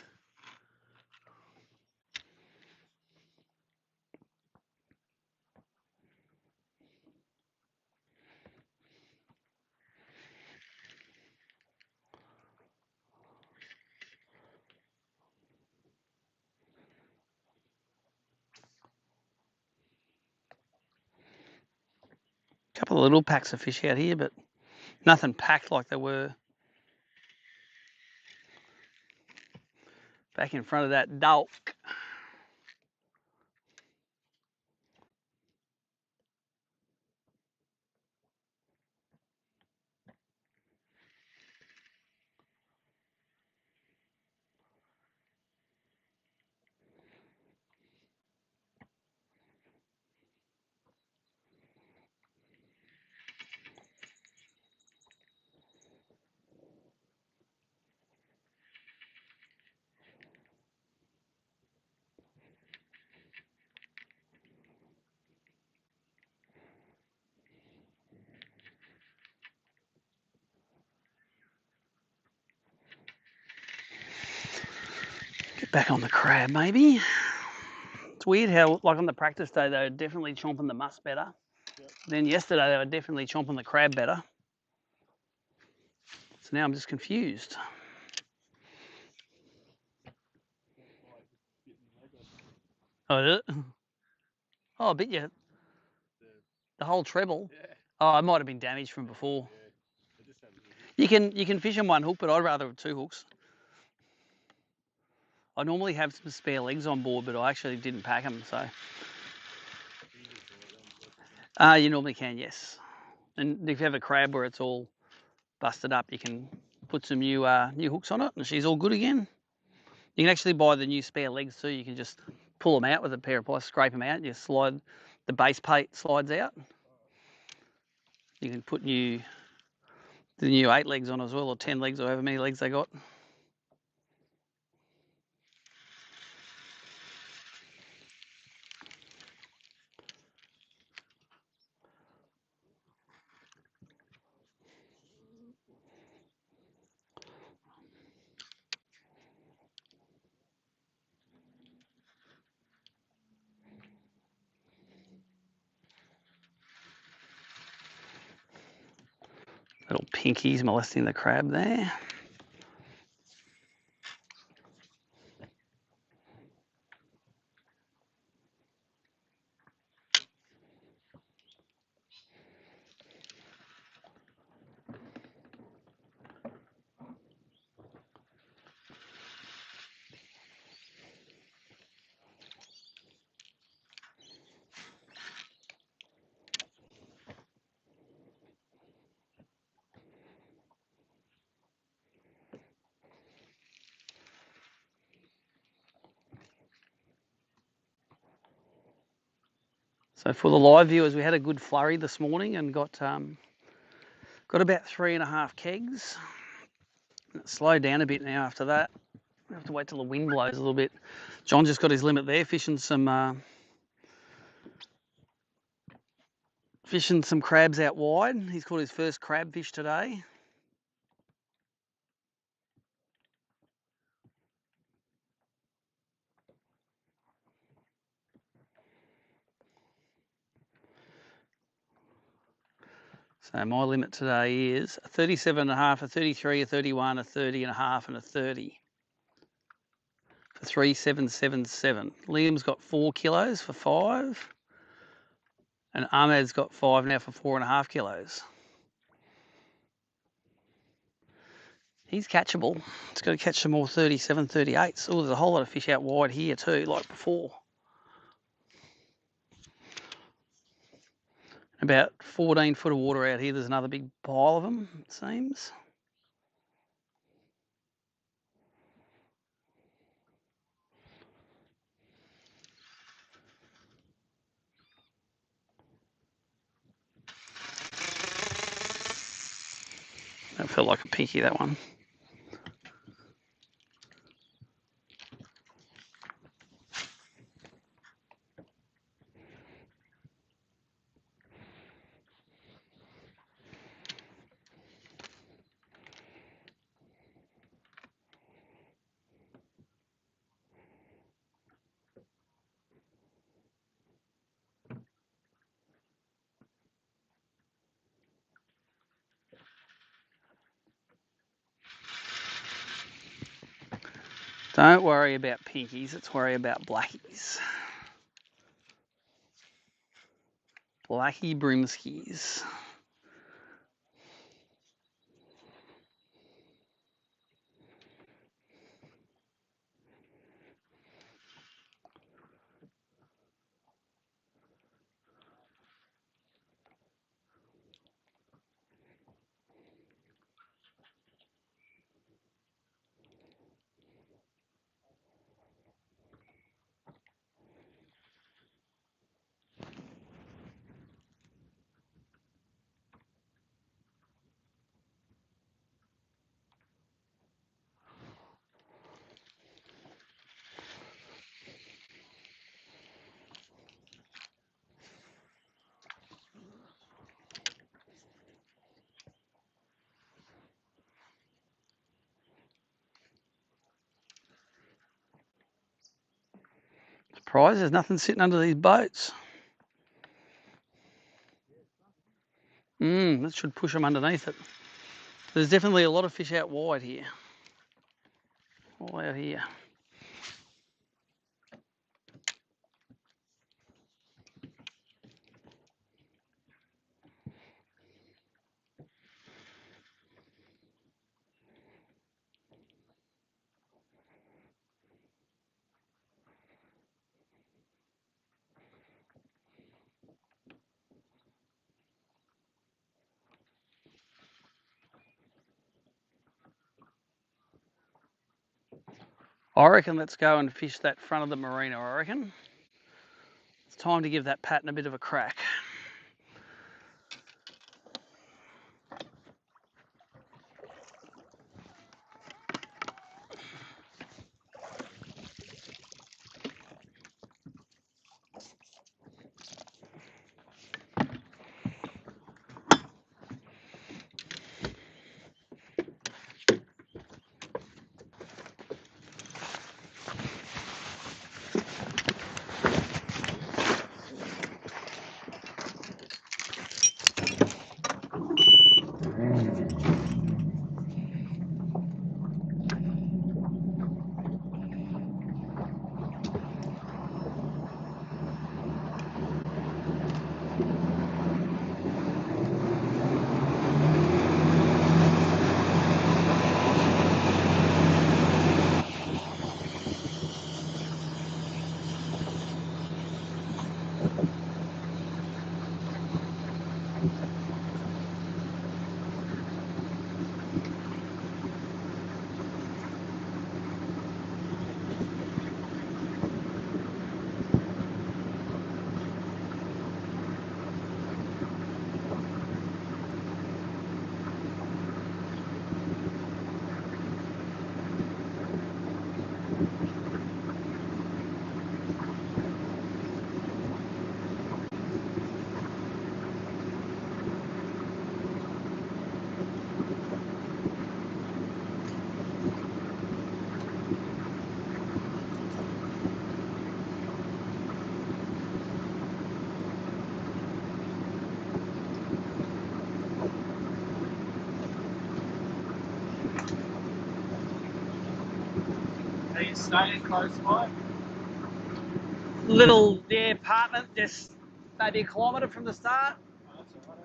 A: Couple of little packs of fish out here, but nothing packed like they were back in front of that dock. Get back on the crab maybe. It's weird how, like on the practice day, they were definitely chomping the muss better. Yep. Then yesterday, they were definitely chomping the crab better. So now I'm just confused. Oh, did it? Oh, I bet you. The whole treble? Yeah. Oh, it might have been damaged from before. Yeah. You can fish on one hook, but I'd rather have two hooks. I normally have some spare legs on board, but I actually didn't pack them, so. You normally can, yes. And if you have a crab where it's all busted up, you can put some new hooks on it, and she's all good again. You can actually buy the new spare legs too. You can just pull them out with a pair of pliers, scrape them out, and you slide the base plate slides out. You can put the new 8 legs on as well, or 10 legs, or however many legs they got. Little pinkies molesting the crab there. So for the live viewers, we had a good flurry this morning and got about 3.5 kegs. It slowed down a bit now after that. We have to wait till the wind blows a little bit. John just got his limit there, fishing some crabs out wide. He's caught his first crab fish today. So my limit today is a 37.5, a 33, a 31, a 30.5, and a 30 for 3,777. Liam's got 4 kilos for 5, and Ahmed's got 5 now for 4.5 kilos. He's catchable. It's got to catch some more 37, 38s. Oh, there's a whole lot of fish out wide here too, like before. About 14 foot of water out here. There's another big pile of them, it seems. That felt like a pinky, that one. Don't worry about pinkies, let's worry about blackies. Blackie brimskies. Surprised there's nothing sitting under these boats. That should push them underneath it. There's definitely a lot of fish out wide here. All out here. I reckon let's go and fish that front of the marina, I reckon. It's time to give that pattern a bit of a crack.
D: staying close by?
A: Little, yeah, apartment, just maybe a kilometre from the start.
D: Oh, that's alright.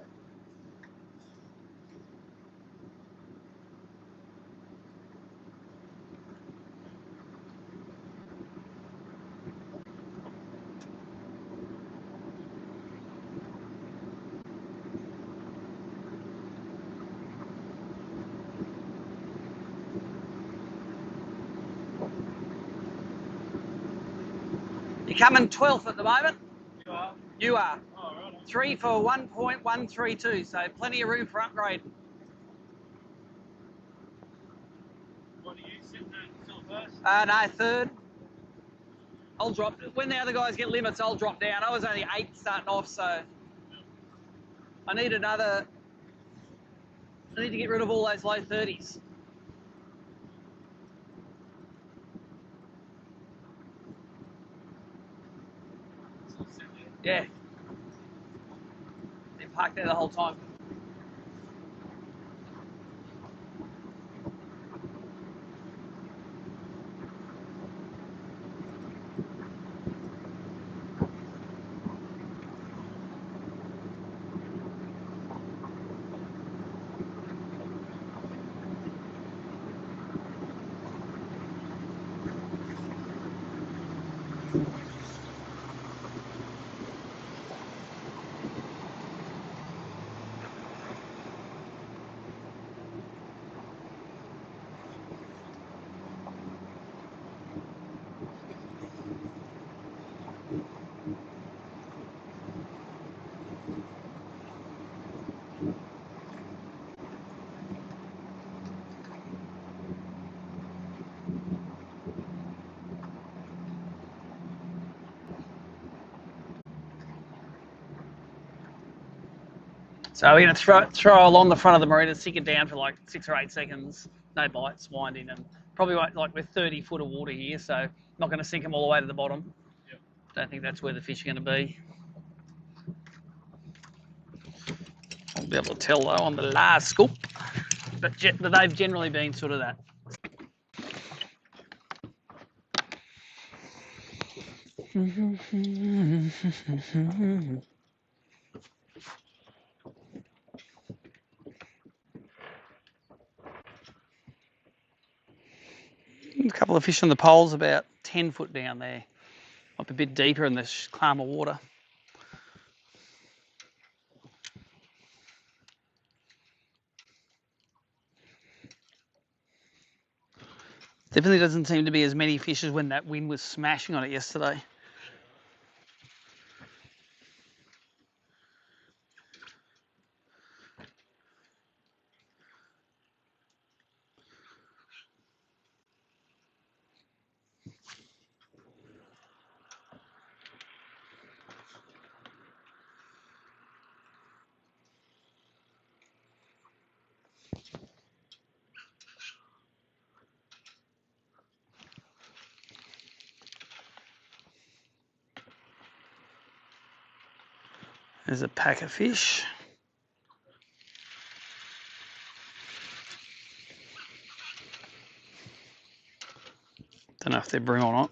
A: You're coming 12th at the moment.
D: You are?
A: You are.
D: Oh, right.
A: 3 for 1.132, so plenty of room for upgrade.
D: What are you sitting at? Still first?
A: No, third. I'll drop. When the other guys get limits, I'll drop down. I was only 8th starting off, so I need another. I need to get rid of all those low 30s.
D: Still sitting there?
A: Yeah. Been parked there the whole time. So we're going to throw along the front of the marina, sink it down for like 6 or 8 seconds. No bites, winding, and probably won't, like we're 30 foot of water here, so not going to sink them all the way to the bottom.
D: Yep.
A: Don't think that's where the fish are going to be. I'll be able to tell though on the last scoop, but they've generally been sort of that. A couple of fish on the poles about 10 foot down there. Up a bit deeper in this calmer water. Definitely doesn't seem to be as many fish as when that wind was smashing on it yesterday. There's a pack of fish. Don't know if they're bream or not.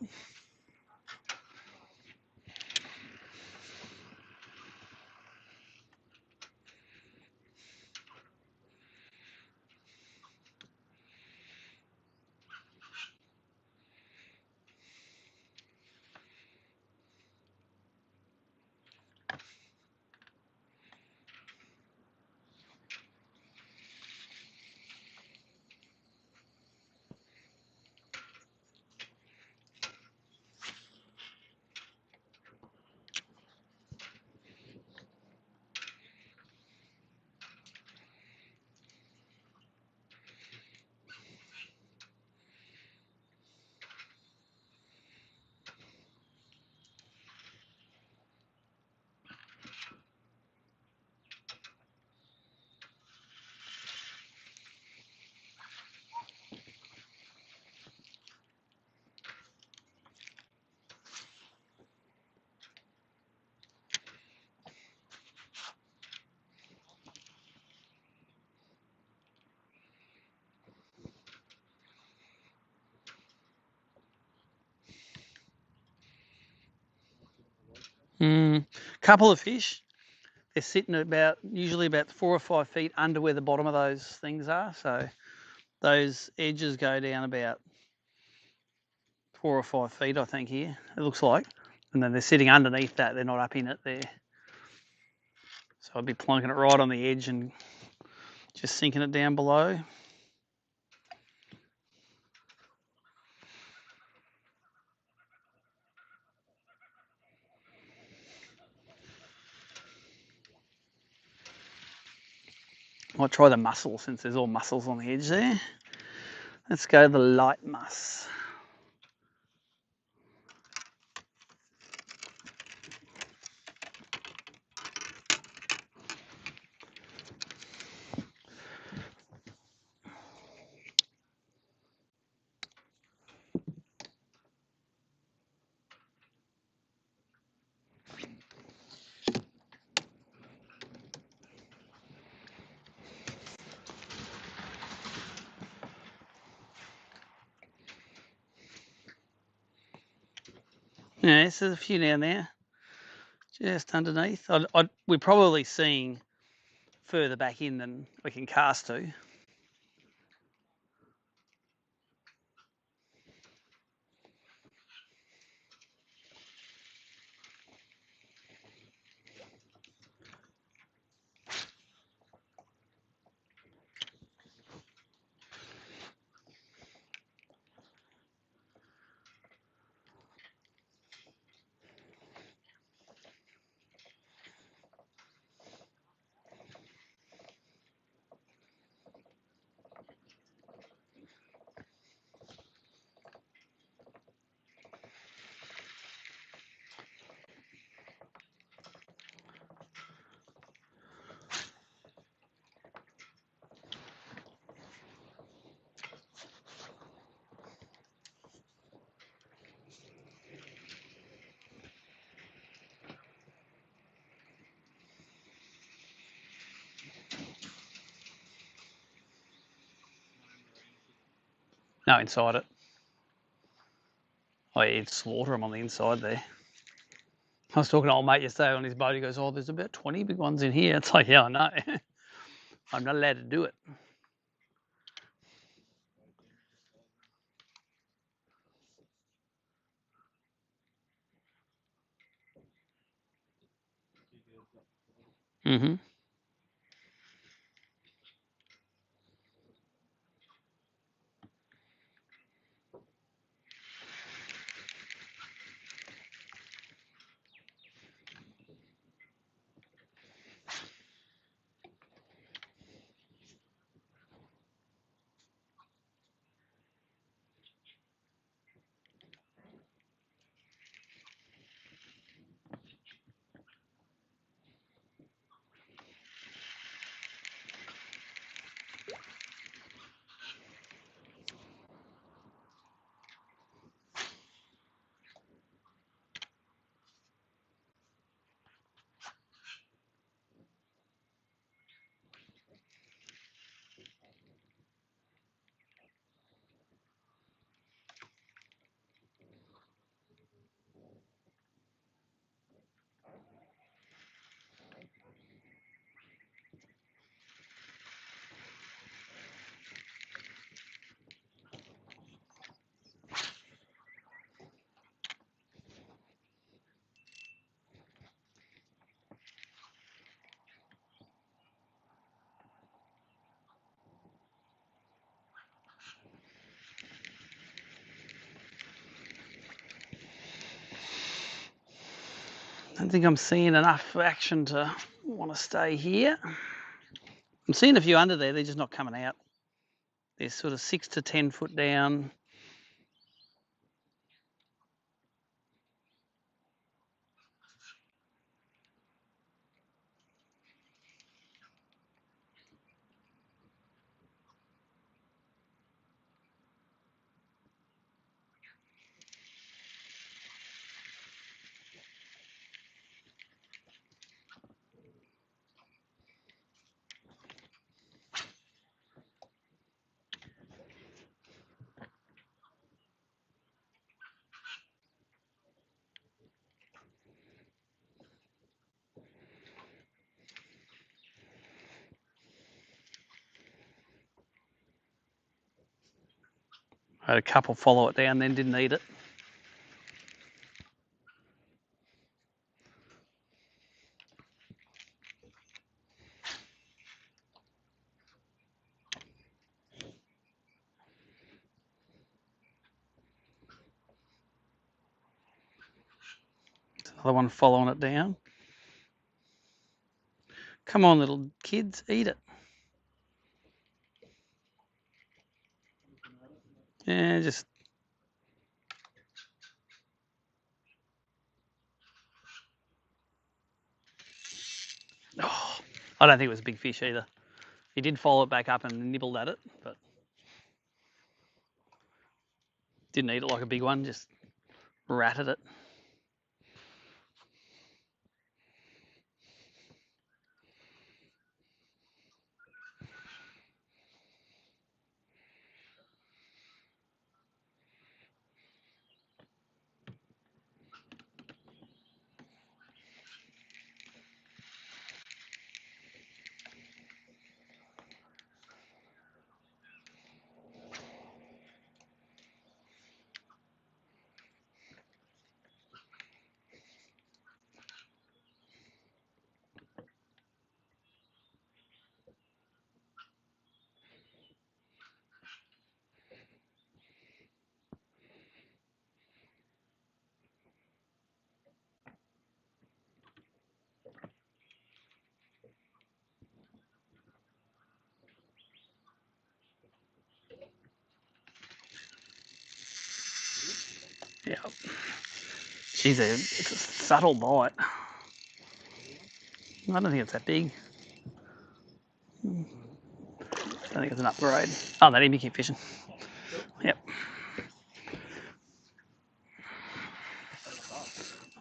A: Couple of fish. They're sitting at usually about 4 or 5 feet under where the bottom of those things are. So those edges go down about 4 or 5 feet, I think, here, it looks like. And then they're sitting underneath that. They're not up in it there. So I'd be plunking it right on the edge and just sinking it down below. I'll try the mussel since there's all mussels on the edge there. Let's go the light muss. Yeah, there's a few down there, just underneath. We're probably seeing further back in than we can cast to. No, inside it. Oh, yeah, you'd slaughter them on the inside there. I was talking to old mate yesterday on his boat. He goes, "Oh, there's about 20 big ones in here." It's like, yeah, I know. I'm not allowed to do it. Mm-hmm. I don't think I'm seeing enough action to want to stay here. I'm seeing a few under there. They're just not coming out. They're sort of 6 to 10 foot down. I had a couple follow it down, then didn't eat it. Another one following it down. Come on, little kids, eat it. Yeah, just. Oh, I don't think it was a big fish either. He did follow it back up and nibbled at it, but didn't eat it like a big one, just ratted it. Yeah. Geez, it's a subtle bite. I don't think it's that big. I think it's an upgrade. Oh, that keep fishing. Yep.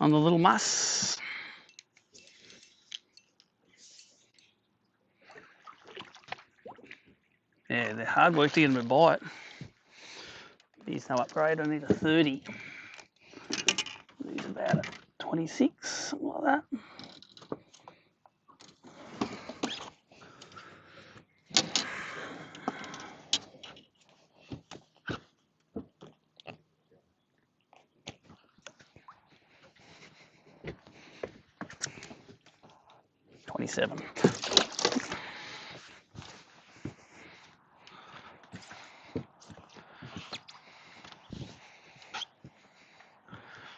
A: On the little muss. Yeah, they're hard work to get them to bite. He's no upgrade, I need a 30. He's about a 26, something like that. $27.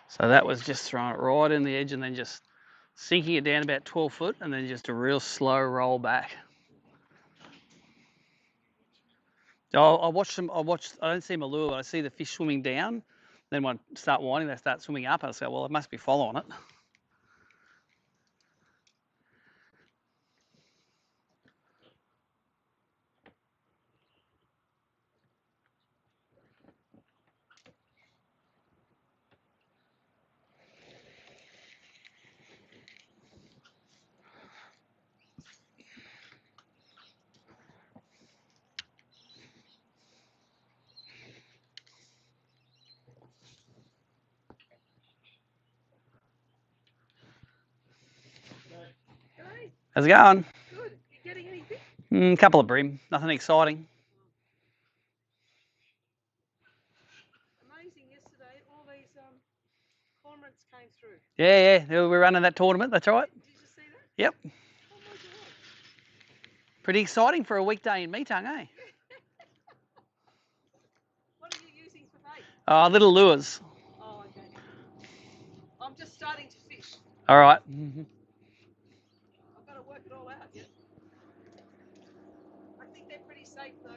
A: So that was just throwing it right in the edge and then just sinking it down about 12 foot and then just a real slow roll back. I watched them. I don't see my lure, but I see the fish swimming down. Then when I start winding, they start swimming up. And I say, well, it must be following it. How's it going?
C: Good. You getting anything?
A: A couple of bream. Nothing exciting.
C: Amazing yesterday, all these cormorants came through.
A: Yeah. We're running that tournament. That's right.
C: Did you see that?
A: Yep.
C: Oh my God.
A: Pretty exciting for a weekday in Meetung, eh?
C: What are you using for bait?
A: Little lures.
C: Oh, okay. I'm just starting to fish.
A: All right.
C: I've got to work it all out yet. I think they're pretty safe though.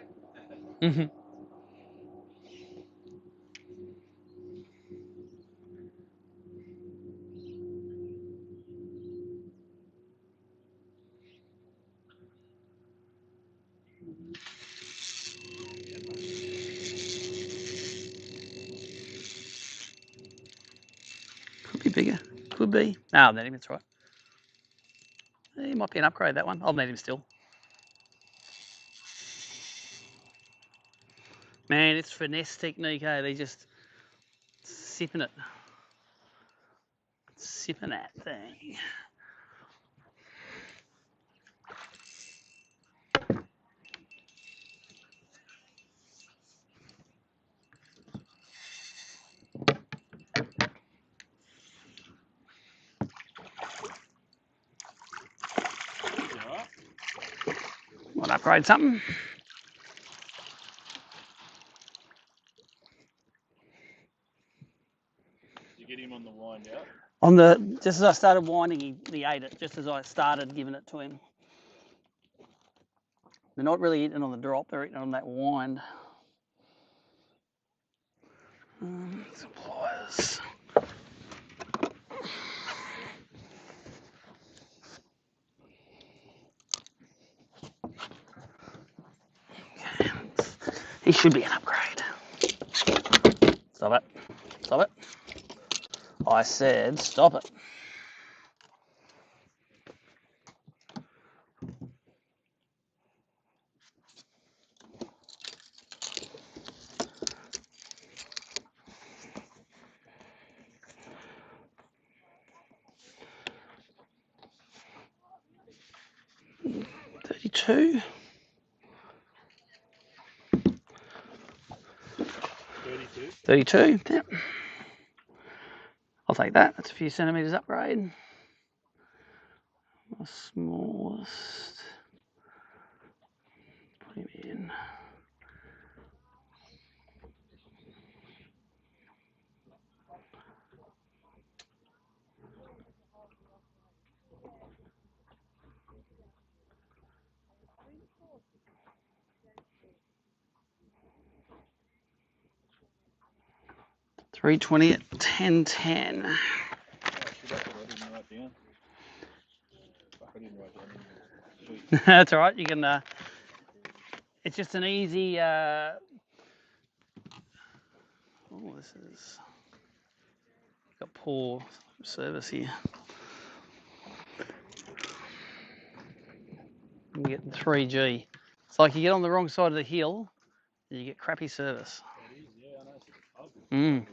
A: Could be bigger. Could be. No, I'll need him. That's right. He might be an upgrade, that one. I'll need him still. Man, it's finesse technique, eh? They just sipping it. Sipping that thing. Might upgrade something.
D: You get him on the wind out.
A: On the just as I started winding, he ate it. Just as I started giving it to him. They're not really eating on the drop. They're eating on that wind. Supplies. Okay. He should be an upgrade. Stop it. Stop it. I said stop it. $32. 32. Yep. I'll take that. That's a few centimetres upgrade. My smallest. Put him in. $3.20 at 10.10. That's all right. You can. It's just an easy. Oh, this is got poor service here. I'm getting 3G. It's like you get on the wrong side of the hill, and you get crappy service. Mm.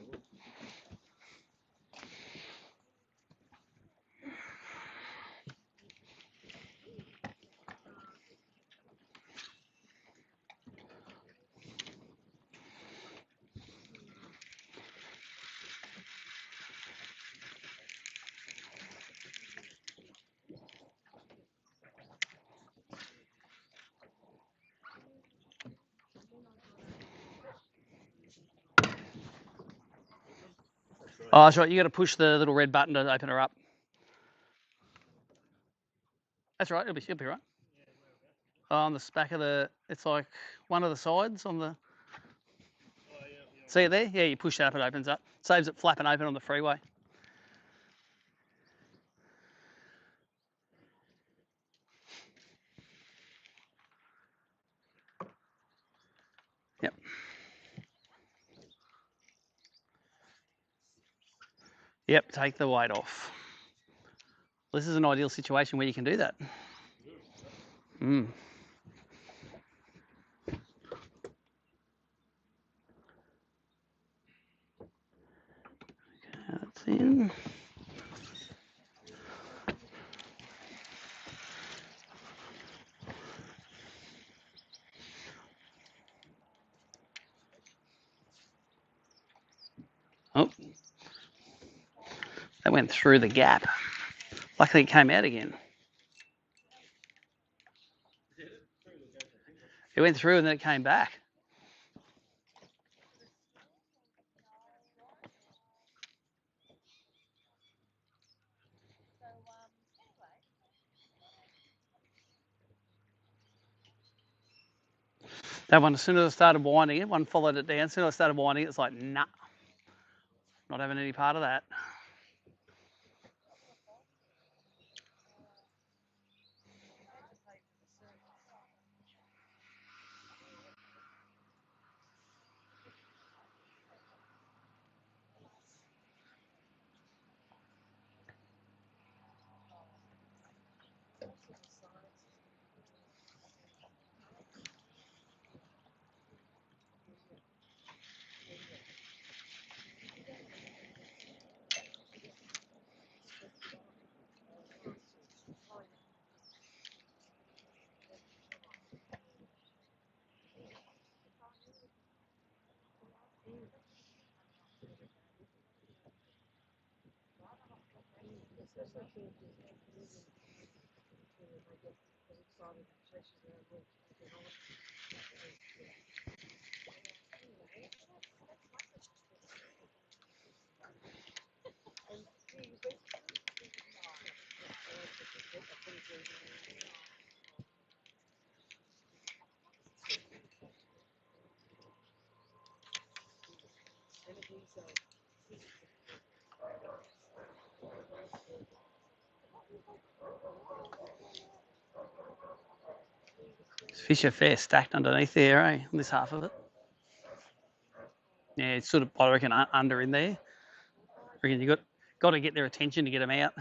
A: Oh, that's right. You got to push the little red button to open her up. That's right. She'll be right. On the back of the, it's like one of the sides on the. See it there? Yeah, you push it up, it opens up. Saves it flapping open on the freeway. Yep. Yep, take the weight off. This is an ideal situation where you can do that. Mm. Okay, that's in. Oh, that went through the gap. Luckily it came out again. It went through and then it came back. That one, as soon as I started winding it, one followed it down. As soon as I started winding it, it's like, nah, not having any part of that. Fish are fair stacked underneath there, eh? On this half of it. Yeah, it's sort of, I reckon, under in there. I reckon you got to get their attention to get them out.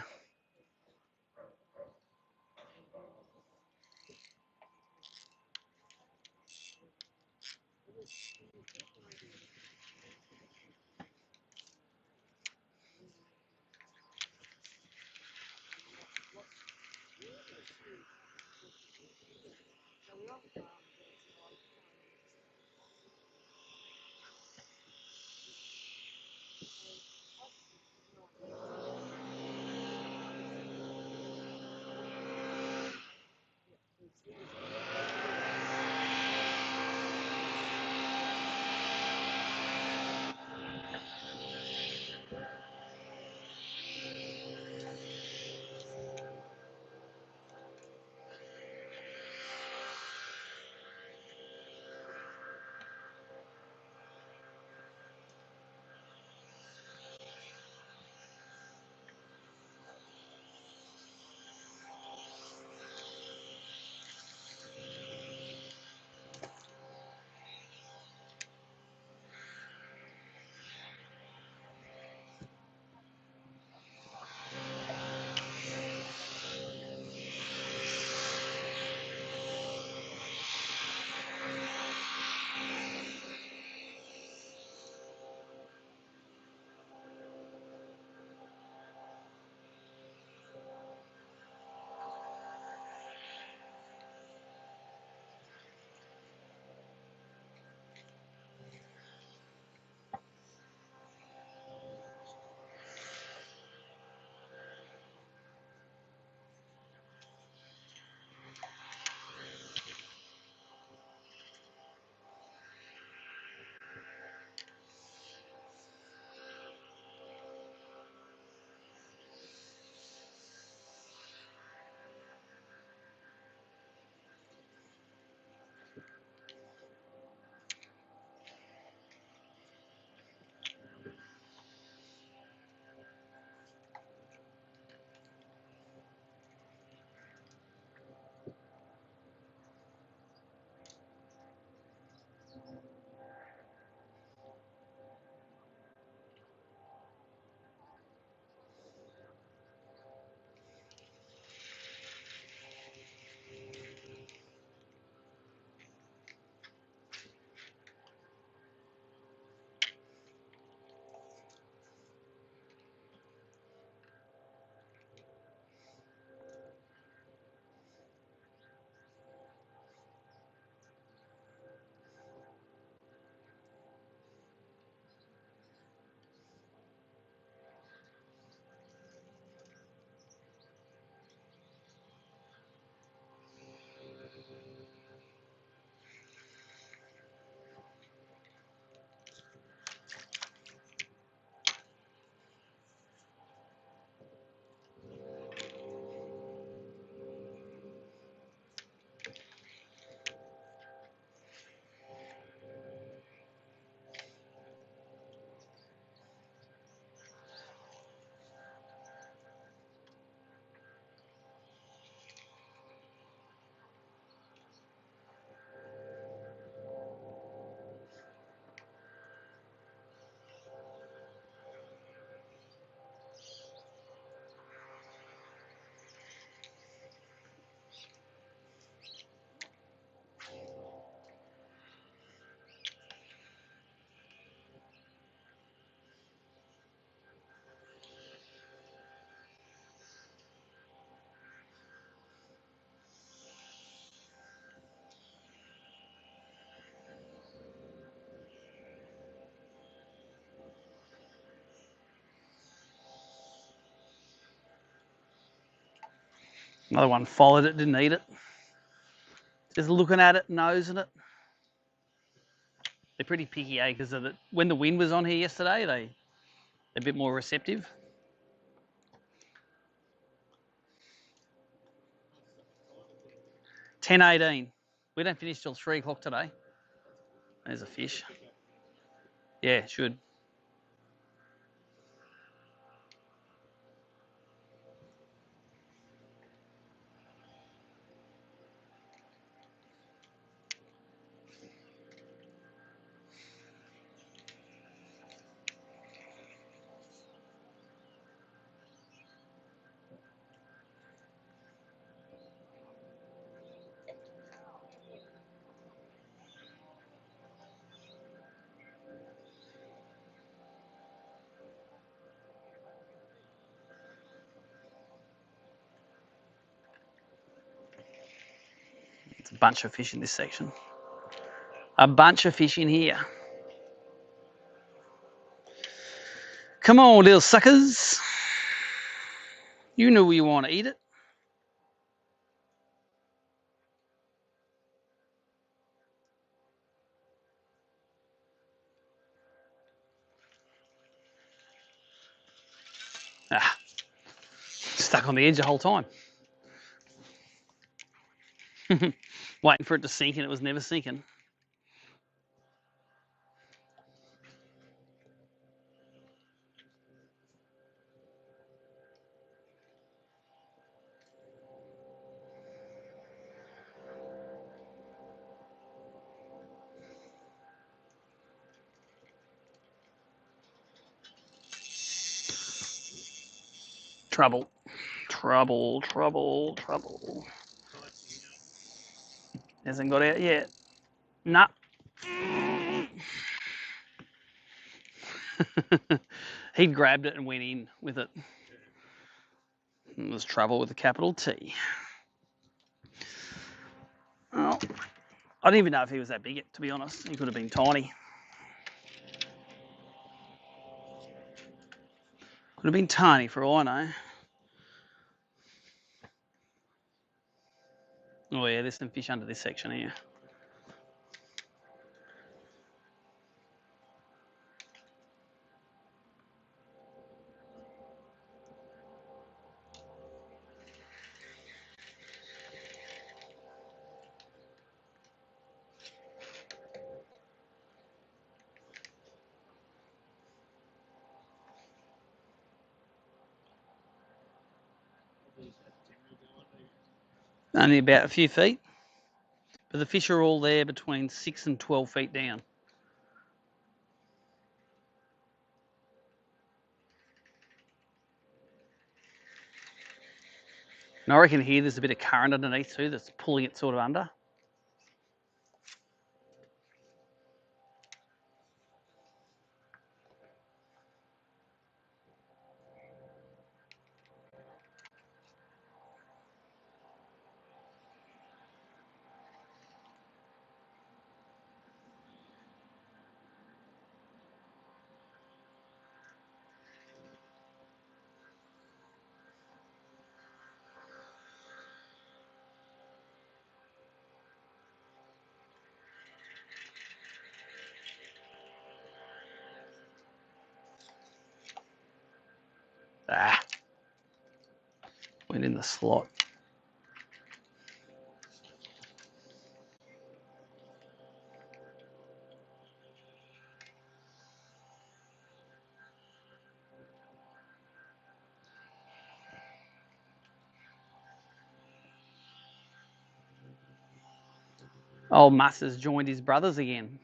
A: Another one followed it, didn't eat it. Just looking at it, nosing it. They're pretty picky, eh? Because when the wind was on here yesterday, they're a bit more receptive. 10:18. We don't finish till 3 o'clock today. There's a fish. Yeah, should. It's a bunch of fish in this section. A bunch of fish in here. Come on, little suckers. You know you want to eat it. Ah, stuck on the edge the whole time. Waiting for it to sink, and it was never sinking. Trouble. Trouble, trouble, trouble. Hasn't got out yet. Nah. He grabbed it and went in with it. It was trouble with a capital T. Oh, I didn't even know if he was that big, to be honest. He could have been tiny. Could have been tiny for all I know. Oh yeah, there's some fish under this section here. Only about a few feet. But the fish are all there between 6 and 12 feet down. And I reckon here there's a bit of current underneath too that's pulling it sort of under. Ah, went in the slot. Old Muss has joined his brothers again.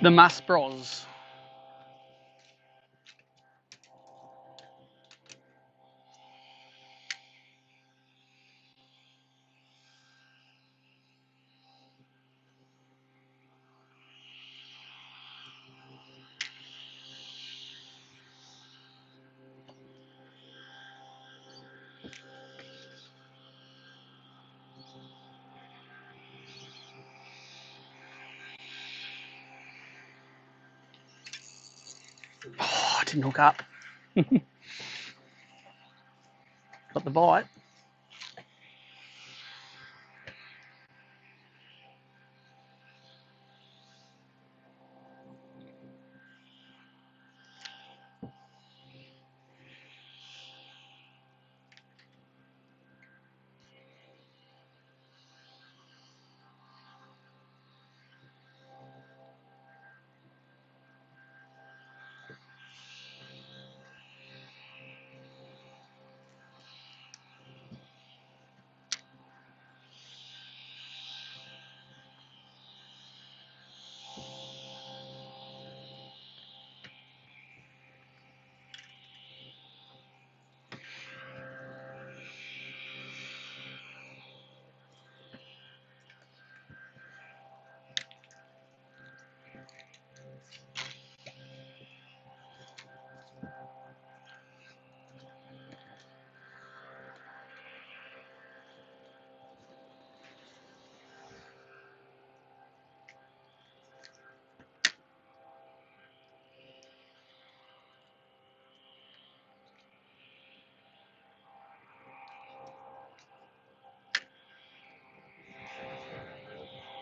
A: The Muss Bros. didn't hook up. Got the bite.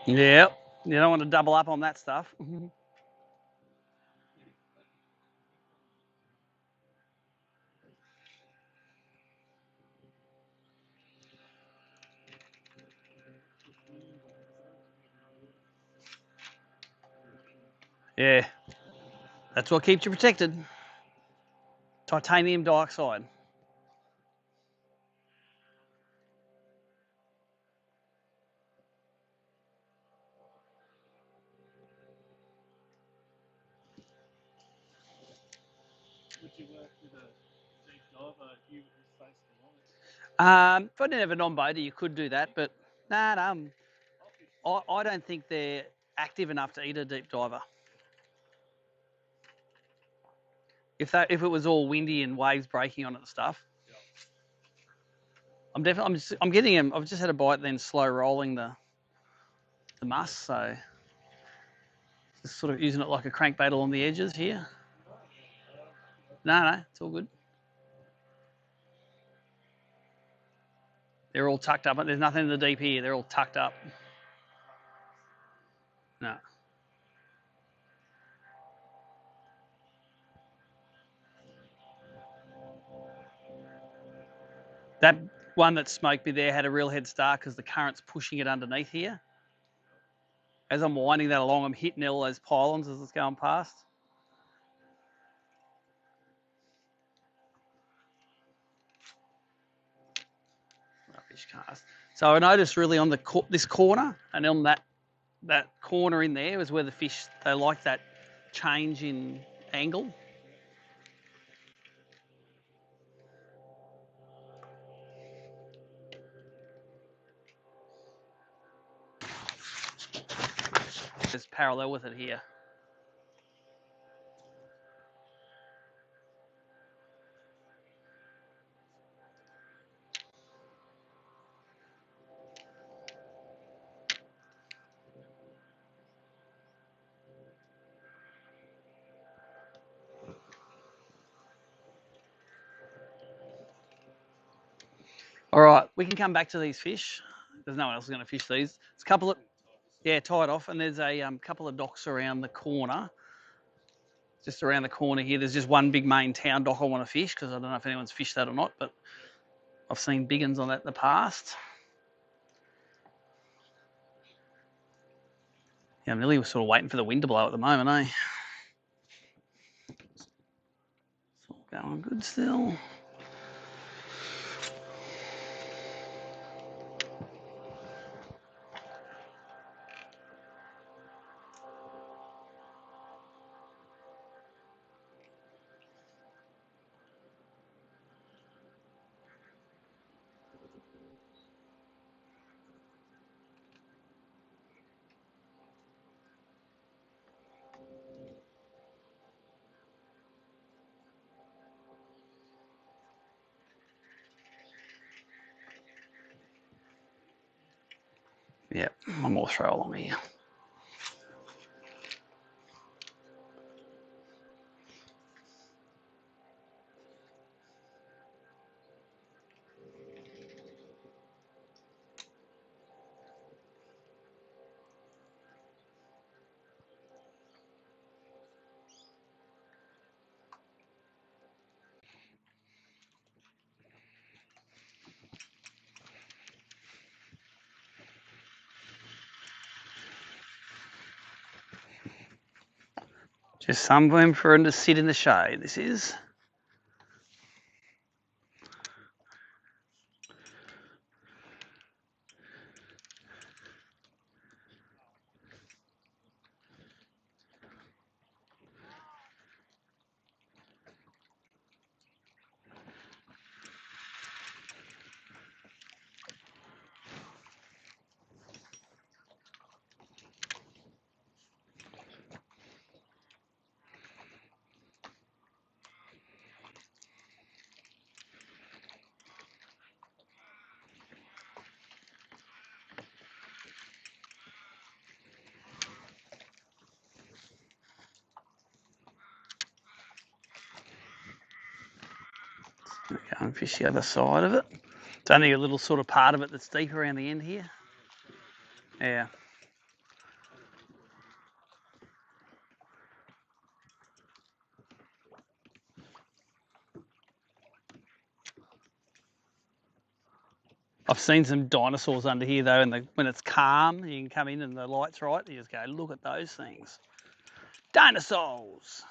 A: Yep. You don't want to double up on that stuff. Yeah. That's what keeps you protected. Titanium dioxide.
B: Would you work with a deep diver if you was facing along?
A: If I didn't have a non-boater, you could do that, but nah, I don't think they're active enough to eat a deep diver. If it was all windy and waves breaking on it and stuff, I'm getting them. I've just had a bite, then slow rolling the muss, so just sort of using it like a crankbait along the edges here. No, it's all good. They're all tucked up. There's nothing in the deep here. They're all tucked up. No. That one that smoked me there had a real head start because the current's pushing it underneath here. As I'm winding that along, I'm hitting all those pylons as it's going past. Rubbish cast. So I noticed really on this corner and on that corner in there was where the fish, they like that change in angle. It's parallel with it here. All right, we can come back to these fish. There's no one else going to fish these. It's a couple of, yeah, tied off, and there's a couple of docks around the corner. Just around the corner here, there's just one big main town dock I want to fish because I don't know if anyone's fished that or not, but I've seen big ones on that in the past. Yeah, I'm really sort of waiting for the wind to blow at the moment, eh? It's all going good still. Yeah, one more throw along here. Just somewhere for him to sit in the shade, this is. Go and fish the other side of it. It's only a little sort of part of it that's deep around the end here. Yeah. I've seen some dinosaurs under here though, and when it's calm, you can come in and the light's right, you just go, look at those things. Dinosaurs!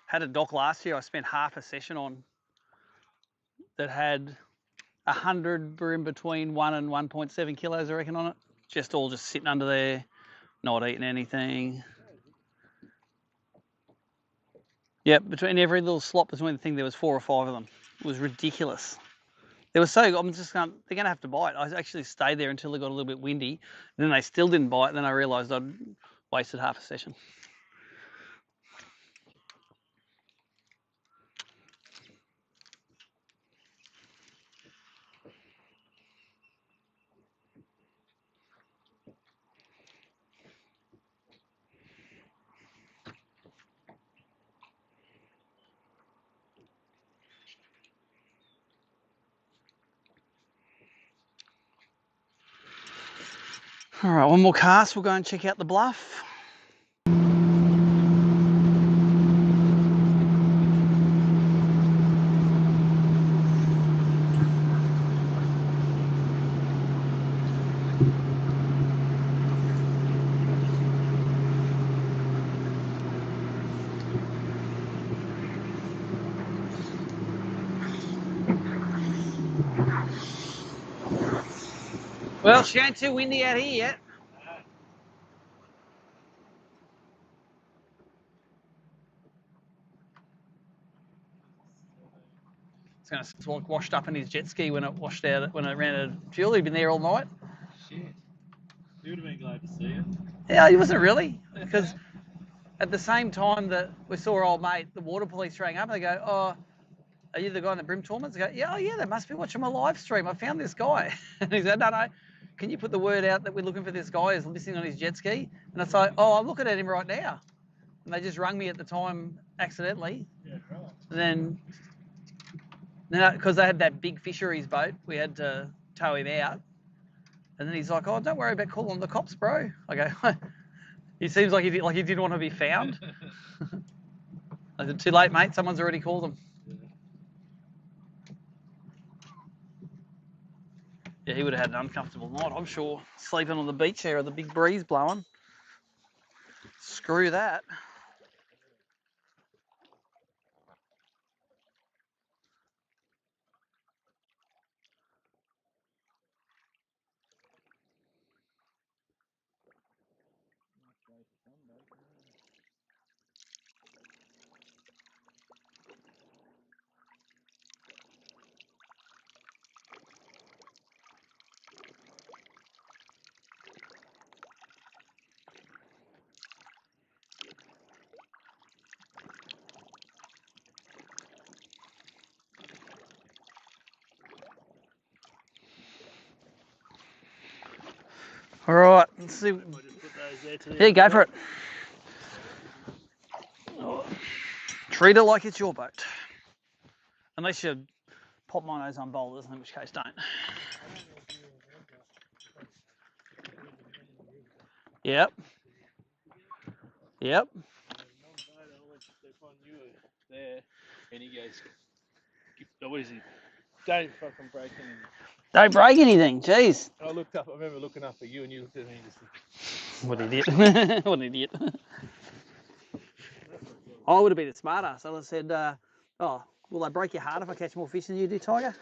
A: Had a dock last year I spent half a session on that had 100 bream between 1 and 1.7 kilos, I reckon, on it. Just sitting under there, not eating anything. Yep, between every little slot between the thing, there was 4 or 5 of them. It was ridiculous. They were so, I'm just going, they're going to have to bite. I actually stayed there until it got a little bit windy. And then they still didn't bite. And then I realised I'd wasted half a session. All right, one more cast. We'll go and check out the bluff. Well, she ain't too windy out here yet. It's going to washed up in his jet ski when it washed out, when it ran out of fuel. He'd been there all night.
D: Shit. You would have been glad to see it.
A: Yeah, he wasn't really, because at the same time that we saw our old mate, the water police rang up and they go, "Oh, are you the guy in the bream tournaments?" I go, "Yeah, oh yeah, they must be watching my live stream. I found this guy." And he said, "No, can you put the word out that we're looking for this guy who's listening on his jet ski?" And it's like, "Oh, I'm looking at him right now." And they just rung me at the time accidentally.
B: Yeah, right.
A: And then because they had that big fisheries boat, we had to tow him out. And then he's like, "Oh, don't worry about calling the cops, bro." I go, "He seems like he didn't want to be found." I said, "Too late, mate. Someone's already called him." Yeah, he would have had an uncomfortable night, I'm sure. Sleeping on the beach there with the big breeze blowing. Screw that. All right, let's see. Yeah, go for it. Treat it like it's your boat. Unless you pop my nose on boulders, in which case don't. Yep. Yep.
B: There, and he goes, "What is it? Don't fucking break anything."
A: Don't break anything, jeez.
B: And I looked up. I remember looking up at you, and you looked at me and just.
A: What an idiot. What an idiot. I would have been a smart ass. I would have said, oh, will I break your heart if I catch more fish than you do, Tiger?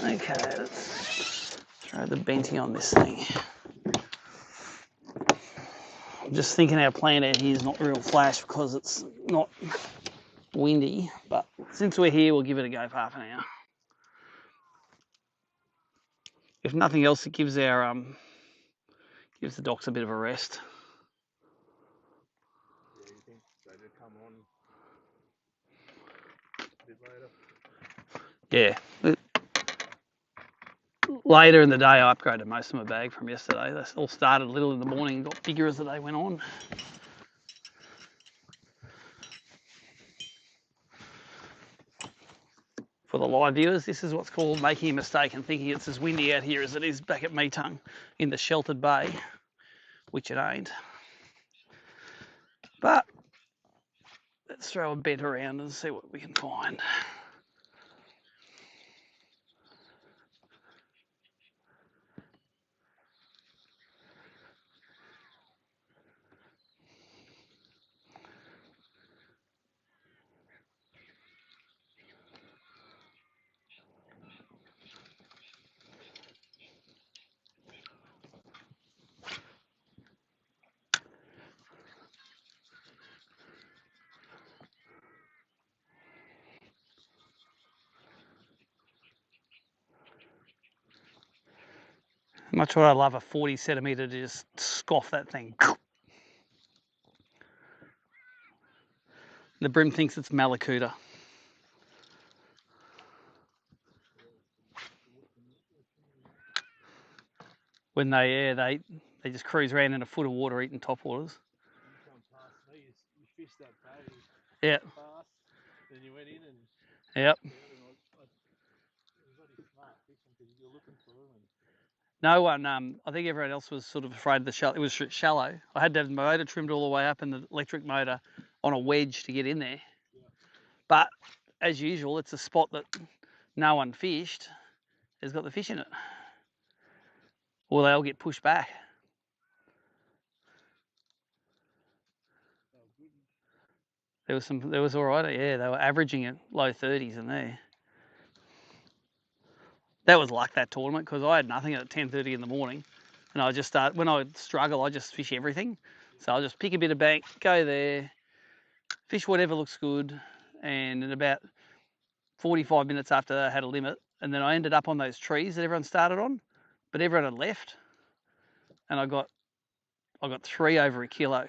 A: Okay, let's throw the benty on this thing. I'm just thinking our plan out here is not real flash because it's not windy, but since we're here, we'll give it a go for half an hour. If nothing else, it gives our gives the docks a bit of a rest.
B: Yeah, you think they did come on a bit later?
A: Yeah. Later in the day, I upgraded most of my bag from yesterday. They all started a little in the morning and got bigger as the day went on. For the live viewers, this is what's called making a mistake and thinking it's as windy out here as it is back at Meetung in the sheltered bay, which it ain't. But let's throw a bent around and see what we can find. Much would I love a 40 centimetre to just scoff that thing. The bream thinks it's Malacuta. When they just cruise around in a foot of water eating topwaters.
B: You come past me, you fished that bay.
A: Yeah.
B: Past, then you went in and.
A: Yep.
B: It was really smart fishing because you're looking for them.
A: No one, I think everyone else was sort of afraid of the shallow. It was shallow. I had to have the motor trimmed all the way up and the electric motor on a wedge to get in there.
B: Yeah.
A: But as usual, it's a spot that no one fished has got the fish in it. Or they all get pushed back. There was all right. Yeah, they were averaging at low 30s in there. That was like that tournament because I had nothing at 10:30 in the morning, and I just start when I struggle, I just fish everything. So I'll just pick a bit of bank, go there, fish whatever looks good, and in about 45 minutes after that, I had a limit, and then I ended up on those trees that everyone started on, but everyone had left, and I got 3 over a kilo,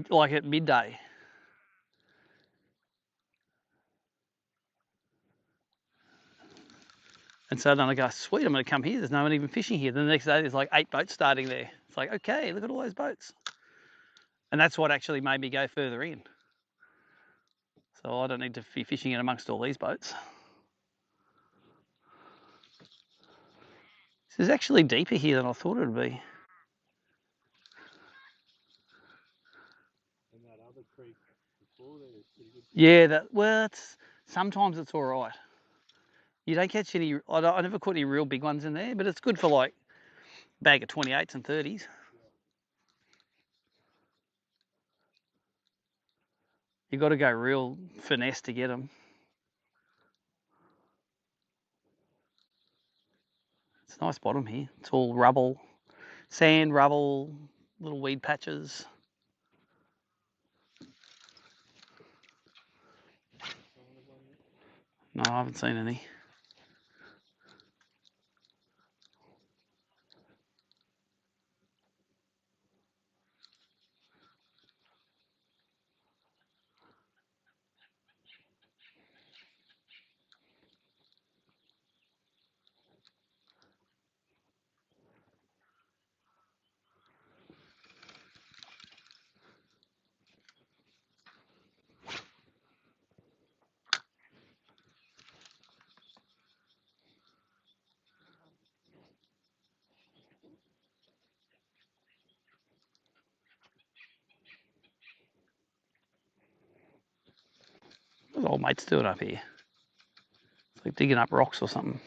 A: like at midday. And so then I go, sweet, I'm going to come here. There's no one even fishing here. Then the next day, there's like 8 boats starting there. It's like, okay, look at all those boats. And that's what actually made me go further in. So I don't need to be fishing in amongst all these boats. This is actually deeper here than I thought it would be.
B: And that other creek before there is pretty good.
A: Yeah, sometimes it's all right. You don't catch any, I never caught any real big ones in there, but it's good for like a bag of 28s and 30s. You've got to go real finesse to get them. It's a nice bottom here. It's all rubble, sand, rubble, little weed patches. No, I haven't seen any. old mate's doing up here. It's like digging up rocks or something.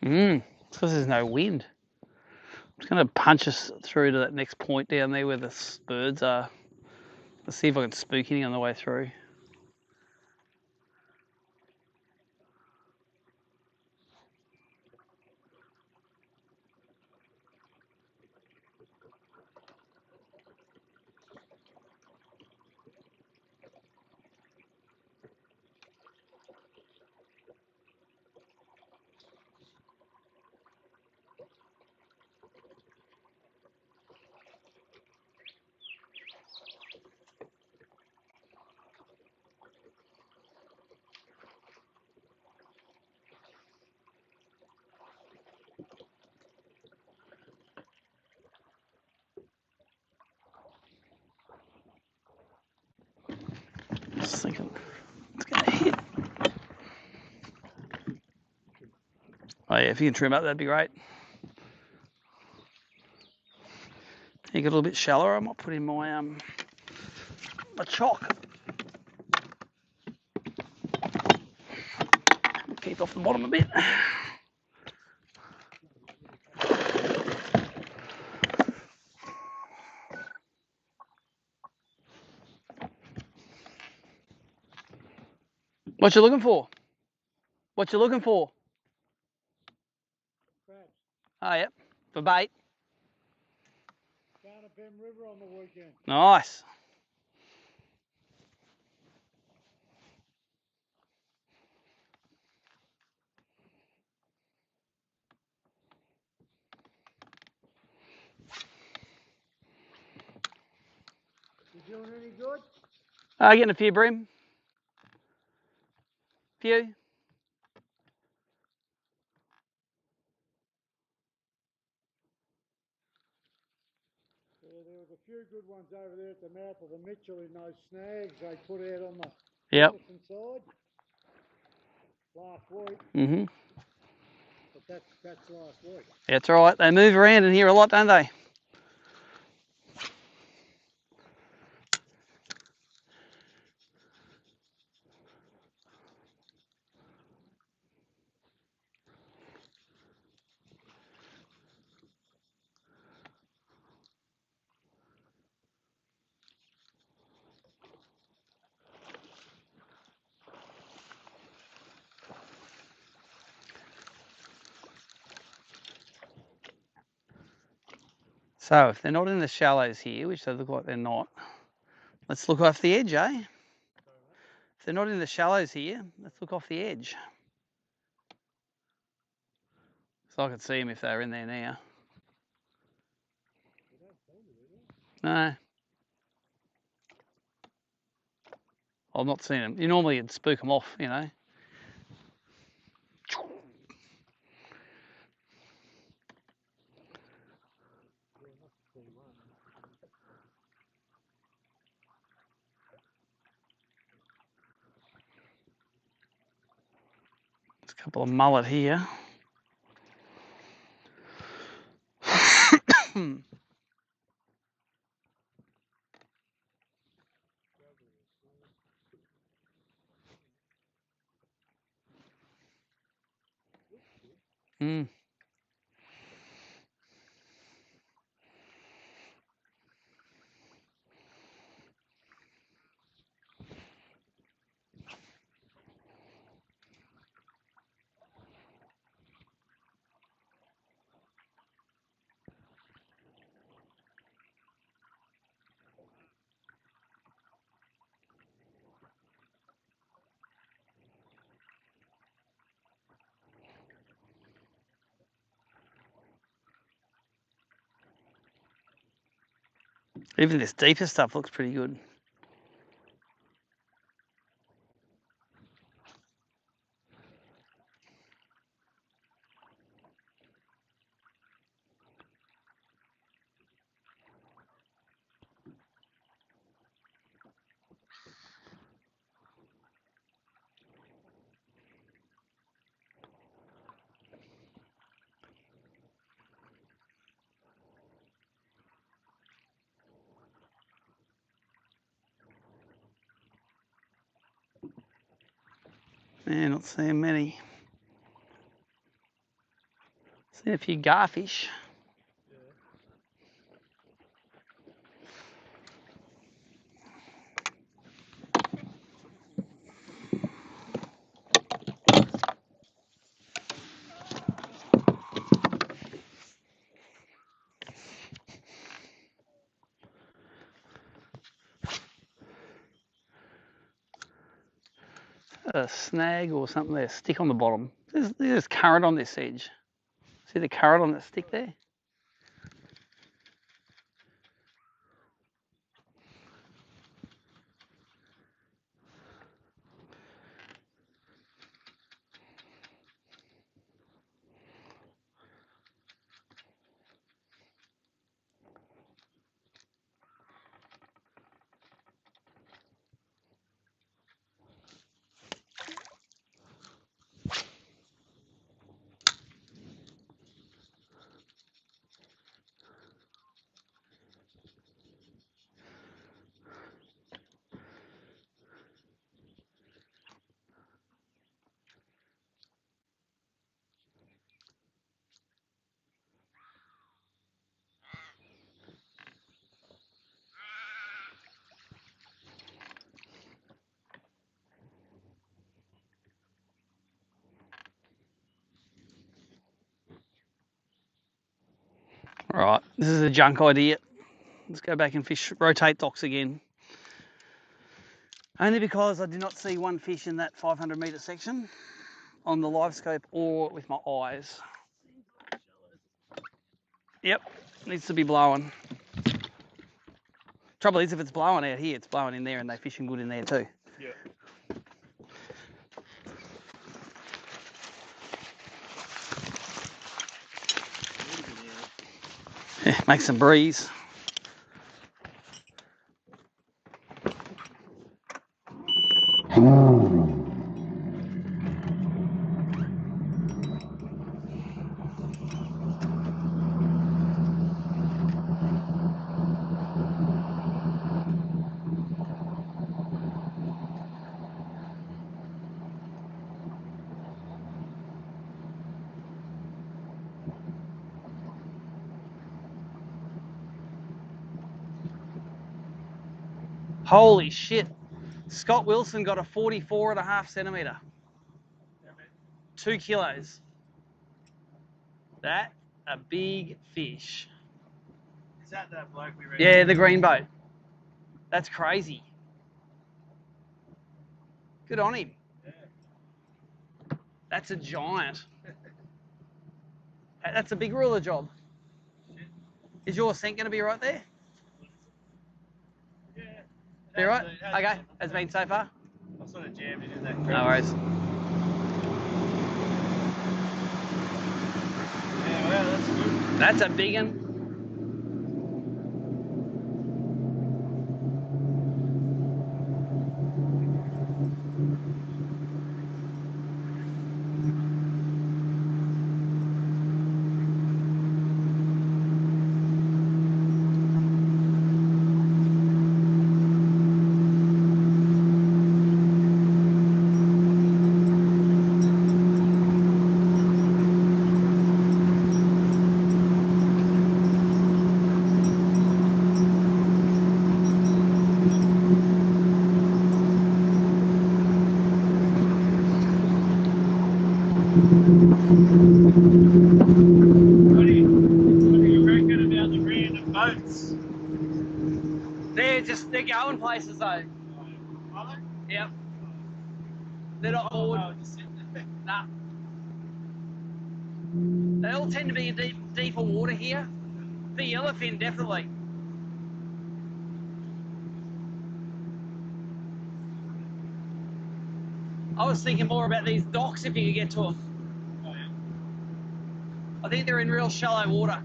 A: It's because there's no wind. I'm just going to punch us through to that next point down there where the birds are. Let's see if I can spook anything on the way through. Just thinking it's going to hit. Oh yeah, if you can trim up, that'd be great. You get a little bit shallower, I might put in my my chalk. Keep off the bottom a bit. What you looking for? What you looking for?
B: Crabs.
A: Oh yeah, for bait.
B: Down at BREAM River on the weekend.
A: Nice.
B: You doing any good?
A: Getting a few bream. Few.
B: Yeah, there was a few good ones over there at the mouth of the Mitchell in those snags they put out on the Henderson side last week.
A: Mm-hmm.
B: But that's last week.
A: That's all right. They move around in here a lot, don't they? So if they're not in the shallows here, which they look like they're not, let's look off the edge, eh? If they're not in the shallows here, let's look off the edge. So I can see them if they're in there now. No. I've not seen them. You normally would spook them off, you know. There's a couple of mullet here. Mm. Even this deeper stuff looks pretty good. Yeah, not seeing many. Seen a few garfish. A snag or something there, stick on the bottom. There's current on this edge. See the current on that stick there? All right, this is a junk idea. Let's go back and fish, rotate docks again. Only because I did not see one fish in that 500 metre section on the live scope or with my eyes. Yep, needs to be blowing. Trouble is, if it's blowing out here, it's blowing in there and they're fishing good in there too.
D: Yeah.
A: Yeah, make some breeze. Holy shit. Scott Wilson got a 44.5 centimetre. 2 kilos. That a big fish.
D: Is that bloke we read?
A: Yeah, the green boat. That's crazy. Good on him.
D: Yeah.
A: That's a giant. That's a big ruler job.
D: Shit.
A: Is your scent going to be right there?
D: Yeah.
A: Be right? Okay, has been so far?
D: I sort of jammed it in that
A: No
D: crab.
A: worries.
D: Yeah, well, that's good.
A: That's a big one.
D: What do you reckon about the random boats?
A: They're going places though.
D: Are they?
A: Yep. They're not
D: Oh,
A: moored.
D: no, just sitting there.
A: Nah. They all tend to be in deeper water here. The yellowfin, definitely. I was thinking more about these docks if you could get to them.
D: Oh, yeah.
A: I think they're in real shallow water.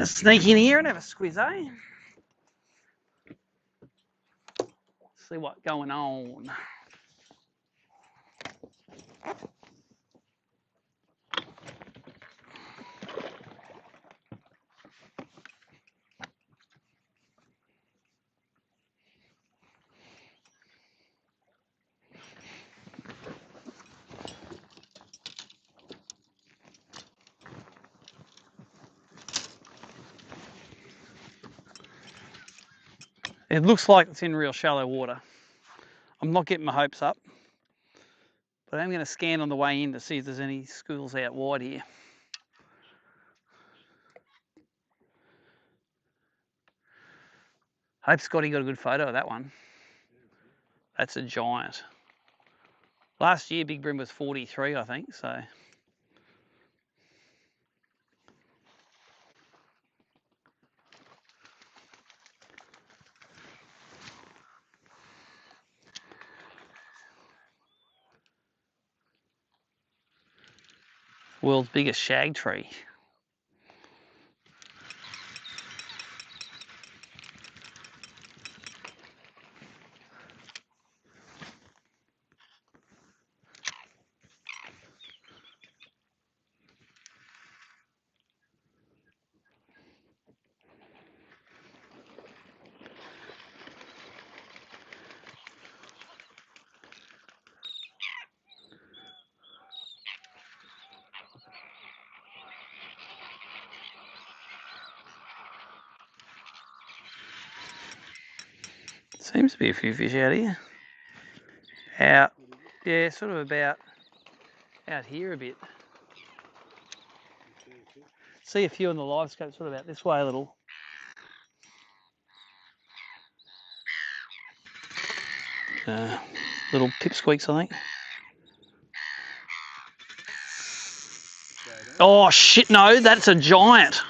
A: Let's sneak in here and have a squiz, eh? See what's going on. It looks like it's in real shallow water. I'm not getting my hopes up, but I'm going to scan on the way in to see if there's any schools out wide here. Hope Scotty got a good photo of that one. That's a giant. Last year, Big Bream was 43, I think, so. World's biggest shag tree. Seems to be a few fish out here. Out, yeah, sort of about out here a bit. See a few on the live scope, sort of out this way a little. Little pipsqueaks, I think. Oh shit, no, that's a giant.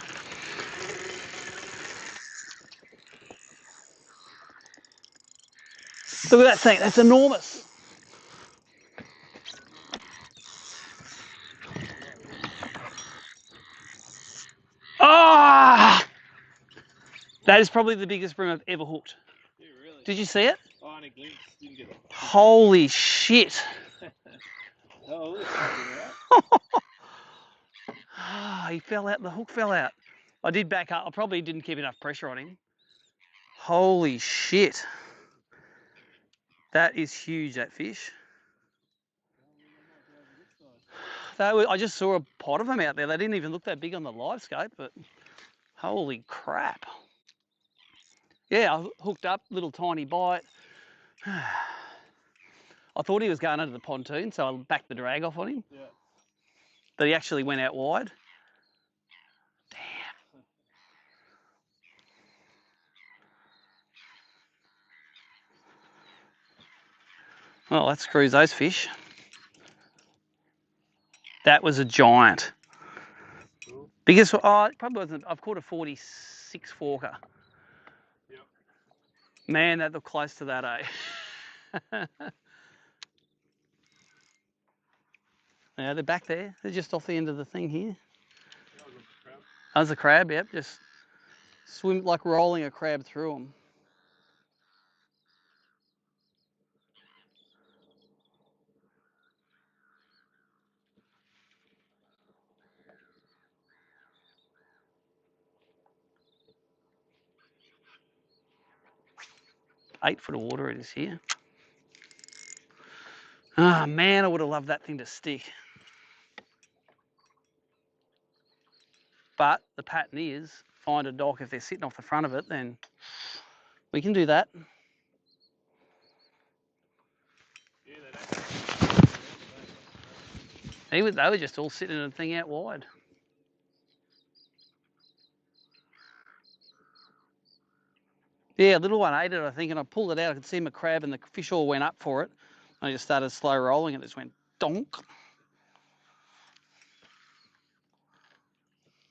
A: Look at that thing, that's enormous. Ah! That is probably the biggest bream I've ever hooked.
D: Yeah, really?
A: Did you see it?
D: Oh, on a glimpse. Didn't get it.
A: Holy shit.
D: Oh, look. Right?
A: Ah, he fell out, the hook fell out. I did back up, I probably didn't keep enough pressure on him. Holy shit. That is huge, that fish. I just saw a pot of them out there. They didn't even look that big on the live scope, but holy crap. Yeah, I hooked up, little tiny bite. I thought he was going under the pontoon, so I backed the drag off on him.
D: Yeah.
A: But he actually went out wide. Damn. Well, that screws those fish. That was a giant.
D: Cool.
A: Biggest, oh, it probably wasn't. I've caught a 46 forker.
D: Yep.
A: Man, that looked close to that, eh? Yeah, they're back there. They're just off the end of the thing here. That was a crab, yep. Just swim like rolling a crab through them. Eight foot of water it is here. Ah, man, I would have loved that thing to stick. But the pattern is find a dock. If they're sitting off the front of it, then we can do that.
D: Yeah,
A: They were just all sitting in a thing out wide. Yeah, a little one ate it, I think, and I pulled it out. I could see my crab and the fish all went up for it. I just started slow rolling and it just went donk.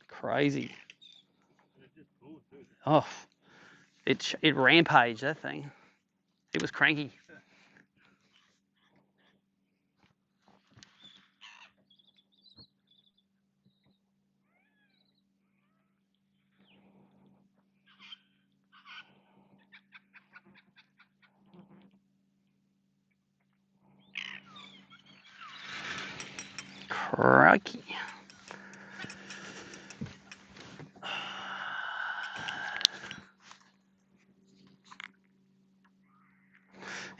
A: Crazy. Oh, it rampaged, that thing. It was cranky. Crikey.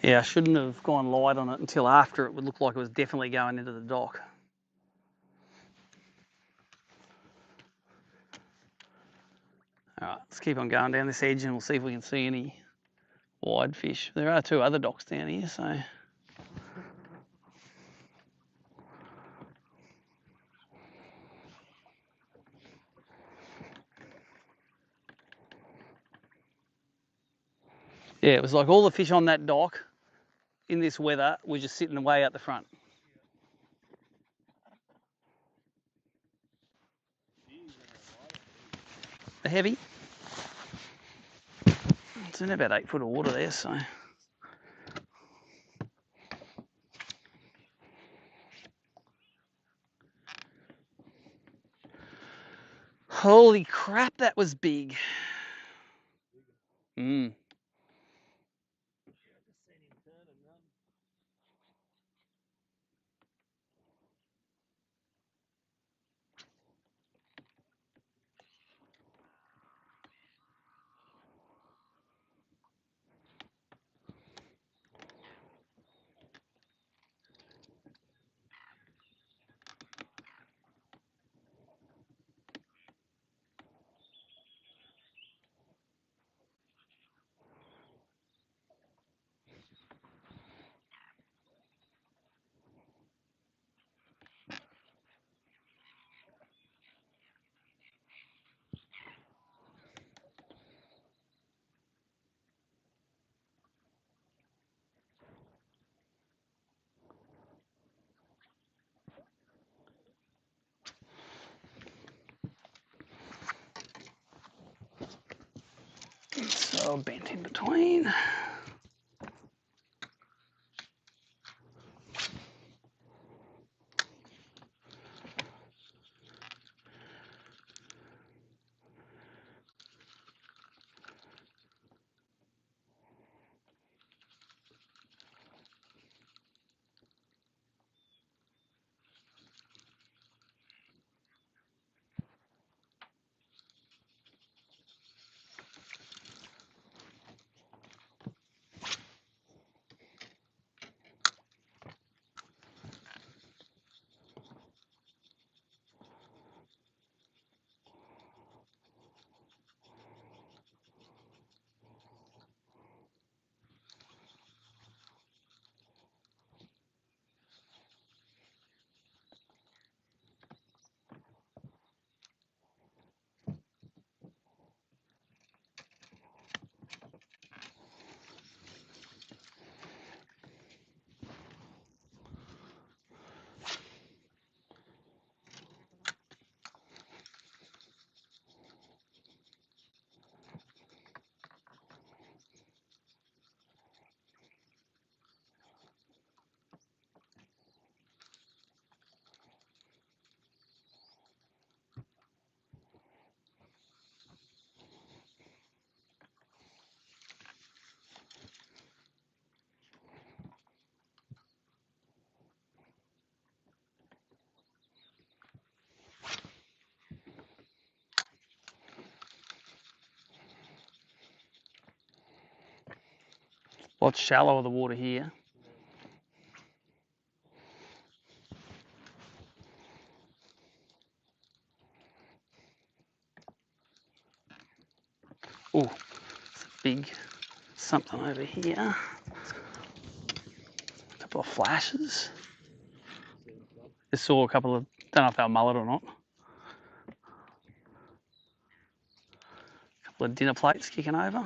A: Yeah, I shouldn't have gone light on it until after it would look like it was definitely going into the dock. All right, let's keep on going down this edge and we'll see if we can see any wide fish. There are 2 other docks down here, so. Yeah, it was like all the fish on that dock in this weather were just sitting way out the front. They're heavy. It's in about 8 foot of water there, so. Holy crap, that was big. Mm. So bent in between. Lots shallower the water here. Oh, it's a big something over here. A couple of flashes. Just saw a couple of, don't know if they were mullet or not. A couple of dinner plates kicking over.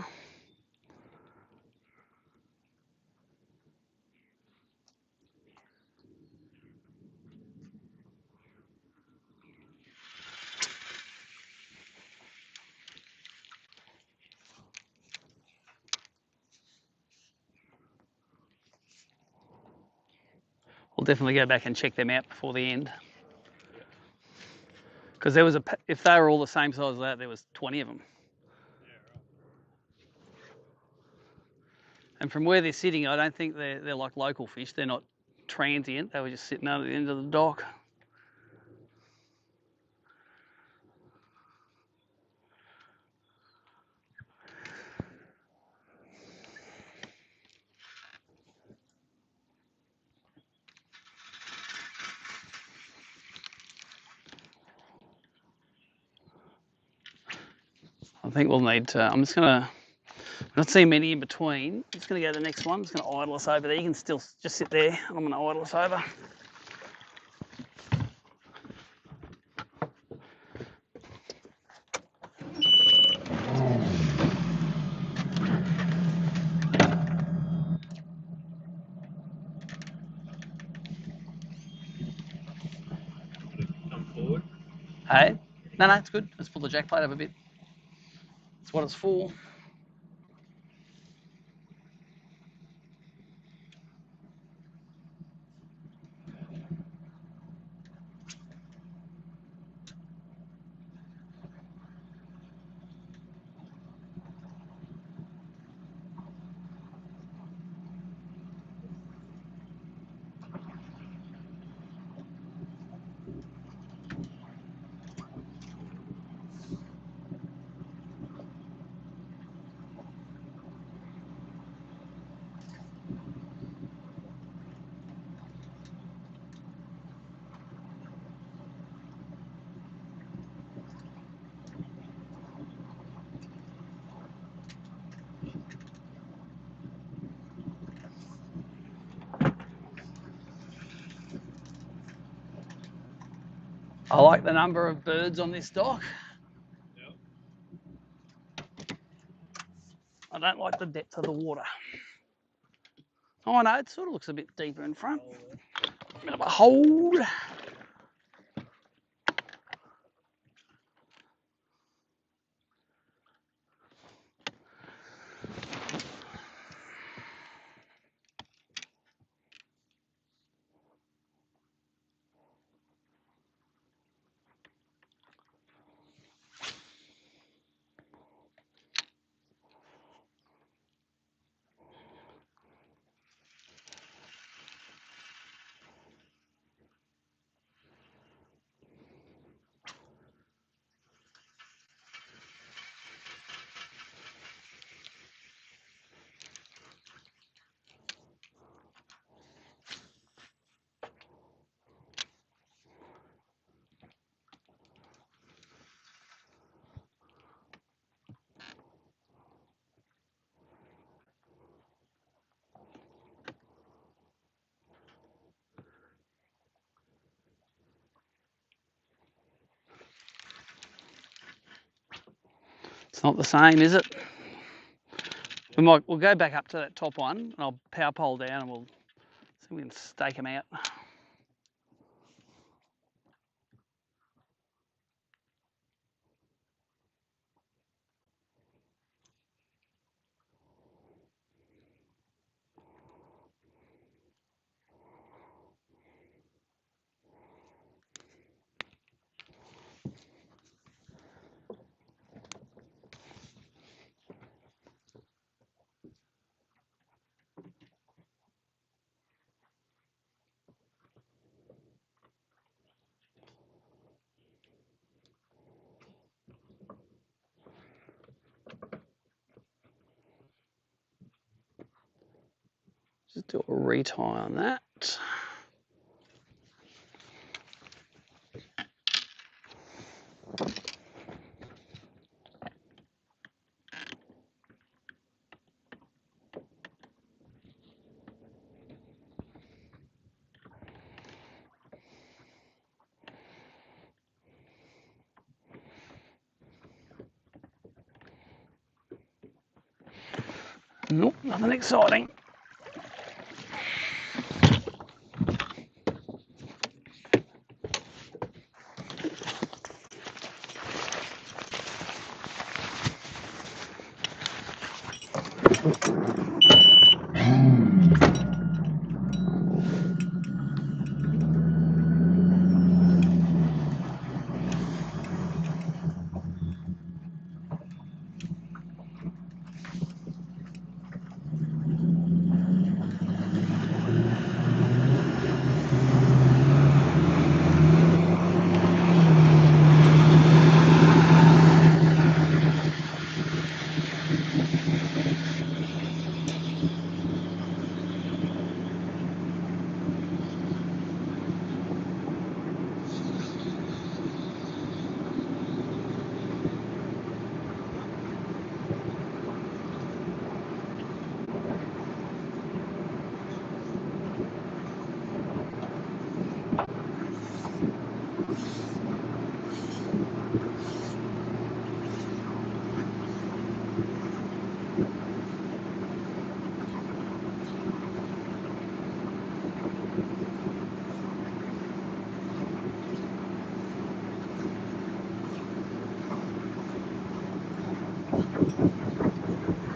A: We'll definitely go back and check them out before the end. Because there was if they were all the same size as that, there was 20 of them. And from where they're sitting, I don't think they're like local fish. They're not transient. They were just sitting under the end of the dock. think we'll need to, I'm not seeing many in between. I'm just going to go to the next one. I'm just going to idle us over there. You can still just sit there. I'm going to idle us over.
D: Come forward.
A: Hey? No, it's good. Let's pull the jack plate up a bit. That's what it's for. I like the number of birds on this dock.
D: Yep.
A: I don't like the depth of the water. Oh no, it sort of looks a bit deeper in front. A bit of a hold. It's not the same, is it? We'll go back up to that top one and I'll power pole down and we'll see if we can stake them out. Just do a retie on that. Nope, nothing exciting.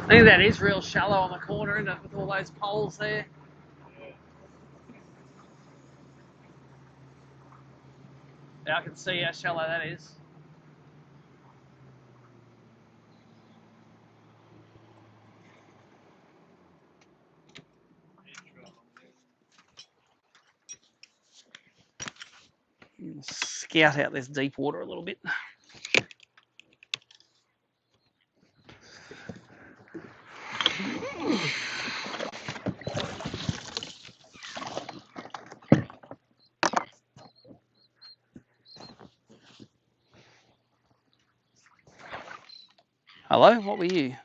A: I think that is real shallow on the corner, isn't it, with all those poles there? Yeah, I can see how shallow that is. Scout out this deep water a little bit. Hello, what were you?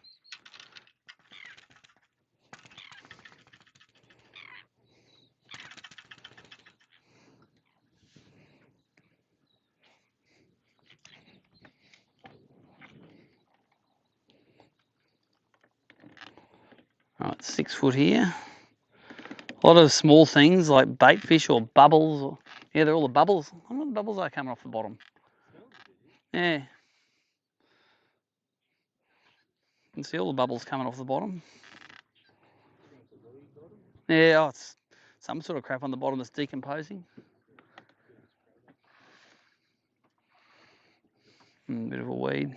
A: Right, 6 foot here. A lot of small things like bait fish or bubbles. Or, yeah, they're all the bubbles. I wonder what the bubbles are coming off the bottom. Yeah. You can see all the bubbles coming off the bottom. Yeah, oh, it's some sort of crap on the bottom that's decomposing. Bit of a weed.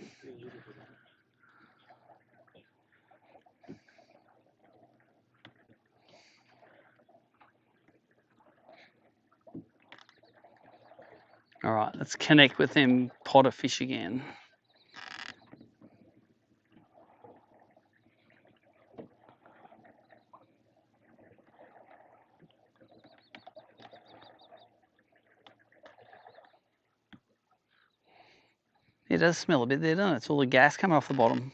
A: All right, let's connect with them pot of fish again. It does smell a bit there, doesn't it? It's all the gas coming off the bottom.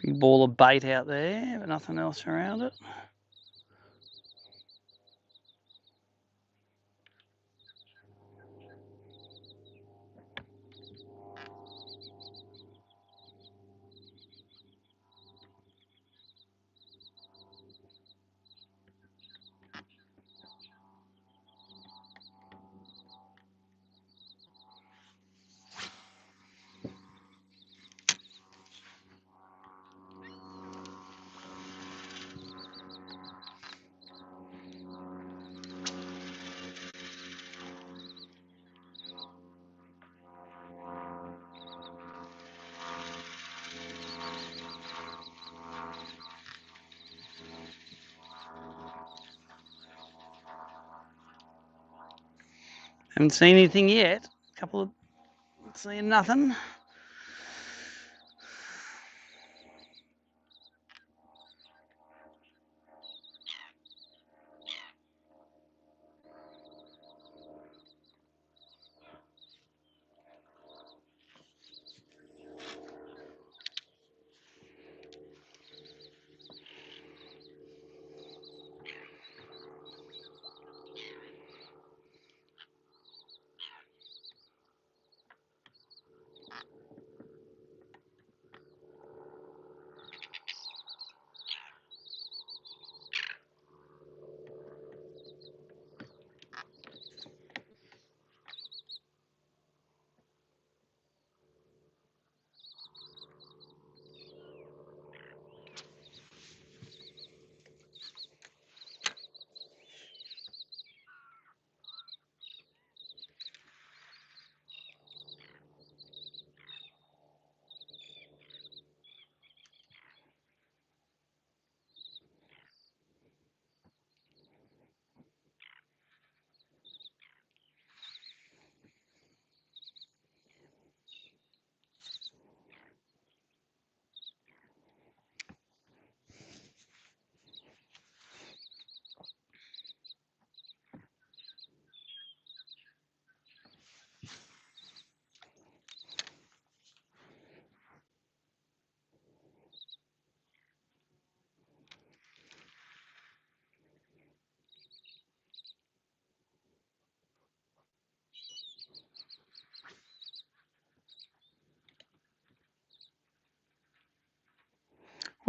A: Big ball of bait out there, but nothing else around it. Haven't seen anything yet. Seeing nothing.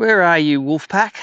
A: Where are you, wolf pack?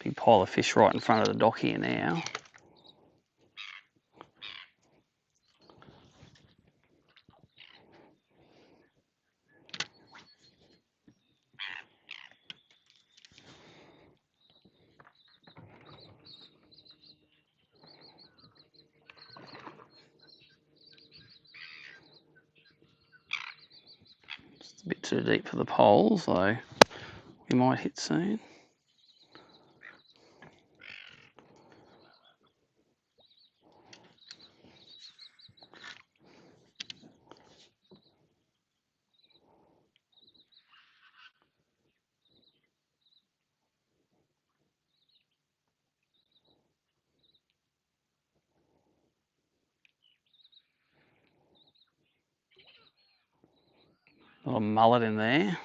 A: Big pile of fish right in front of the dock here now. It's a bit too deep for the poles, though we might hit soon. A little mullet in there.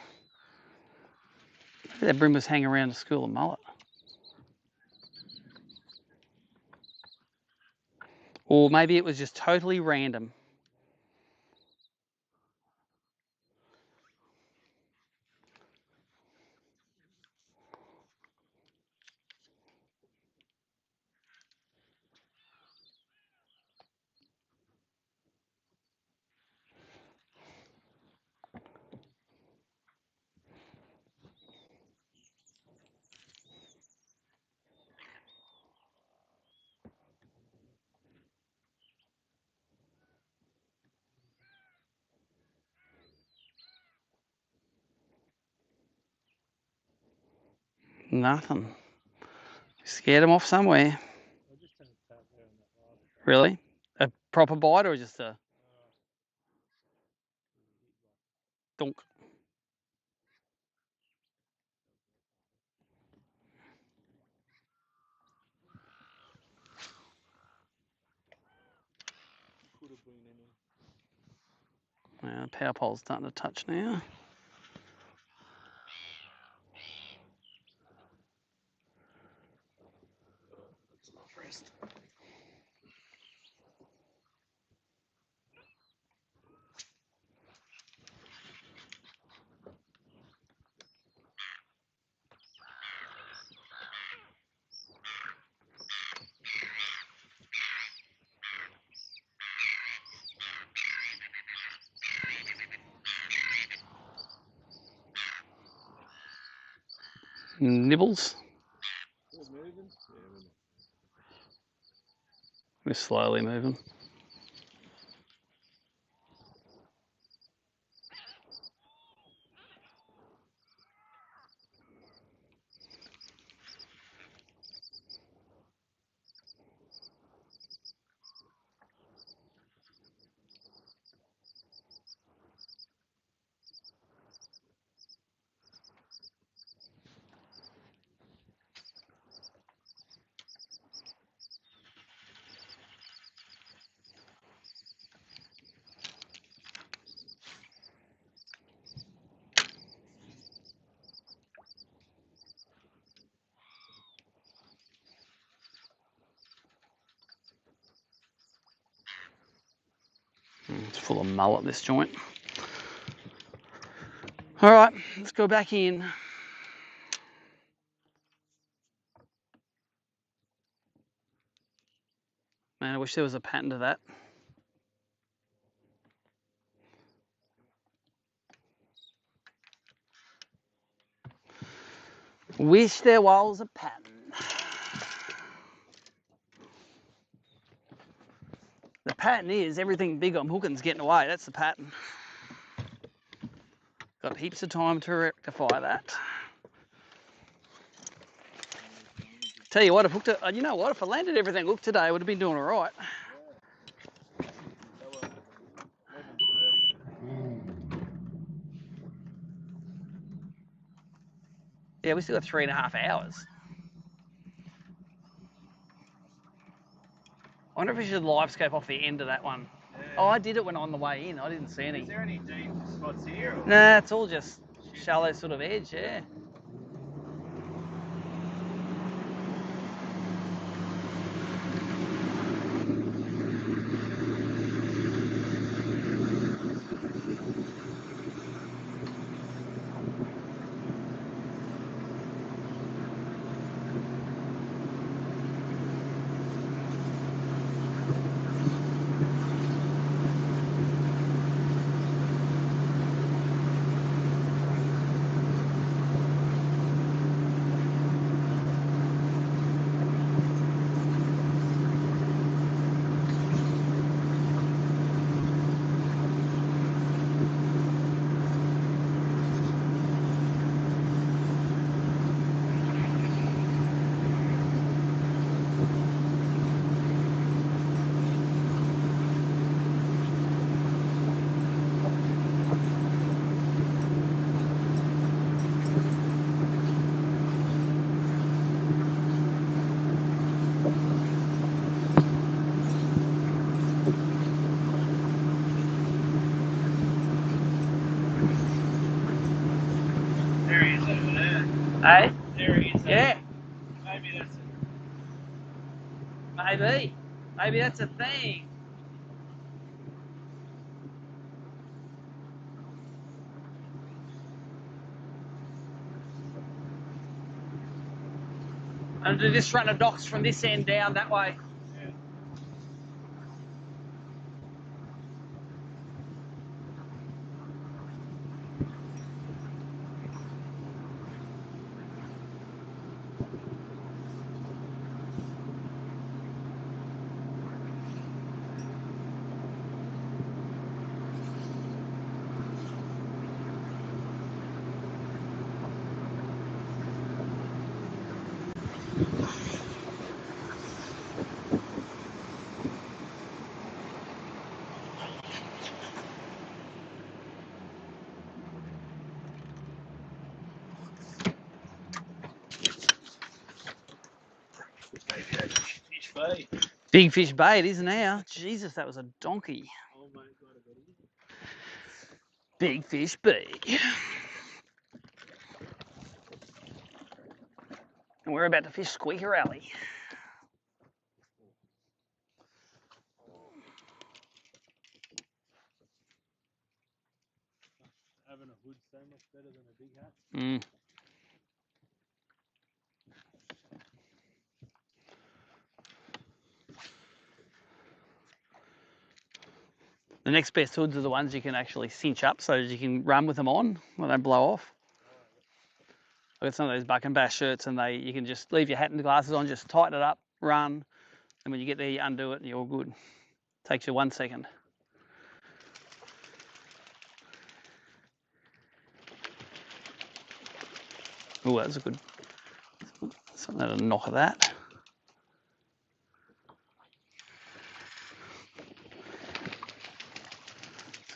A: Maybe that bream was hanging around to school of mullet. Or maybe it was just totally random. Nothing. Scared him off somewhere. Really? A proper bite or just a donk? The power pole's starting to touch now. Nibbles. We're slowly moving. It's full of mullet, this joint. All right, let's go back in. Man, I wish there was a pattern to that. Wish there was a pattern. The pattern is everything big I'm hooking's getting away. That's the pattern. Got heaps of time to rectify that. Tell you what, if hooked it, you know what? If I landed everything hooked today, I would have been doing all right. Yeah, we still got 3.5 hours. I wonder if we should live scope off the end of that one.
D: Yeah.
A: Oh, I did it when on the way in. I didn't see any.
D: Is there any deep spots here? Or?
A: Nah, it's all just shallow sort of edge, yeah.
D: There he is over there.
A: Hey?
D: There he is.
A: Yeah.
D: Maybe that's it.
A: Maybe. Maybe that's a thing. And to just run the docks from this end down that way.
D: Yeah. Maybe that's fish bait.
A: Big fish bait, isn't now? Jesus, that was a donkey.
D: Oh my god, I got it.
A: Big fish bait. And we're about to fish Squeaker Alley.
D: Having a hood so much better than a big hat.
A: Mm. The next best hoods are the ones you can actually cinch up so that you can run with them on when they blow off. I've got some of those buck and bass shirts and you can just leave your hat and the glasses on, just tighten it up, run, and when you get there you undo it and you're all good. Takes you 1 second. Oh, that was a good, something at a knock of that.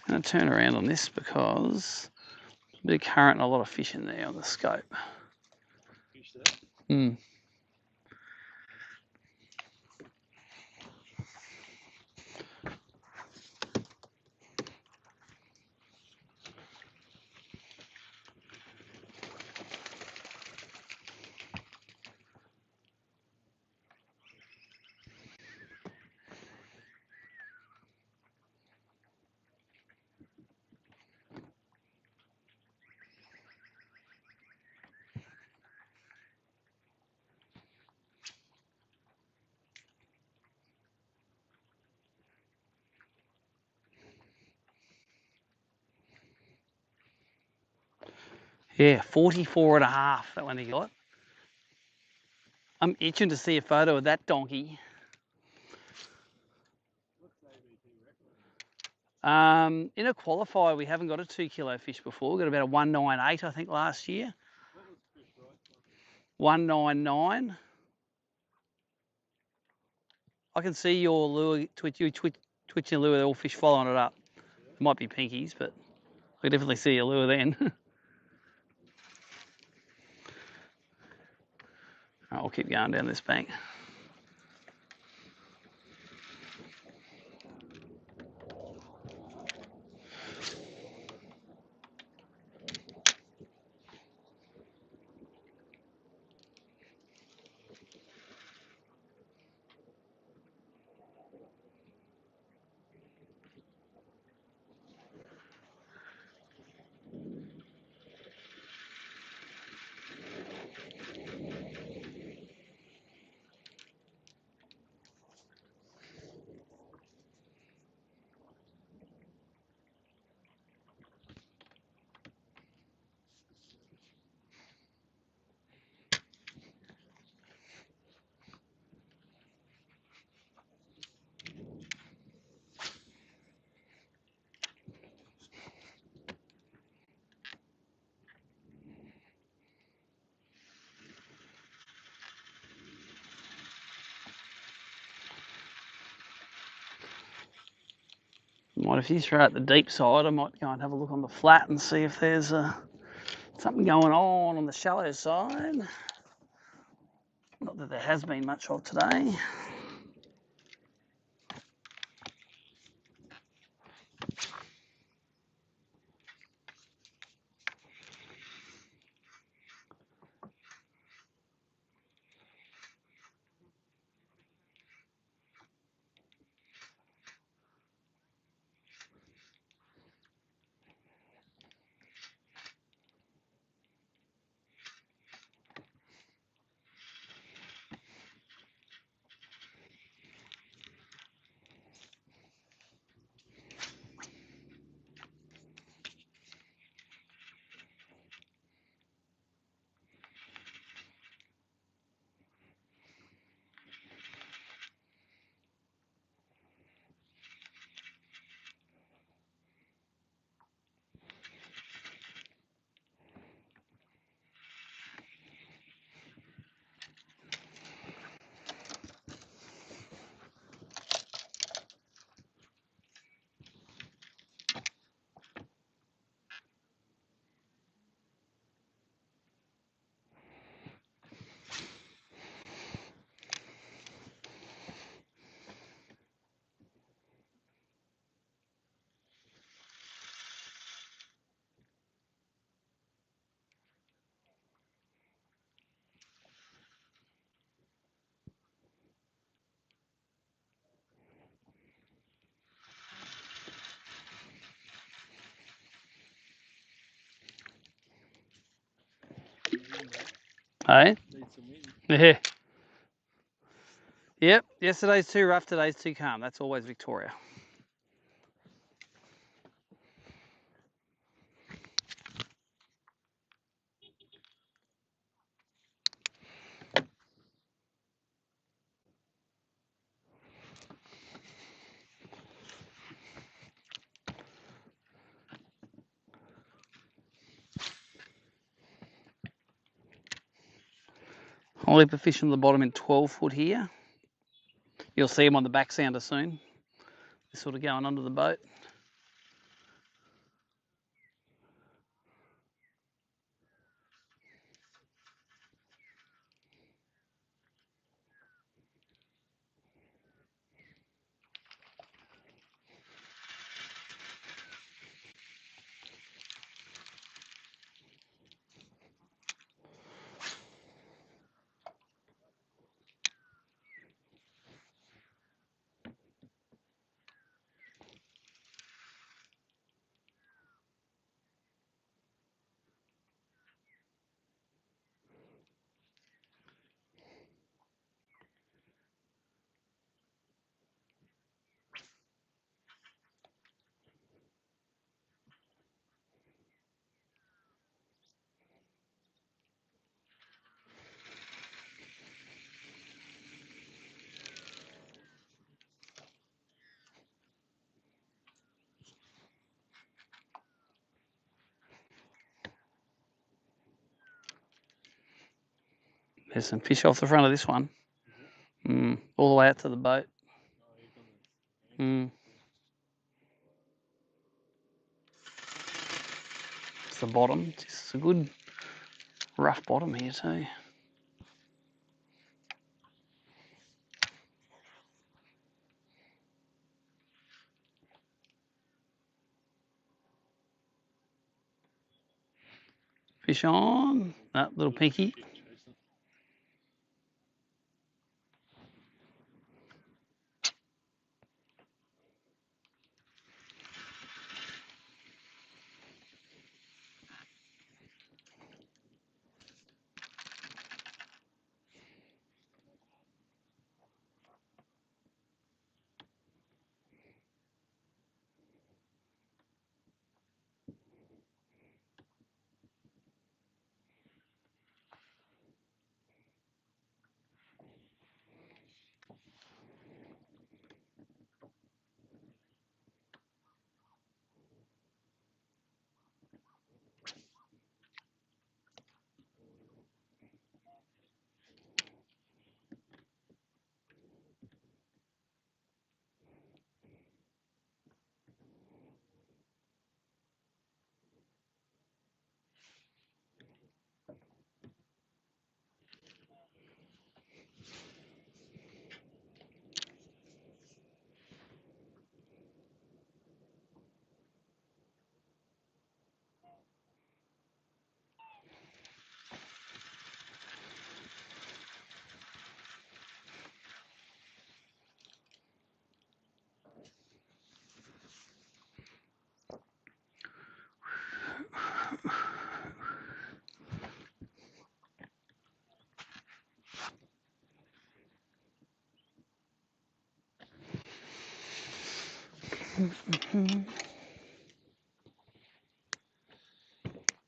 A: I'm going to turn around on this because a bit of current and a lot of fish in there on the scope.
D: Fish there.
A: Mm. Yeah, 44.5, that one he got. I'm itching to see a photo of that donkey. In a qualifier, we haven't got a 2 kilo fish before. We got about a 198, I think, last year.
D: What was fish right?
A: 199. I can see your lure, twitching lure, they're all fish following it up. It might be pinkies, but I can definitely see your lure then. I'll keep going down this bank. If you throw out the deep side, I might go and have a look on the flat and see if there's something going on the shallow side. Not that there has been much of today. Hey? Yeah. Yep, yesterday's too rough, today's too calm. That's always Victoria. I'll leave a fish on the bottom in 12 foot here. You'll see him on the back sounder soon. They're sort of going under the boat. There's some fish off the front of this one. All the way out to the boat. It's the bottom. It's a good rough bottom here too. Fish on. That little pinky.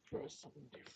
B: Try something different.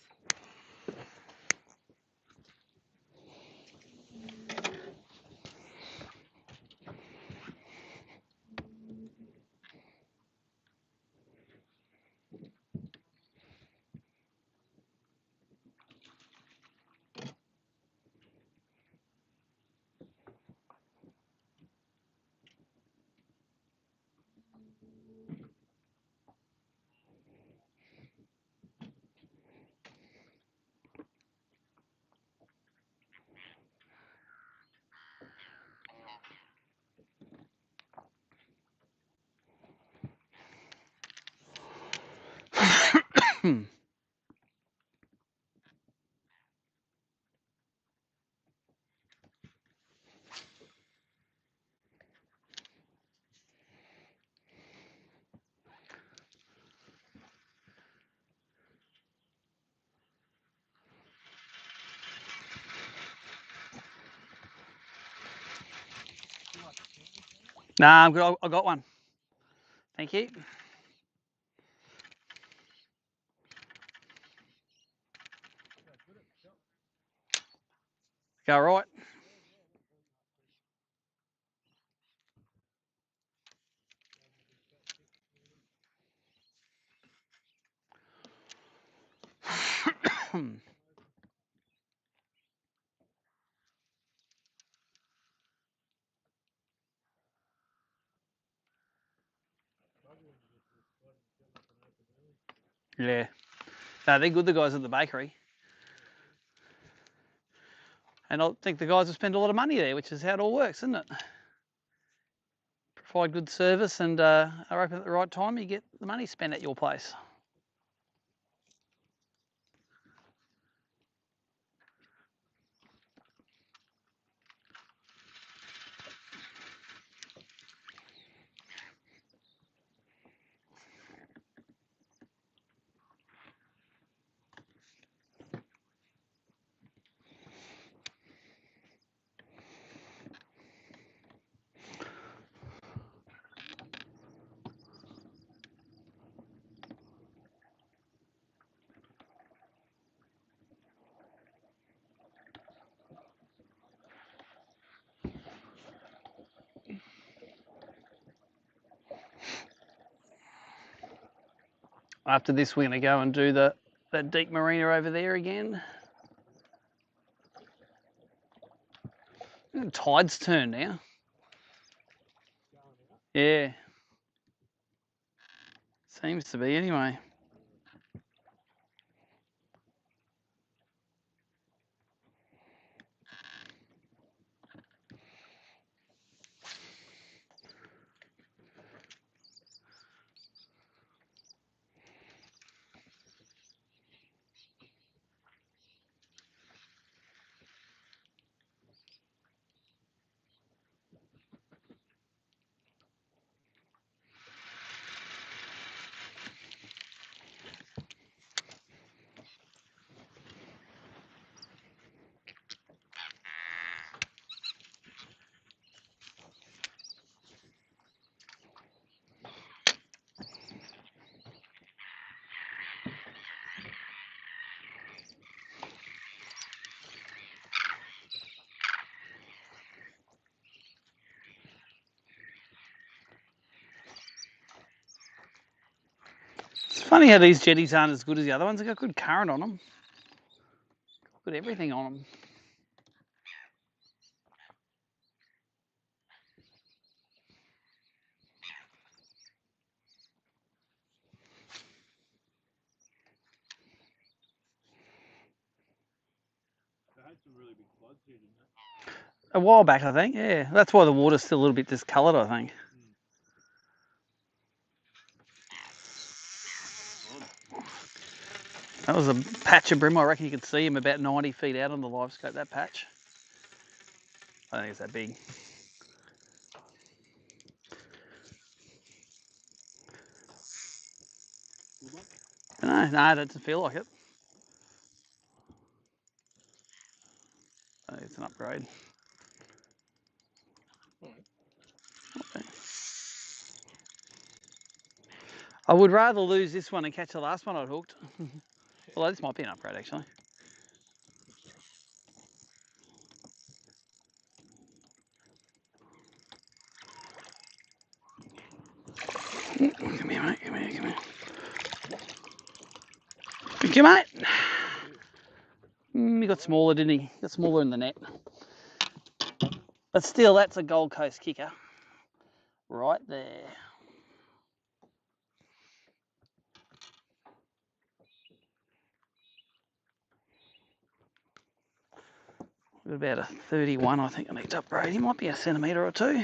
A: Nah, I'm good. I got one. Thank you. Go right. Yeah. No, they're good, the guys at the bakery. And I think the guys will spend a lot of money there, which is how it all works, isn't it? Provide good service and are open at the right time, you get the money spent at your place. After this, we're going to go and do that deep marina over there again. The tide's turned now. Yeah. Seems to be anyway. funny how these jetties aren't as good as the other ones. They've got good current on them. Good everything on them.
D: They had some really big floods here, didn't they?
A: A while back, I think. Yeah, that's why the water's still a little bit discoloured, I think. That was a patch of bream. I reckon you could see him about 90 feet out on the live scope, that patch. I don't think it's that big. No, it doesn't feel like it. I think it's an upgrade. Okay. I would rather lose this one and catch the last one I'd hooked. Although this might be an upgrade, actually. Come here, mate. Come here, come here. Thank you, mate. He got smaller, didn't he? He got smaller in the net. But still, that's a Gold Coast kicker. Right there. Got about a 31, I think I need to upgrade. He might be a centimetre or two.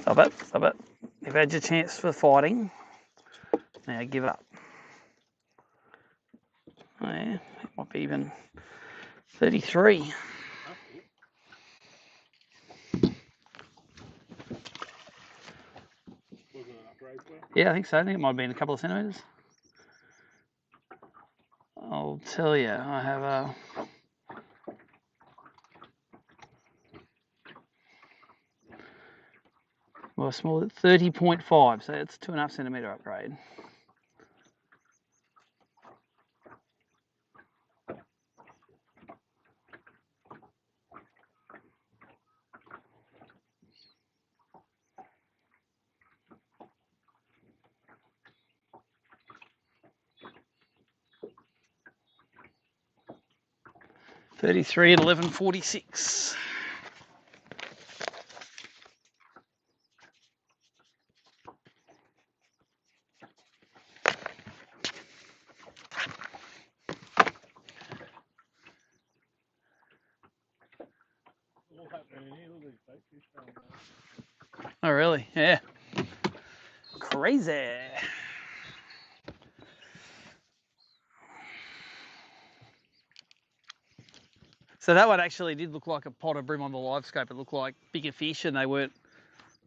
A: Stop it, stop it. You've had your chance for fighting. Now give up. Oh yeah, it might be even 33. Yeah, I think so. I think it might have been a couple of centimetres. I'll tell you, I have a... Well, small, 30.5, so it's 2.5 centimetre upgrade. $33 at $11.46. Oh, really? Yeah. Crazy. So that one actually did look like a pot of bream on the live scope. It looked like bigger fish and they weren't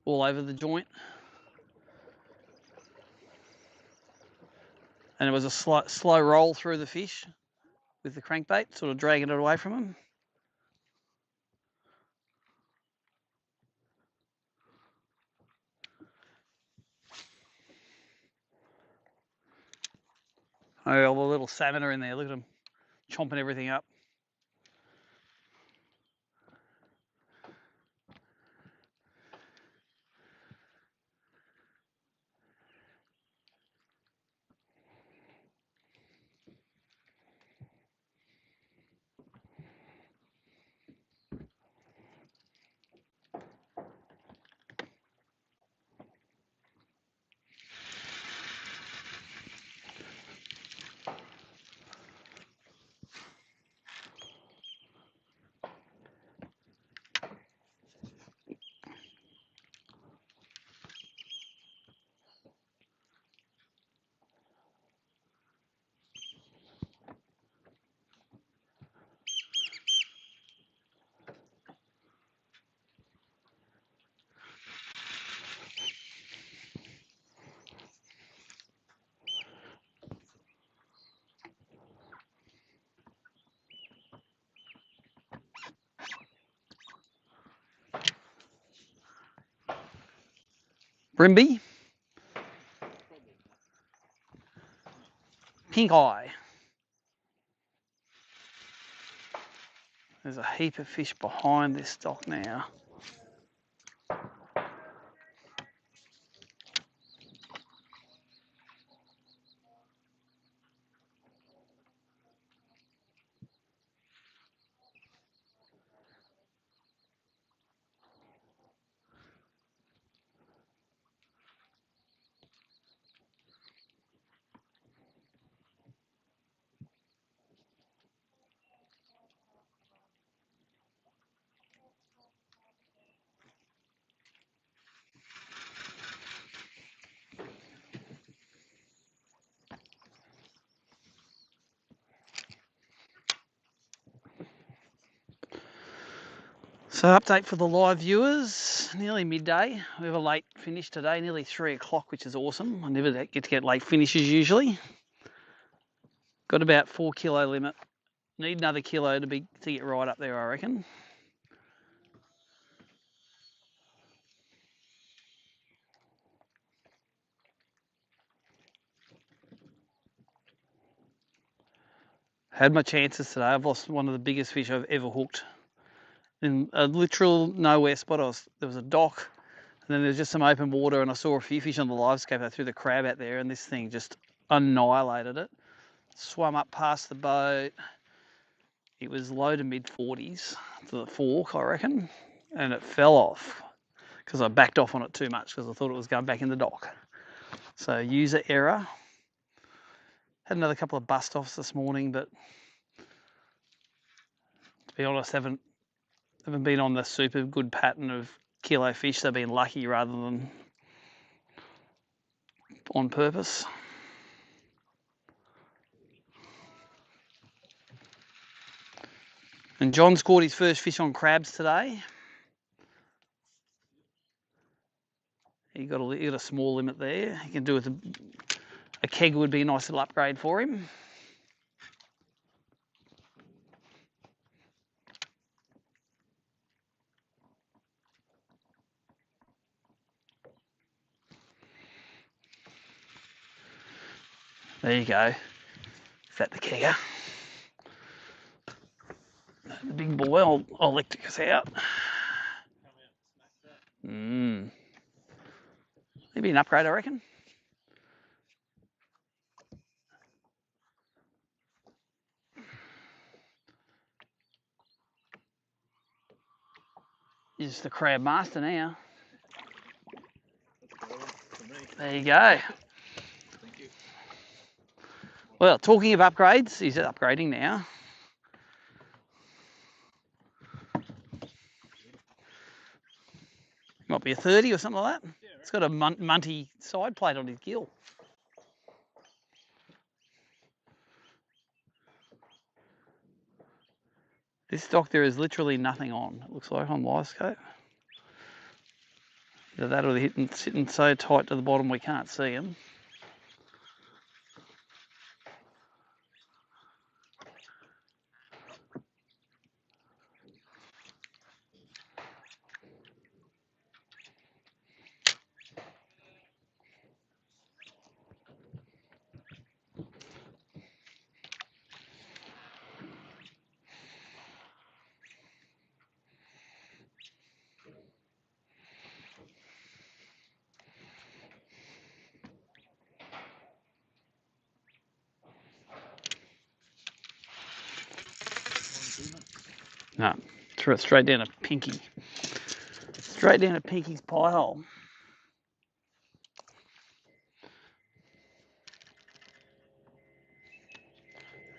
A: all over the joint. And it was a slow roll through the fish with the crankbait, sort of dragging it away from them. Oh, all the little salmon are in there. Look at them chomping everything up. Brimby. Pink eye. There's a heap of fish behind this stock now. So update for the live viewers, nearly midday. We have a late finish today, nearly 3 o'clock, which is awesome. I never get to get late finishes usually. Got about 4 kilo limit. Need another kilo to get right up there, I reckon. Had my chances today. I've lost one of the biggest fish I've ever hooked. In a literal nowhere spot, there was a dock, and then there's just some open water, and I saw a few fish on the live scope. I threw the crab out there, and this thing just annihilated it. Swam up past the boat. It was low to mid 40s to the fork, I reckon, and it fell off because I backed off on it too much because I thought it was going back in the dock. So user error. Had another couple of bust offs this morning, but to be honest, haven't been on the super good pattern of kilo fish. They've been lucky rather than on purpose. And John's caught his first fish on crabs today. He got a small limit there. He can do with a keg would be a nice little upgrade for him. There you go. Is that the kegger? The big boy, I'll electric us out. Maybe an upgrade, I reckon. He's the crab master now. There you go.
D: Thank you.
A: Well, talking of upgrades, he's upgrading now. Might be a 30 or something like that. It's got a munty side plate on his gill. This stock there is literally nothing on, it looks like, on live scope. Either that or they're sitting so tight to the bottom we can't see them. No, threw it straight down a pinky. Straight down a pinky's pie hole.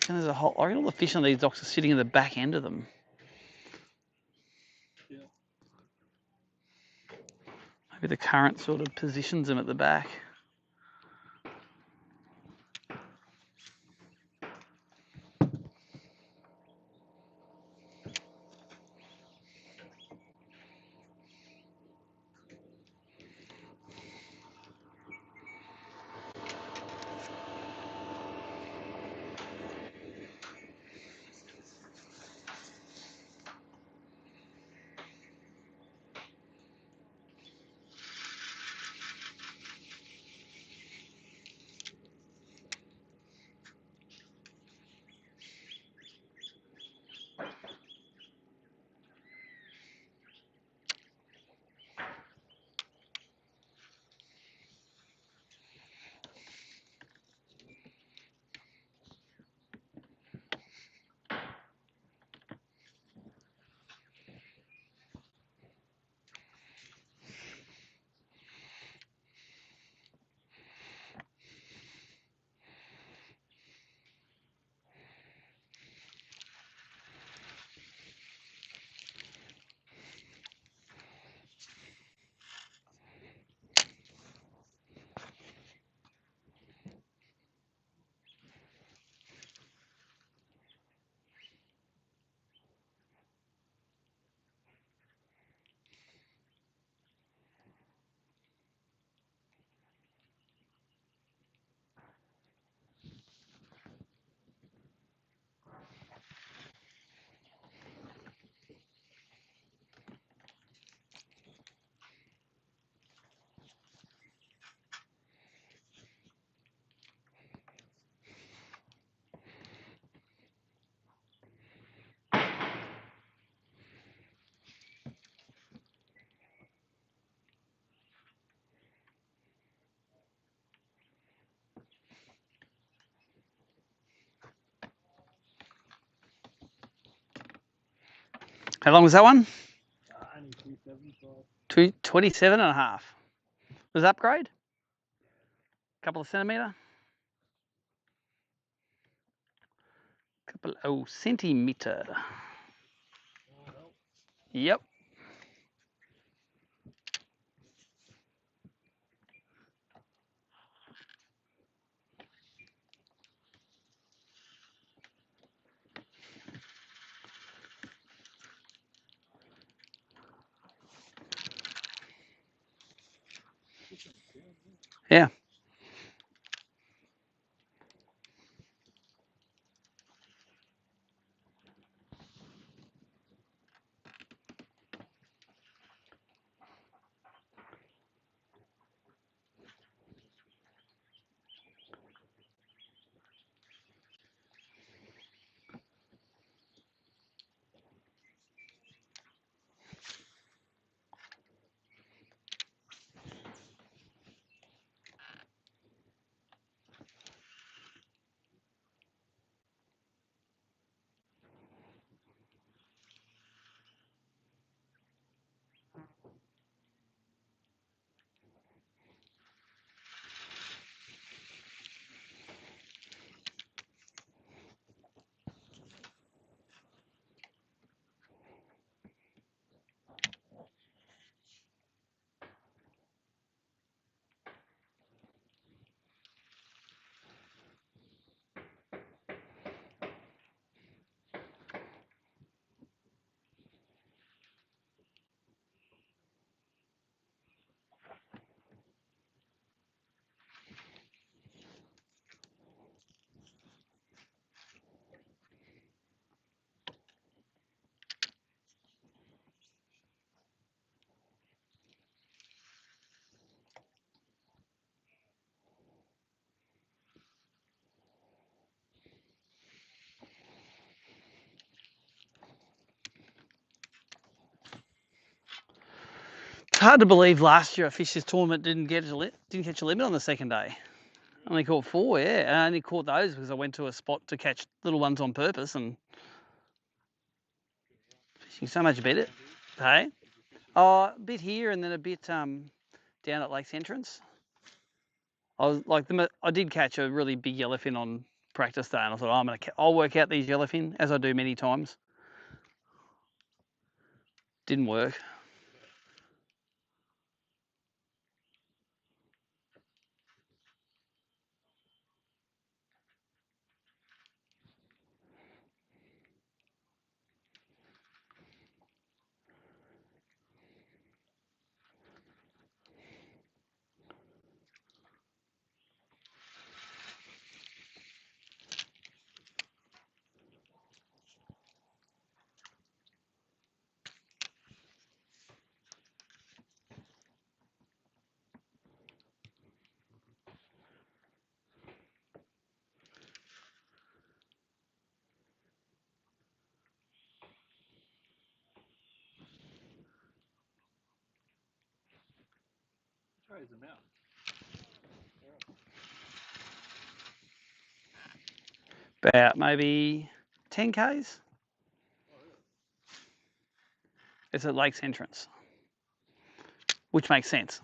A: And there's a hole. I reckon all the fish on these docks are sitting in the back end of them.
D: Yeah.
A: Maybe the current sort of positions them at the back. How long was that one?
B: Only 275.
A: 27.5. Was upgrade? Couple of centimetre? Couple of centimetre. Yep. Yeah. It's hard to believe last year a Fisher's tournament didn't catch a limit on the second day. I only caught 4, yeah. I only caught those because I went to a spot to catch little ones on purpose and fishing so much better. Hey? Oh, a bit here and then a bit down at Lakes Entrance. I did catch a really big yellowfin on practice day, and I thought, I'll work out these yellowfin as I do many times. Didn't work.
D: Tries them out.
A: About maybe 10 Ks. It's at Lakes Entrance, which makes sense.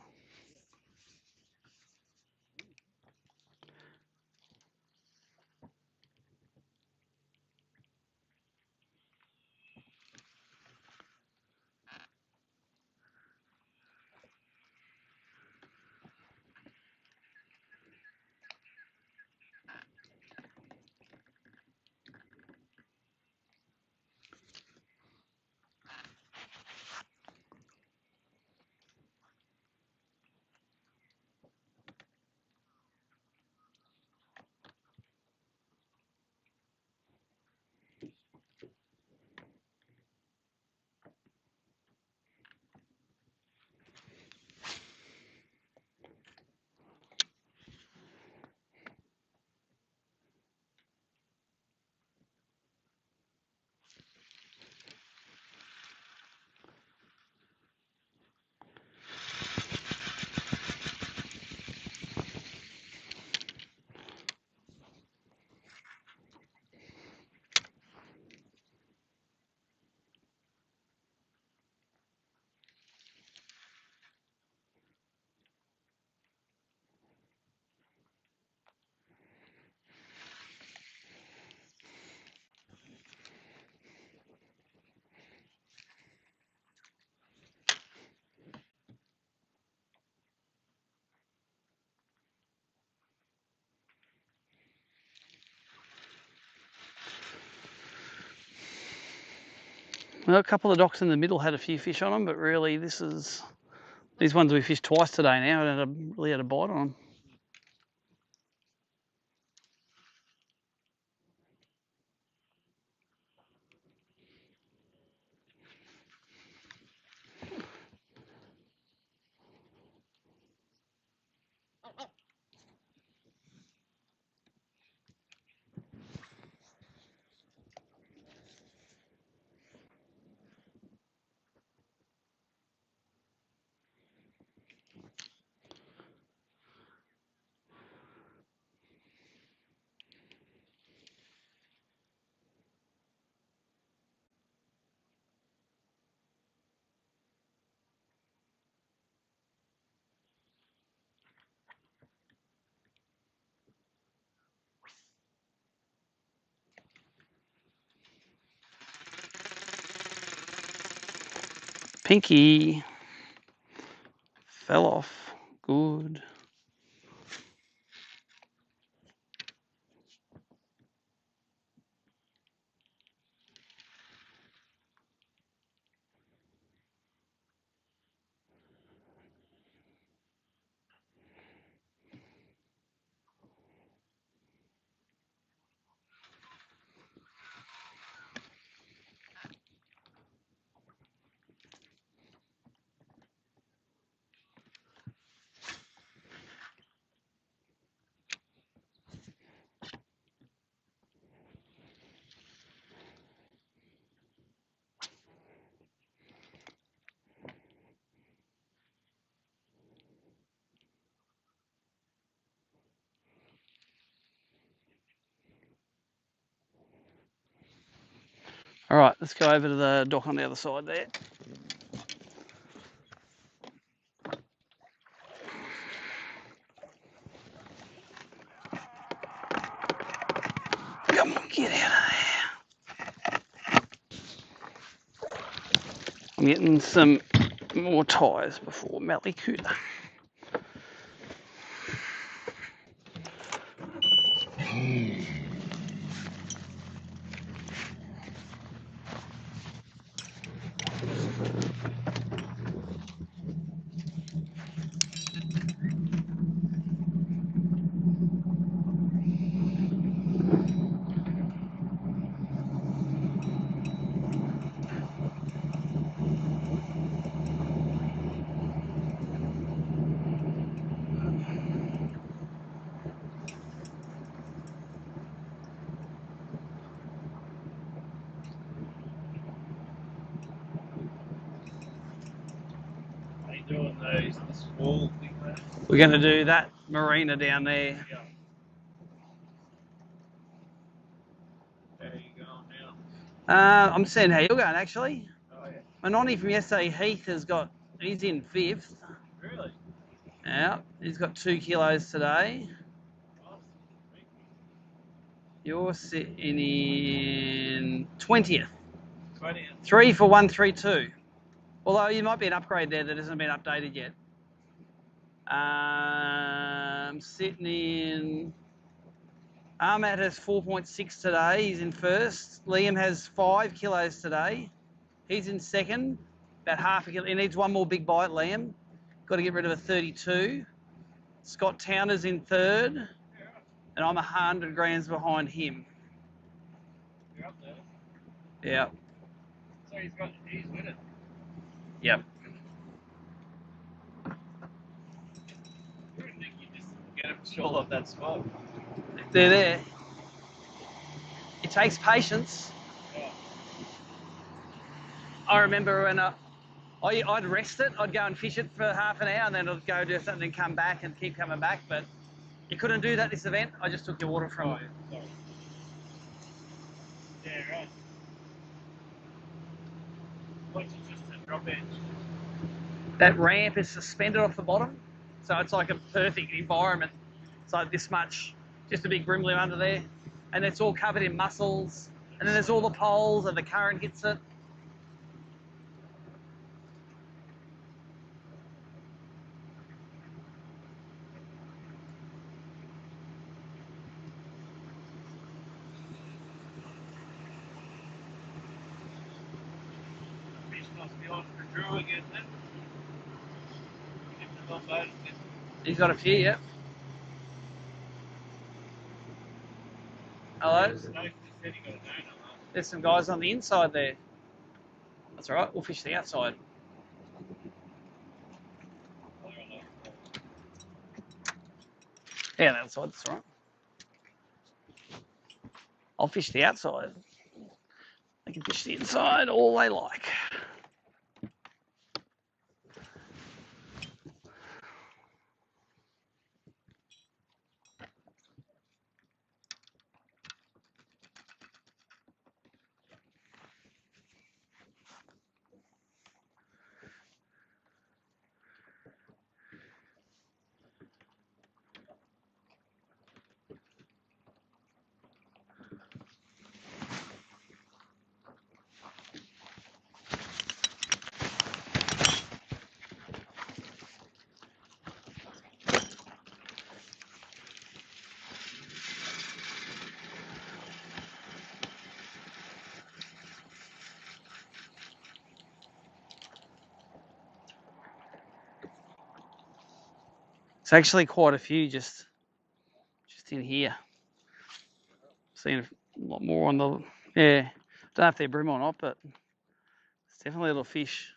A: Well, a couple of docks in the middle had a few fish on them, but really these ones we fished twice today now and really had a bite on them. Pinky fell off. Good. All right, let's go over to the dock on the other side there. Come on, get out of there. I'm getting some more tyres before Malikuta.
D: Doing those, this wall thing there.
A: We're going to do that marina down there.
D: Yeah. There you go now.
A: I'm seeing how you're going actually.
D: Oh yeah.
A: Manoni from yesterday, Heath, he's in 5th.
D: Really?
A: Yeah, he's got 2 kilos today.
D: Awesome. Thank you.
A: You're sitting in 20th.
D: 20th.
A: 3 for 132. Although you might be an upgrade there that hasn't been updated yet. Sitting in. Ahmad has 4.6 today. He's in 1st. Liam has 5 kilos today. He's in 2nd. About half a kilo. He needs one more big bite, Liam. Got to get rid of a 32. Scott Towner's in 3rd. And I'm 100 grams behind him.
D: You're up there.
A: Yeah.
D: So he's with it.
A: Yep.
D: You would think you just get him short of that spot.
A: If they're there. It takes patience.
D: Yeah.
A: I remember when I'd rest it. I'd go and fish it for half an hour and then I'd go do something and come back and keep coming back. But you couldn't do that this event. I just took your water from
D: Oh, yeah. Sorry. Yeah, right. What's it just a drop edge?
A: that ramp is suspended off the bottom. So it's like a perfect environment. It's like this much, just a big brimley under there. And it's all covered in mussels. And then there's all the poles and the current hits it.
D: Drew again then. Keep them on boat again.
A: He's got a few, yeah. Hello?
D: Nathan said he got a donut.
A: There's some guys on the inside there. That's all right. We'll fish the outside. Yeah, the outside. That's all right. I'll fish the outside. They can fish the inside all they like. It's actually quite a few just in here. Seeing a lot more on the, yeah, don't know if they're bream or not, but it's definitely a little fish.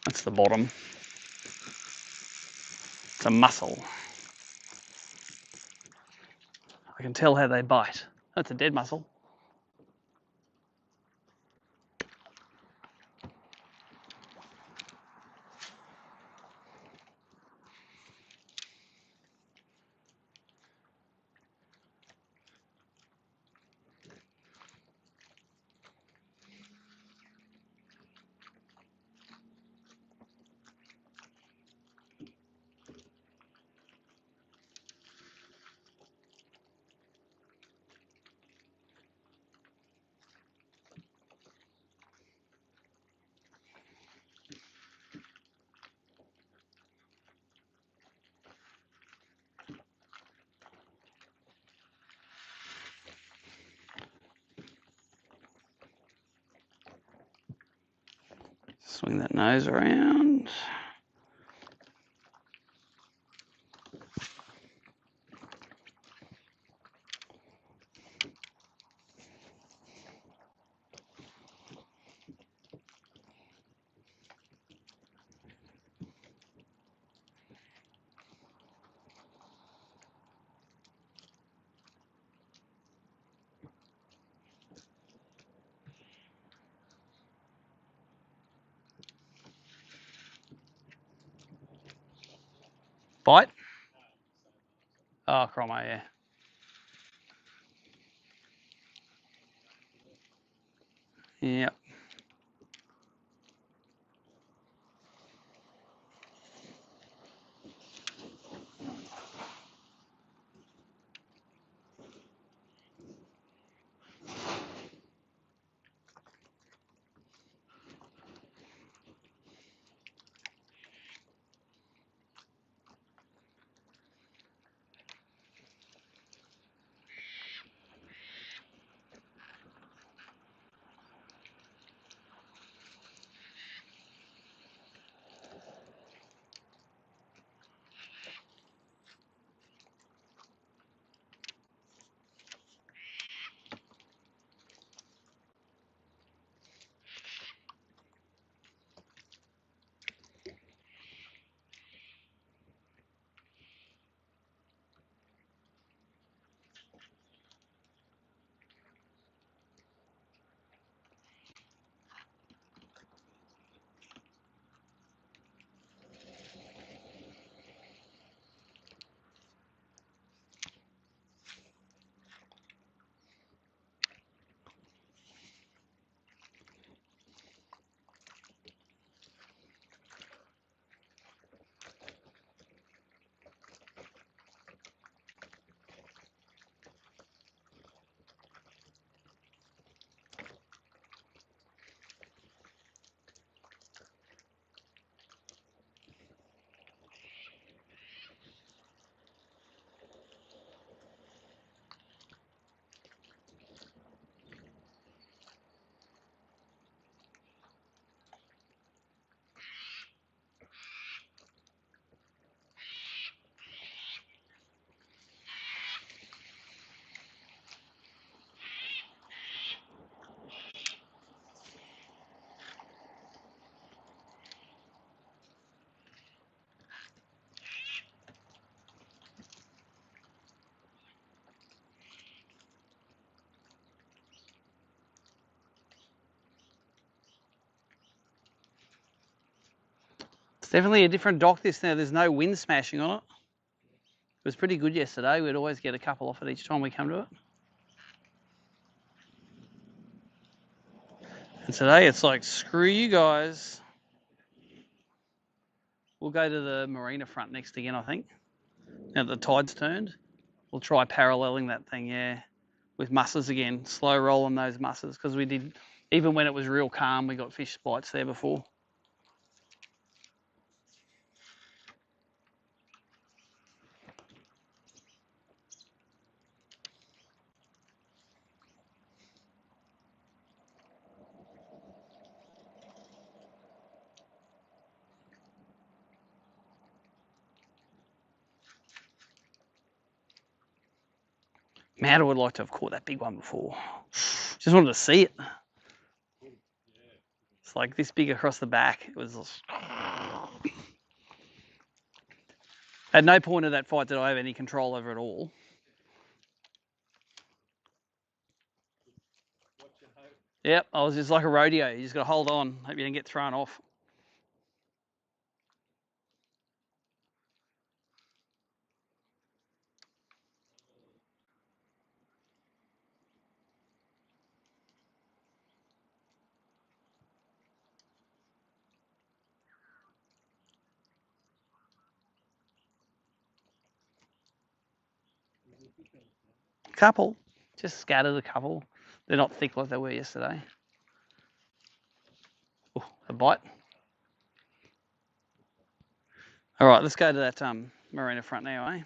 A: That's the bottom. It's a mussel. I can tell how they bite. That's a dead mussel. Swing that nose around. Bite? Oh, chromo, yeah. Yep. definitely a different dock this now. There's no wind smashing on it. It was pretty good yesterday. We'd always get a couple off it each time we come to it. And today it's like, screw you guys. We'll go to the marina front next again, I think. Now that the tide's turned, we'll try paralleling that thing, yeah, with mussers again. Slow rolling those mussers, because we did, even when it was real calm, we got fish bites there before. Matt would like to have caught that big one before. Just wanted to see it. It's like this big across the back. It was. At no point of that fight did I have any control over it all. Yep, I was just like a rodeo. You just got to hold on. Hope you don't get thrown off. Couple. Just scattered a couple. They're not thick like they were yesterday. Oh, a bite. All right, let's go to that marina front now, eh?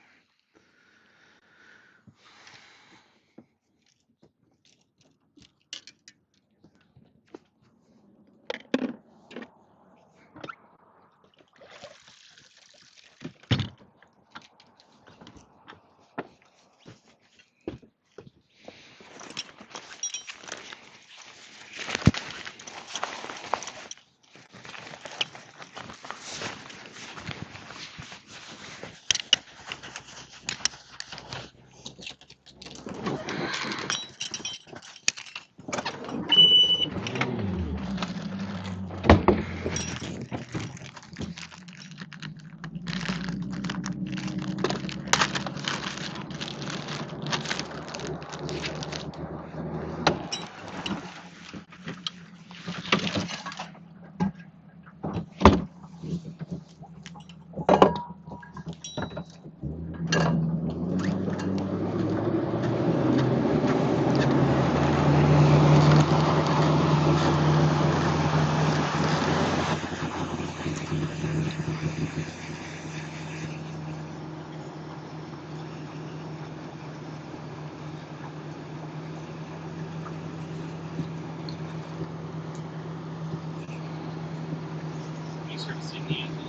D: He's from Sydney, isn't he?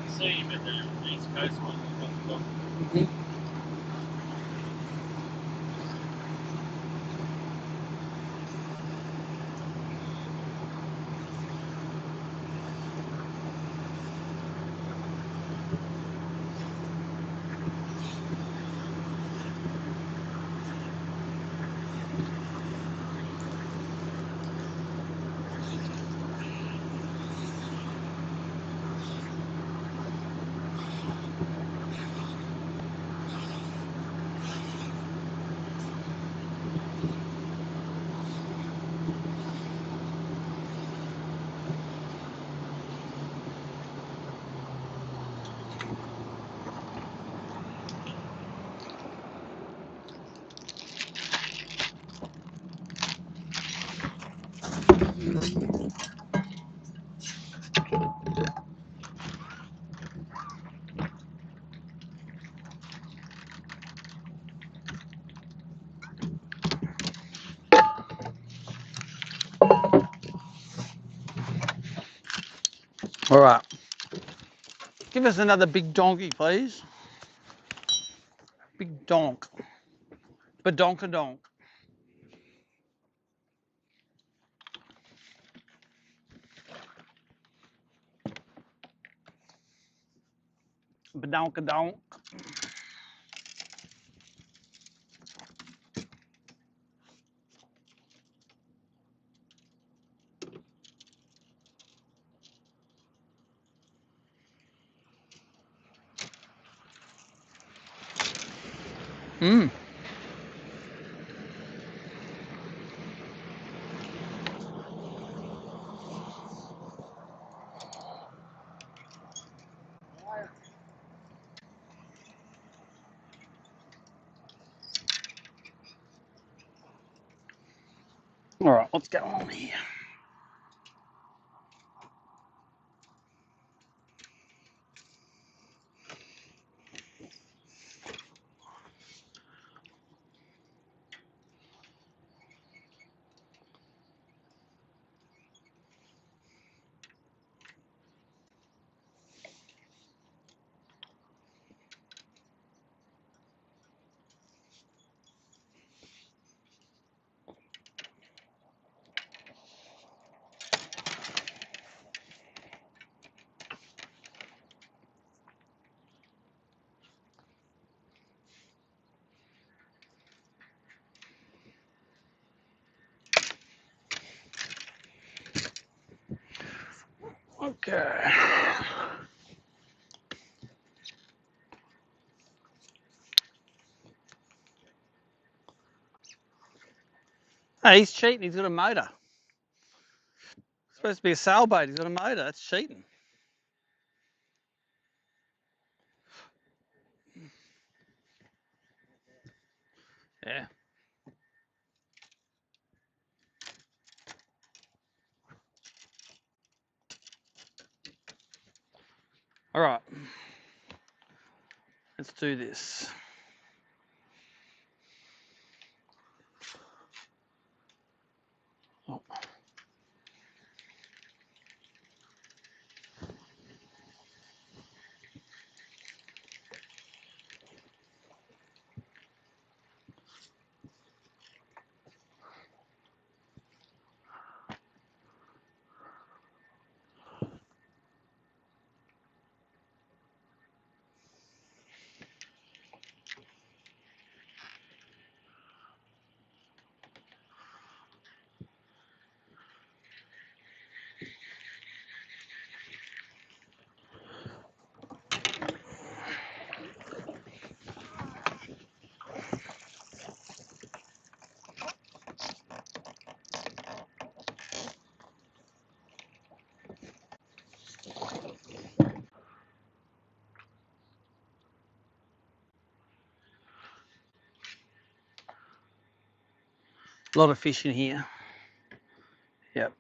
D: I see him at the East Coast one.
A: All right. Give us another big donkey, please. Big donk. Badonkadonk. Badonkadonk. Mm. All right, what's going on here? Okay. Hey, he's cheating. He's got a motor. It's supposed to be a sailboat. He's got a motor. That's cheating. Yeah. All right. Let's do this. Oh. A lot of fish in here. Yep.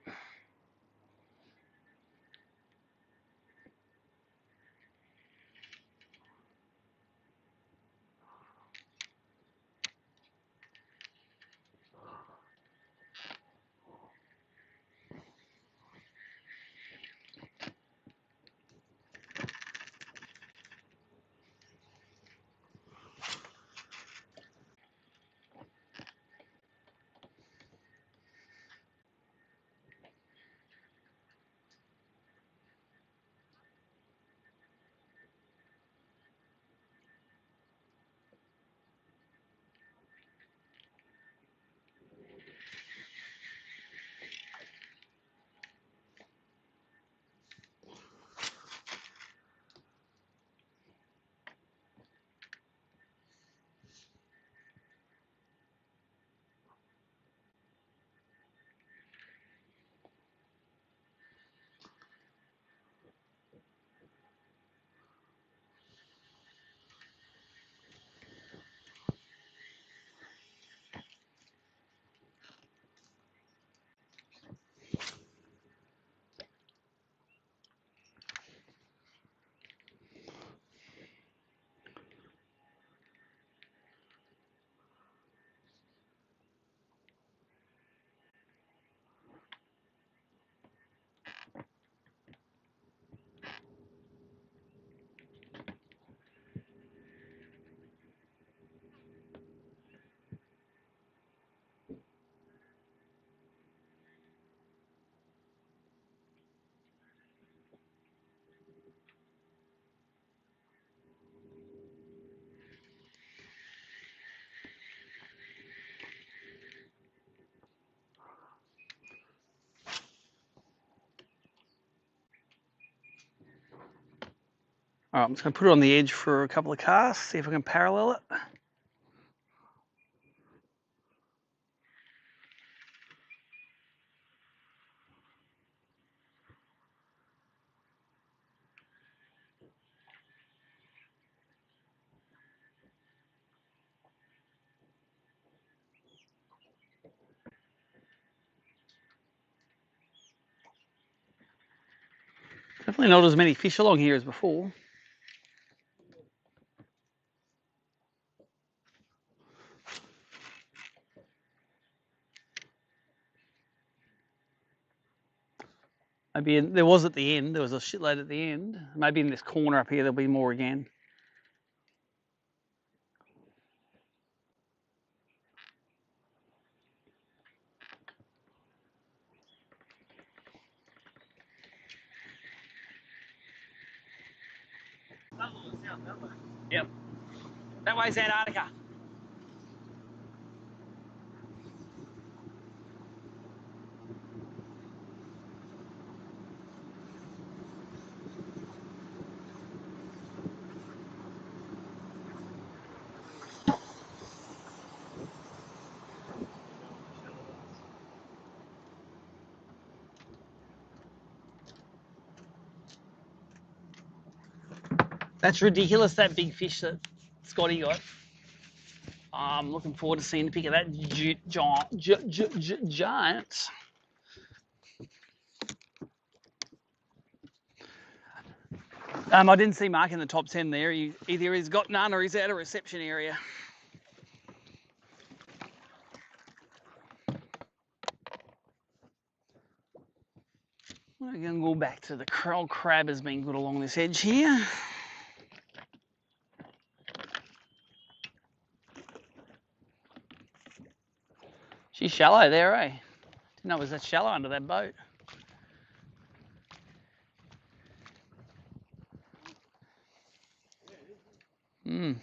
A: All right, I'm just going to put it on the edge for a couple of casts, see if I can parallel it. Definitely not as many fish along here as before. Maybe there was at the end. There was a shitload at the end. Maybe in this corner up here there'll be more again. Yep. That way's Antarctica. That's ridiculous, that big fish that Scotty got. I'm looking forward to seeing the pic of that giant. I didn't see Mark in the top 10 there. Either he's got none or he's out of reception area. We're going to go back to the crab has been good along this edge here. She's shallow there, eh? Didn't know it was that shallow under that boat. Mm.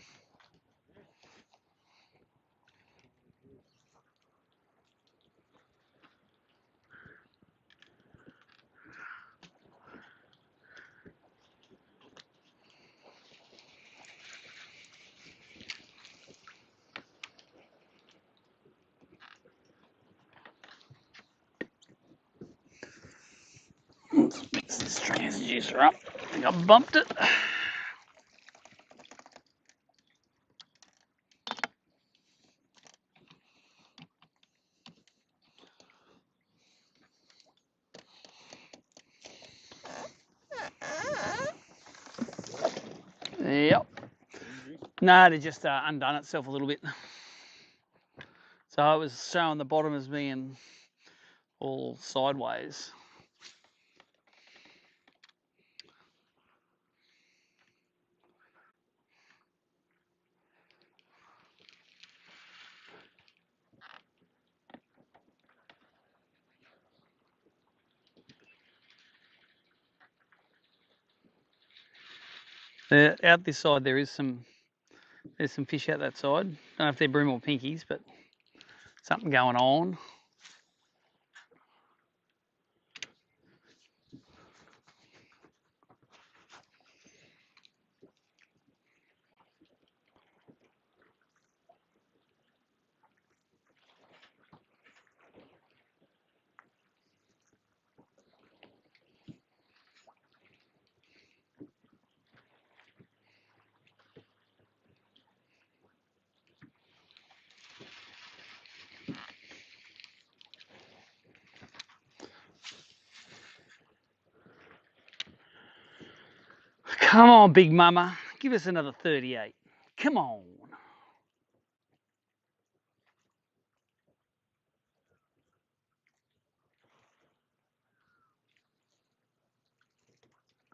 A: Let's mix this transducer up. I think I bumped it. Yep. No, it just undone itself a little bit. So it was showing the bottom as being all sideways. Out this side there's some fish out that side. Don't know if they're bream or pinkies, but something going on. Come on, big mama. Give us another 38. Come on.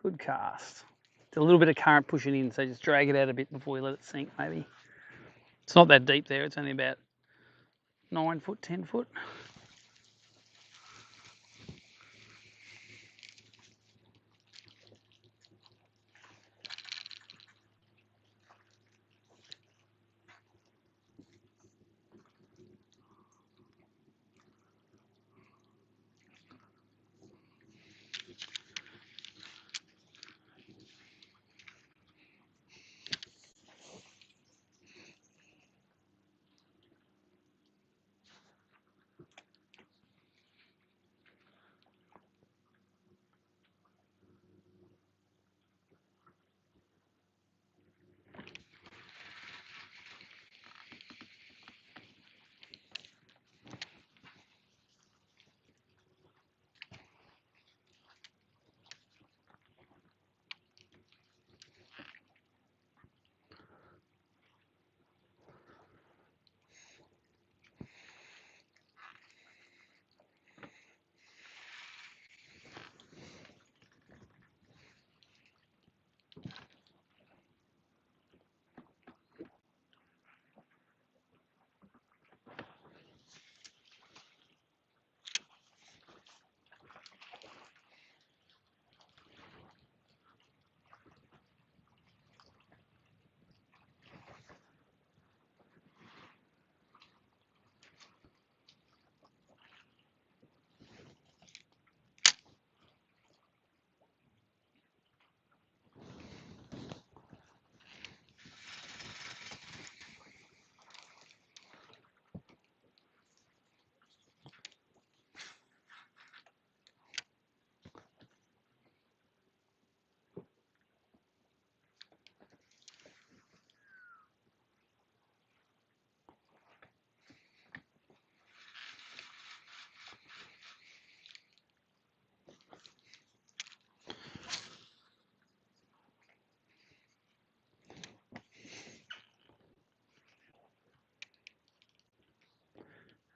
A: Good cast. It's a little bit of current pushing in, so just drag it out a bit before you let it sink, maybe. It's not that deep there. It's only about 9 foot, 10 foot.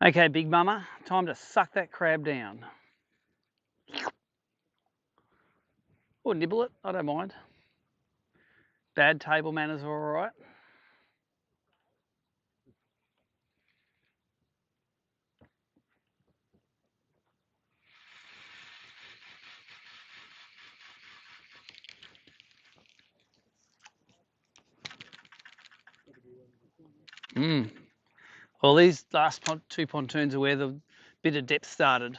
A: Okay, big mama, time to suck that crab down. Or nibble it, I don't mind. Bad table manners are all right. Well, these last two pontoons are where the bit of depth started.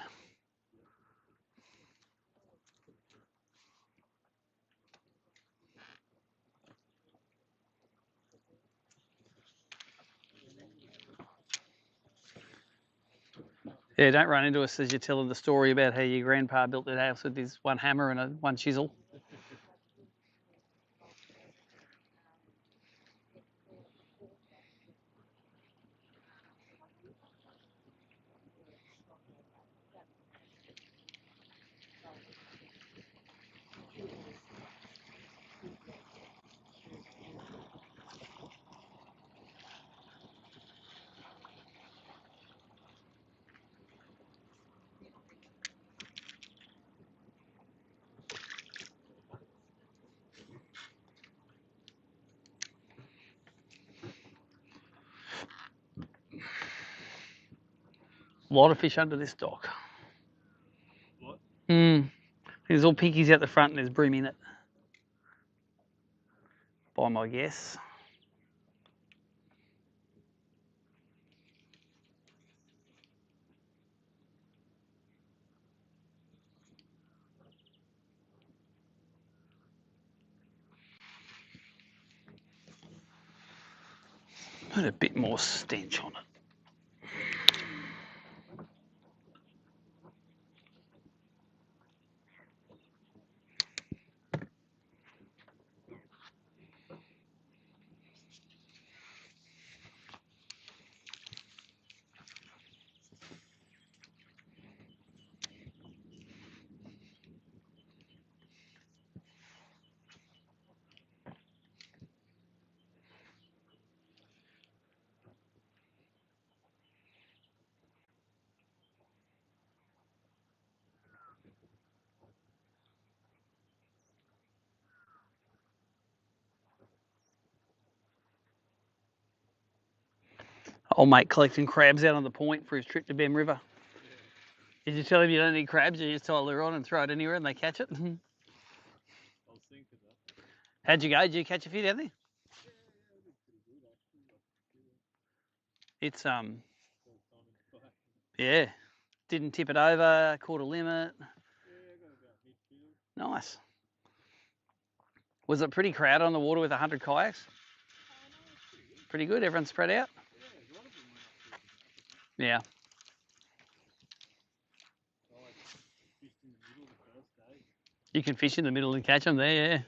A: Yeah, don't run into us as you're telling the story about how your grandpa built that house with his one hammer and one chisel. A lot of fish under this dock.
D: What?
A: There's all pinkies out the front and there's bream in it. By my guess. Put a bit more stench on it. Old mate collecting crabs out on the point for his trip to Bem River. Yeah. Did you tell him you don't need crabs? You just tie a lure on and throw it anywhere and they catch it?
D: I was thinking that.
A: How'd you go? Did you catch a few down there? It's yeah. Didn't tip it over, caught a limit. Nice. Was it pretty crowded on the water with 100 kayaks? Pretty good, everyone spread out? Yeah. You can fish in the middle and catch them there, yeah.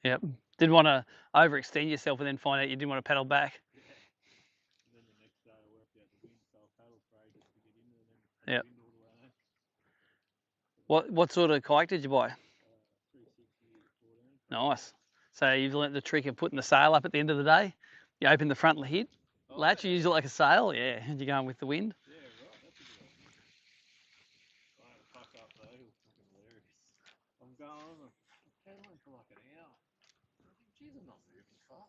A: Yep. Didn't want to overextend yourself and then find out you didn't want to paddle back. Yep. What sort of kayak did you buy? Nice. So you've learnt the trick of putting the sail up at the end of the day? You open the front latch, you use it like a sail, yeah, and you're going with the wind.
D: Yeah, right, that's a good idea. I had to pack up though, it was fucking hilarious. I'm going, I'm paddling for like an hour. I think, geez, I'm not moving far.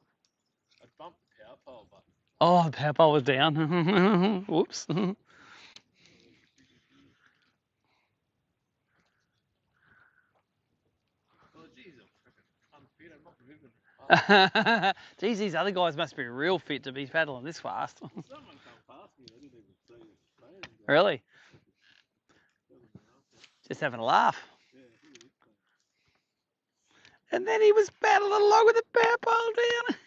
D: I bumped the power pole, but...
A: Oh, the power pole was down. Whoops.
D: Oh, geez, I'm fucking unfit, I'm not moving.
A: Geez, these other guys must be real fit to be paddling this fast.
D: Someone come past me, I didn't even see it.
A: Really? Just having a laugh.
D: Yeah,
A: and then he was paddling along with the power pole down.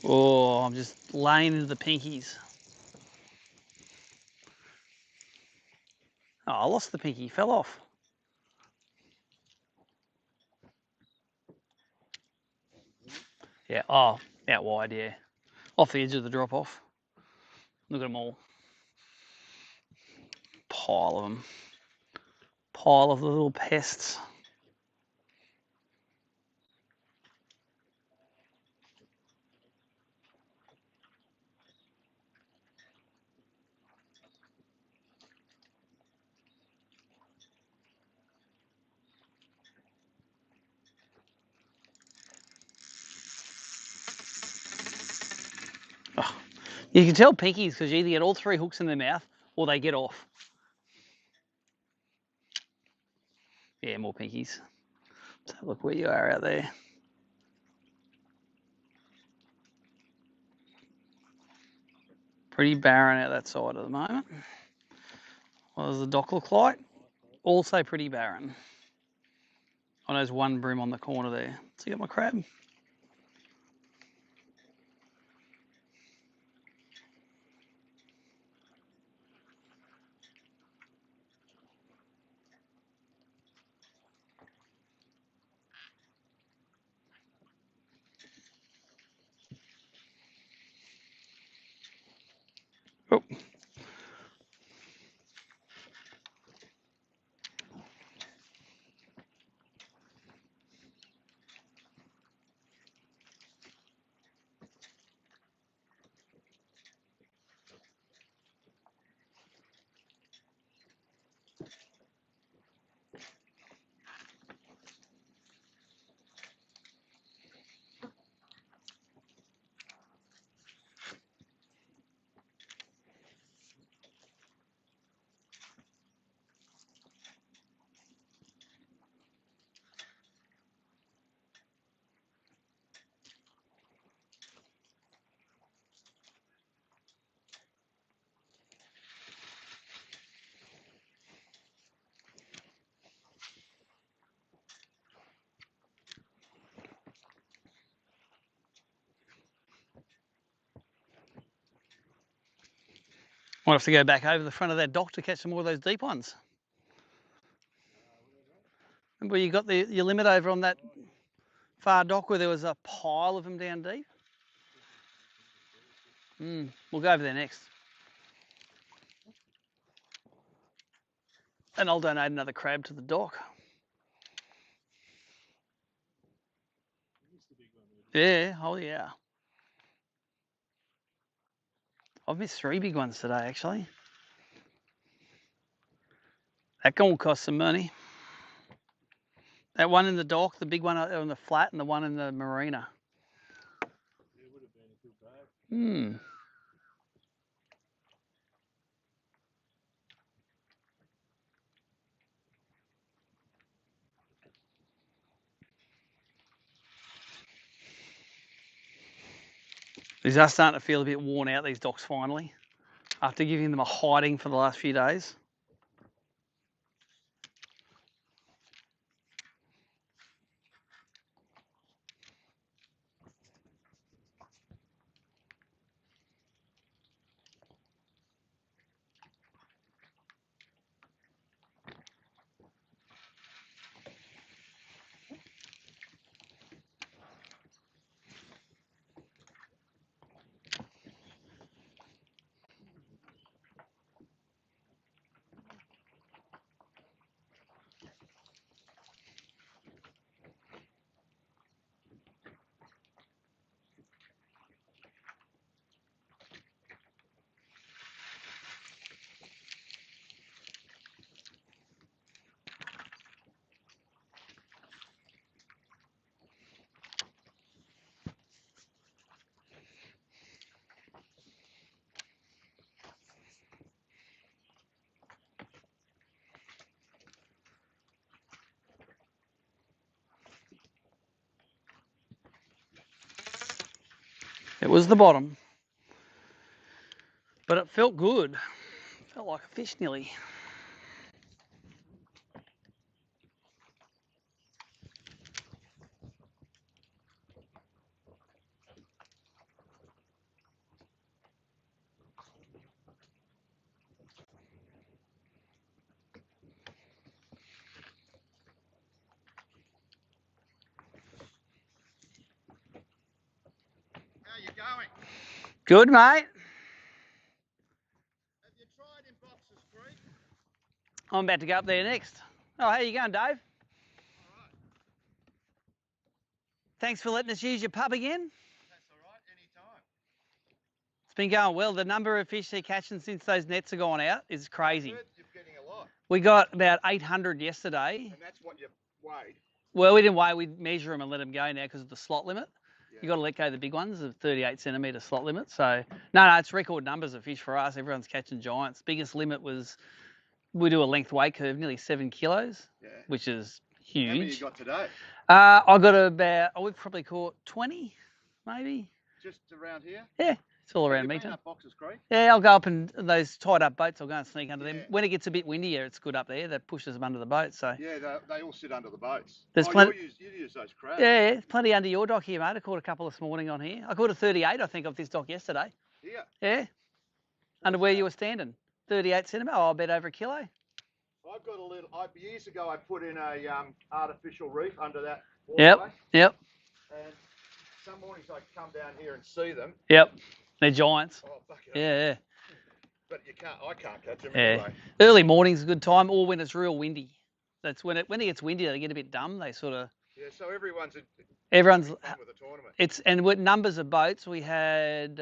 A: Oh, I'm just laying into the pinkies. Oh, I lost the pinky, fell off. Yeah, oh, out wide, yeah. Off the edge of the drop off. Look at them all. Pile of them. pile of the little pests. Oh, you can tell pinkies because you either get all 3 hooks in their mouth or they get off. Yeah, more pinkies. Let's have a look where you are out there. Pretty barren out that side at the moment. What does the dock look like? Also pretty barren. Oh, there's one bream on the corner there. See, got my crab. Oh. Might have to go back over the front of that dock to catch some more of those deep ones. Remember you got your limit over on that far dock where there was a pile of them down deep? We'll go over there next. And I'll donate another crab to the dock. Yeah, oh yeah. I've missed 3 big ones today, actually. That one will cost some money. That one in the dock, the big one on the flat, and the one in the marina.
D: It would have been a good bag.
A: These are starting to feel a bit worn out, these docks, finally, after giving them a hiding for the last few days. It was the bottom, but it felt good. Felt like a fish nearly.
C: How you going?
A: Good, mate.
C: Have you tried in Boxers Creek?
A: I'm about to go up there next. Oh, how you going, Dave? Thanks for letting us use your pub again.
D: That's all right, anytime.
A: It's been going well. The number of fish they're catching since those nets have gone out is crazy.
D: Good, you're getting a lot.
A: We got about 800 yesterday.
D: And that's what you weighed.
A: Well, we didn't weigh. We measure them and let them go now because of the slot limit.
D: Yeah.
A: You got to let go of the big ones, the 38 centimetre slot limit. So, no, it's record numbers of fish for us. Everyone's catching giants. Biggest limit was, we do a length weight curve, nearly 7 kilos, which is huge.
D: How many you got today?
A: I got about, we've probably caught 20, maybe.
D: Just around here?
A: Yeah, it's all around
D: me.
A: me.
D: Up Boxes Creek?
A: Yeah, I'll go up and those tied up boats, I'll go and sneak under them.
D: Yeah.
A: When it gets a bit windier, it's good up there. That pushes them under the boat. So
D: Yeah, they all sit under the boats.
A: There's
D: you use those crabs.
A: yeah, plenty under your dock here, mate. I caught a couple this morning on here. I caught a 38, I think, off this dock yesterday.
D: Here?
A: Yeah. Under where you were standing. 38 centimetre. Oh, I bet over a kilo.
D: I've got a little. Years ago, I put in a artificial reef under that
A: Yep.
D: waterway.
A: Yep.
D: And some mornings I come down here and see them.
A: Yep. They're giants.
D: Oh, fuck it.
A: Yeah.
D: But I can't catch them
A: Yeah.
D: anyway.
A: Early morning's a good time, or when it's real windy. That's when it gets windy, they get a bit dumb. They sort of.
D: Yeah. So everyone's
A: With
D: the tournament.
A: And with numbers of boats, we had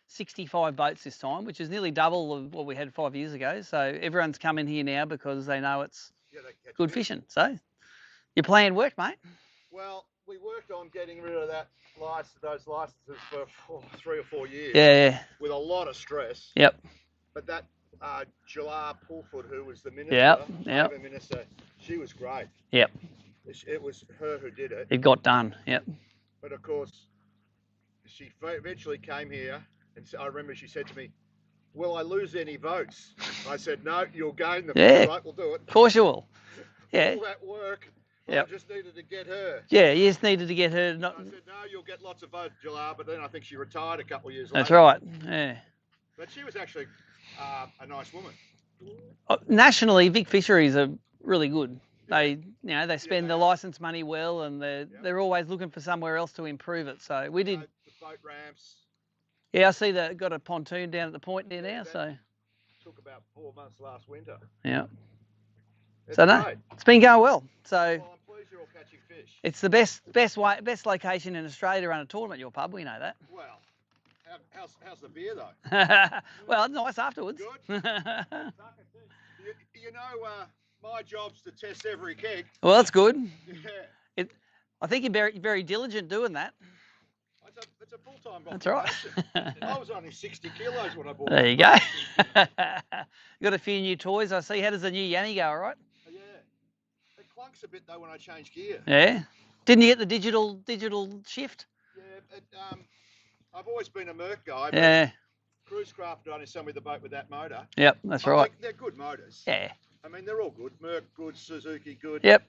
A: 65 boats this time, which is nearly double of what we had 5 years ago. So everyone's coming here now because they know it's
D: They catch
A: good
D: fish.
A: fishing. So your plan worked, mate.
D: Well, we worked on getting rid of those licenses for 3 or 4 years.
A: Yeah.
D: With a lot of stress.
A: Yep.
D: But that Jalal Pulford, who was the minister,
A: Yep.
D: Labour minister, she was great.
A: Yep.
D: It was her who did it.
A: It got done. Yep.
D: But of course, she eventually came here, and I remember she said to me, "Will I lose any votes?" I said, "No, you'll gain them."
A: Yeah.
D: Right, we'll do it.
A: Of course you will. Yeah.
D: All that work.
A: Yep.
D: I just needed to get her.
A: Yeah, you just needed to get her.
D: I said, "No, you'll get lots of votes, Jalal." But then I think she retired a couple of years
A: That's
D: later.
A: right. Yeah.
D: But she was actually a nice woman.
A: Nationally, Vic Fisheries are really good. They spend the licence money well, and they're always looking for somewhere else to improve it. So we did.
D: The boat ramps.
A: Yeah, I see that got a pontoon down at the point there now. So
D: Took about 4 months last winter.
A: yeah.
D: It's
A: So no,
D: great.
A: it's been going well. So
D: Well, I'm pleased you're all catching fish.
A: it's the best location in Australia to run a tournament. Your pub, we know that.
D: Well, how's the beer though?
A: Well, it's nice afterwards.
D: Good. You know, my job's to test every keg.
A: Well, that's good.
D: Yeah.
A: I think you're very, very diligent doing that.
D: It's a full-time
A: That's right.
D: occupation. I was only 60 kilos when I bought
A: There
D: it.
A: you go. You got a few new toys, I see. How does the new Yanni go, all right?
D: Yeah. It clunks a bit though when I change gear.
A: Yeah. Didn't you get the digital shift?
D: Yeah. I've always been a Merc guy. But
A: Yeah.
D: Cruise Craft only sent me the boat with that motor.
A: Yep, that's right.
D: They're good motors.
A: Yeah.
D: I mean, they're all good. Merc good, Suzuki good.
A: Yep.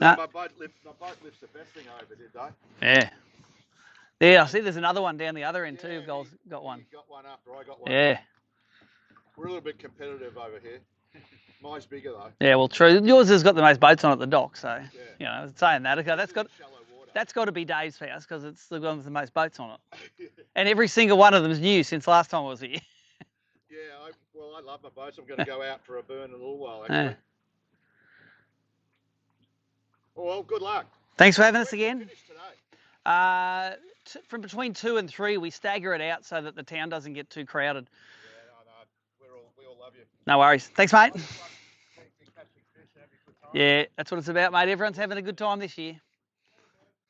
D: No,
A: Nah.
D: my boat lifts the best thing I ever did though.
A: Yeah. Yeah, I see there's another one down the other end too. Got one.
D: He got one after I got one.
A: Yeah.
D: We're a little bit competitive over here. Mine's bigger though.
A: Yeah, well, true. Yours has got the most boats on at the dock, so
D: Yeah.
A: you know, saying that, okay, that's got
D: Shallow water.
A: That's got to be Dave's house because it's the one with the most boats on it. And every single one of them is new since last time I was here.
D: Yeah, I love my boats. I'm going to go out for a burn in a little while, actually. Well, good luck.
A: Thanks for having us
D: When do you
A: again.
D: finish today?
A: From between 2 and 3, we stagger it out so that the town doesn't get too crowded.
D: Yeah, I know. We all love you.
A: No worries. Thanks, mate.
D: Catching fish and having a good time.
A: Yeah, that's what it's about, mate. Everyone's having a good time this year.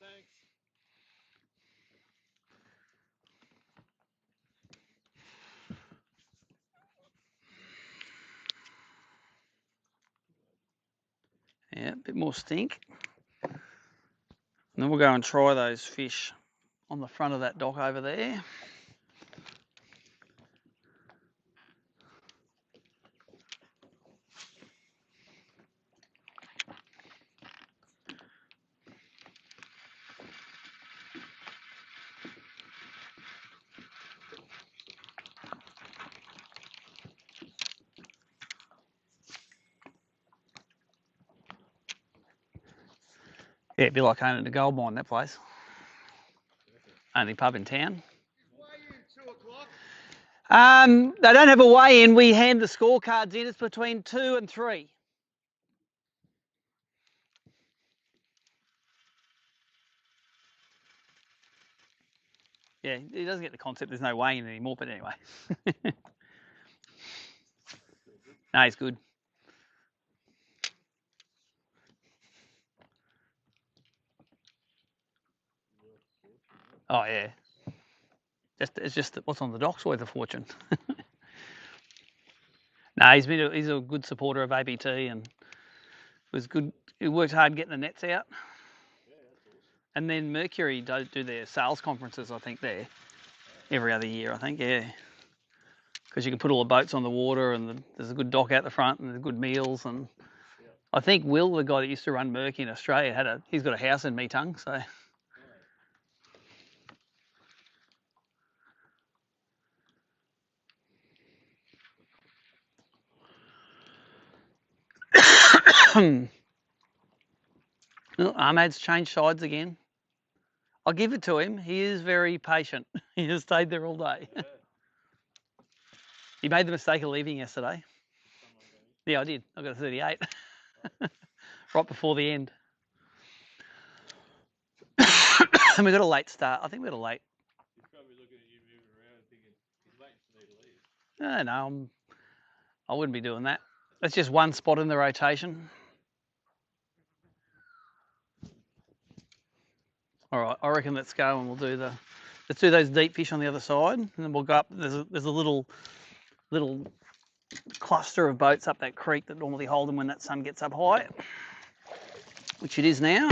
D: Thanks.
A: Yeah, a bit more stink. And then we'll go and try those fish on the front of that dock over there. Yeah, it'd be like owning a gold mine, that place. Only pub in town.
D: Weigh in 2 o'clock.
A: They don't have a weigh-in. We hand the scorecards in. It's between 2 and 3. Yeah, he doesn't get the concept. There's no weighing anymore, but anyway. No, he's good. Oh yeah. It's just that what's on the dock's worth a fortune. No, he's a good supporter of ABT and was good. He worked hard getting the nets out. And then Mercury do their sales conferences, I think, there every other year, I think, yeah. Because you can put all the boats on the water and there's a good dock out the front and there's good meals. And I think Will, the guy that used to run Merc in Australia, he's got a house in Meetung, so. Well, Ahmad's changed sides again. I'll give it to him. He is very patient. He has stayed there all day.
D: Yeah.
A: He made the mistake of leaving yesterday. Yeah, I did. I got a 38. Right before the end. And we got a late start. I think we got a late.
D: He's probably looking at you moving around thinking, he's waiting for me to leave.
A: No, I wouldn't be doing that. That's just one spot in the rotation. All right, I reckon let's go and let's do those deep fish on the other side, and then we'll go up. There's a little cluster of boats up that creek that normally hold them when that sun gets up high, which it is now.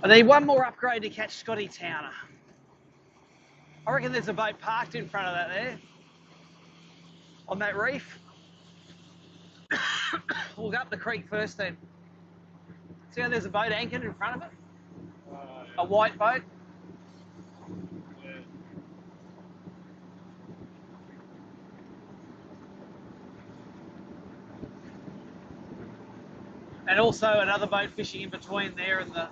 A: I need one more upgrade to catch Scotty Towner. I reckon there's a boat parked in front of that there, on that reef. We'll go up the creek first then. See how there's a boat anchored in front of it? A white boat.
D: Yeah.
A: And also another boat fishing in between there and the...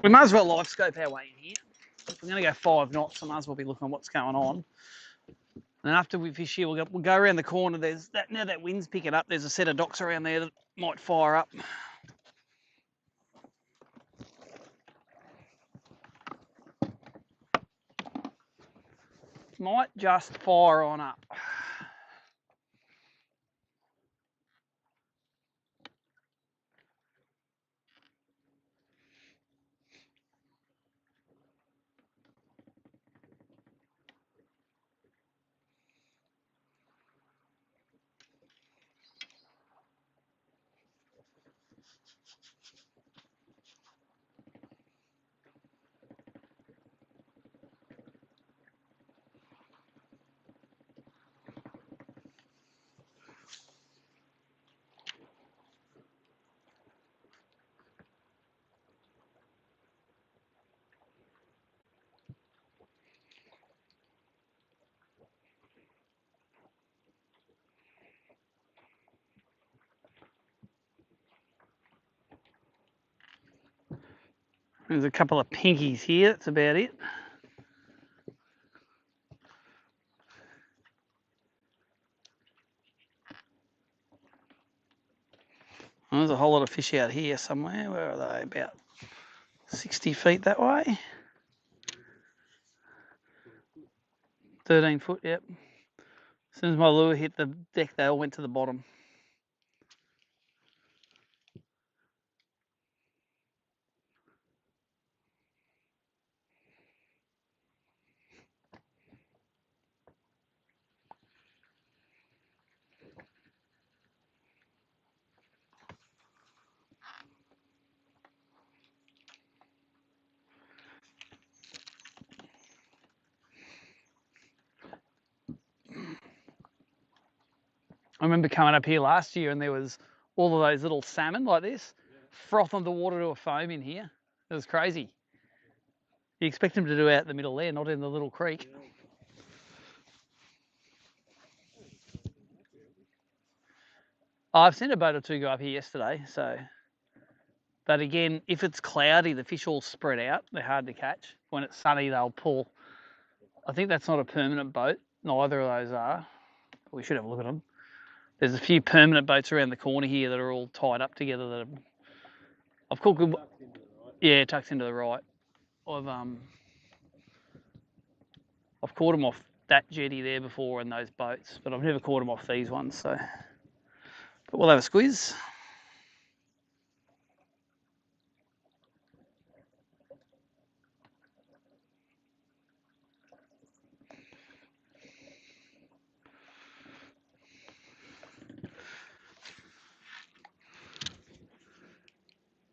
A: We might as well live scope our way in here. If we're going to go 5 knots, I might as well be looking at what's going on. And after we fish here, we'll go around the corner. There's that, now that wind's picking up, there's a set of docks around there that might fire up. Might just fire on up. There's a couple of pinkies here, that's about it. There's a whole lot of fish out here somewhere. Where are they? About 60 feet that way. 13 foot, yep. As soon as my lure hit the deck, they all went to the bottom. I remember coming up here last year and there was all of those little salmon like this, frothing the water to a foam in here. It was crazy. You expect them to do out in the middle there, not in the little creek. I've seen a boat or two go up here yesterday, so. But again, if it's cloudy, the fish all spread out. They're hard to catch. When it's sunny, they'll pull. I think that's not a permanent boat. Neither of those are. We should have a look at them. There's a few permanent boats around the corner here that are all tied up together. That I've caught good. Yeah, tucked into the right. I've caught them off that jetty there before in those boats, but I've never caught them off these ones. So, but we'll have a squeeze.